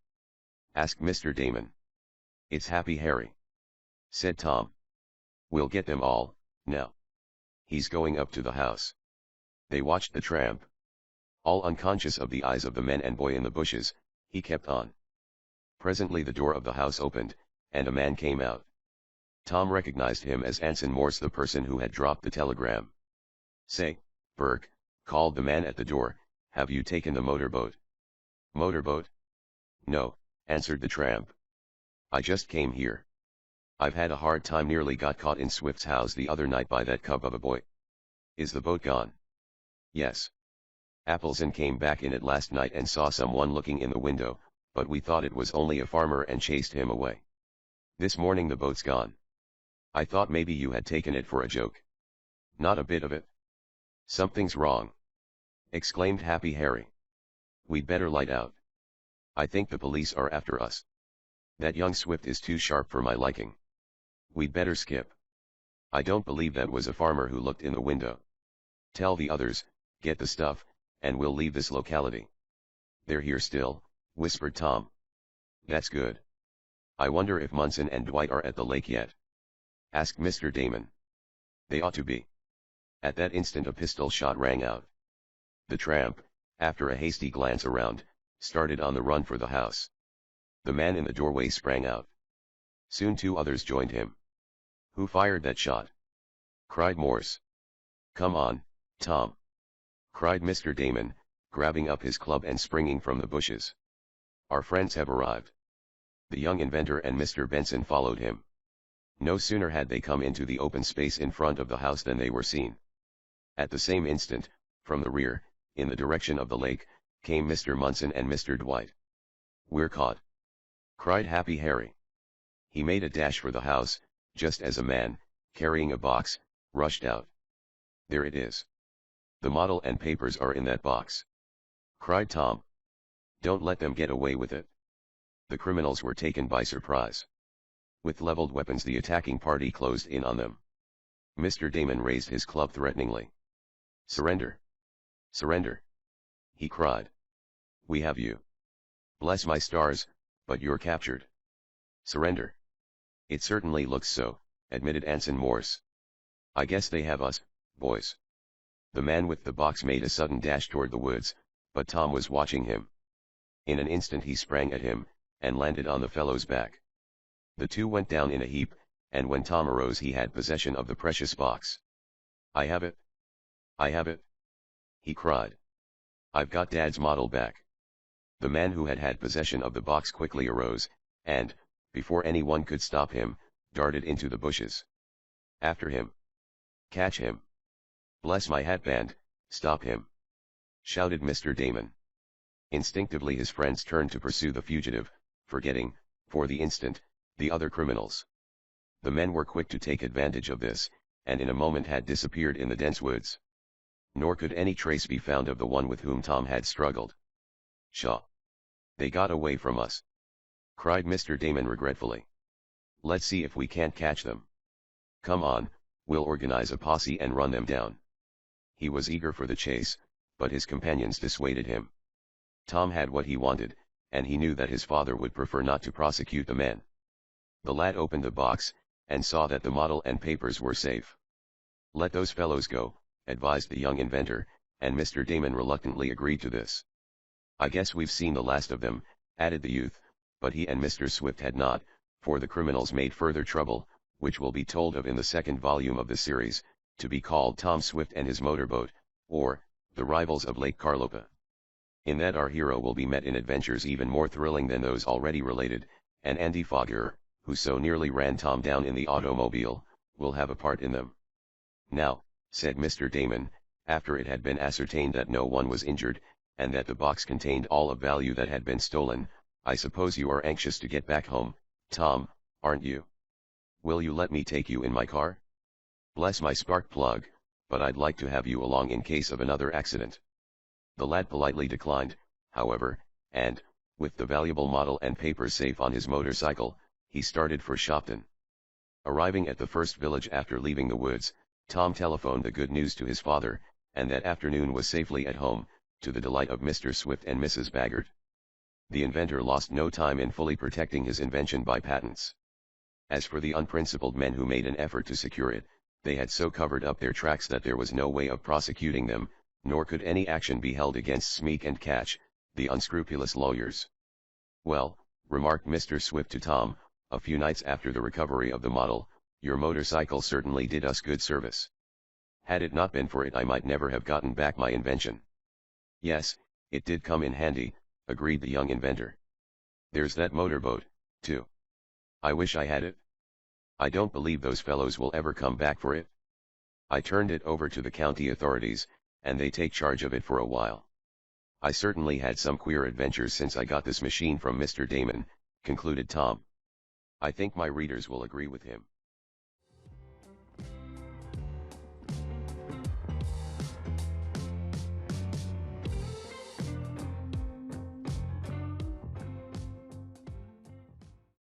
asked Mr. Damon. "It's Happy Harry," said Tom. "We'll get them all, now. He's going up to the house." They watched the tramp. All unconscious of the eyes of the men and boy in the bushes, he kept on. Presently the door of the house opened, and a man came out. Tom recognized him as Anson Morse, the person who had dropped the telegram. "Say, Burke," called the man at the door, "have you taken the motorboat?" "Motorboat? No," answered the tramp. "I just came here. I've had a hard time, nearly got caught in Swift's house the other night by that cub of a boy." "Is the boat gone?" "Yes. Appleson came back in it last night and saw someone looking in the window, but we thought it was only a farmer and chased him away. This morning the boat's gone. I thought maybe you had taken it for a joke." "Not a bit of it. Something's wrong," exclaimed Happy Harry. "We'd better light out. I think the police are after us. That young Swift is too sharp for my liking. We'd better skip. I don't believe that was a farmer who looked in the window. Tell the others, get the stuff, and we'll leave this locality." "They're here still," whispered Tom. "That's good. I wonder if Munson and Dwight are at the lake yet?" asked Mr. Damon. "They ought to be." At that instant a pistol shot rang out. The tramp, after a hasty glance around, started on the run for the house. The man in the doorway sprang out. Soon 2 others joined him. "Who fired that shot?" cried Morse. "Come on, Tom!" cried Mr. Damon, grabbing up his club and springing from the bushes. "Our friends have arrived." The young inventor and Mr. Benson followed him. No sooner had they come into the open space in front of the house than they were seen. At the same instant, from the rear, in the direction of the lake, came Mr. Munson and Mr. Dwight. "We're caught!" cried Happy Harry. He made a dash for the house, just as a man, carrying a box, rushed out. "There it is. The model and papers are in that box," cried Tom. "Don't let them get away with it." The criminals were taken by surprise. With leveled weapons the attacking party closed in on them. Mr. Damon raised his club threateningly. "Surrender! Surrender!" he cried. "We have you." "Bless my stars, but you're captured." "Surrender!" "It certainly looks so," admitted Anson Morse. "I guess they have us, boys." The man with the box made a sudden dash toward the woods, but Tom was watching him. In an instant he sprang at him, and landed on the fellow's back. The 2 went down in a heap, and when Tom arose he had possession of the precious box. "I have it! I have it!" he cried. "I've got Dad's model back." The man who had had possession of the box quickly arose, and, before anyone could stop him, darted into the bushes. "After him! Catch him! Bless my hatband, stop him!" shouted Mr. Damon. Instinctively his friends turned to pursue the fugitive, forgetting, for the instant, the other criminals. The men were quick to take advantage of this, and in a moment had disappeared in the dense woods. Nor could any trace be found of the one with whom Tom had struggled. "Pshaw! They got away from us!" cried Mr. Damon regretfully. "Let's see if we can't catch them. Come on, we'll organize a posse and run them down." He was eager for the chase, but his companions dissuaded him. Tom had what he wanted, and he knew that his father would prefer not to prosecute the men. The lad opened the box, and saw that the model and papers were safe. "Let those fellows go," advised the young inventor, and Mr. Damon reluctantly agreed to this. "I guess we've seen the last of them," added the youth, but he and Mr. Swift had not, for the criminals made further trouble, which will be told of in the 2nd volume of the series, to be called Tom Swift and His Motorboat, or, The Rivals of Lake Carlopa. In that our hero will be met in adventures even more thrilling than those already related, and Andy Foger, who so nearly ran Tom down in the automobile, will have a part in them. "Now," said Mr. Damon, after it had been ascertained that no one was injured, and that the box contained all of value that had been stolen, "I suppose you are anxious to get back home, Tom, aren't you? Will you let me take you in my car? Bless my spark plug, but I'd like to have you along in case of another accident." The lad politely declined, however, and, with the valuable model and papers safe on his motorcycle, he started for Shopton. Arriving at the first village after leaving the woods, Tom telephoned the good news to his father, and that afternoon was safely at home, to the delight of Mr. Swift and Mrs. Baggert. The inventor lost no time in fully protecting his invention by patents. As for the unprincipled men who made an effort to secure it, they had so covered up their tracks that there was no way of prosecuting them, nor could any action be held against Smeek and Catch, the unscrupulous lawyers. "Well," remarked Mr. Swift to Tom, a few nights after the recovery of the model, "your motorcycle certainly did us good service." Had it not been for it, I might never have gotten back my invention. Yes, it did come in handy, agreed the young inventor. There's that motorboat, too. I wish I had it. I don't believe those fellows will ever come back for it. I turned it over to the county authorities, and they take charge of it for a while. I certainly had some queer adventures since I got this machine from Mr. Damon, concluded Tom. I think my readers will agree with him.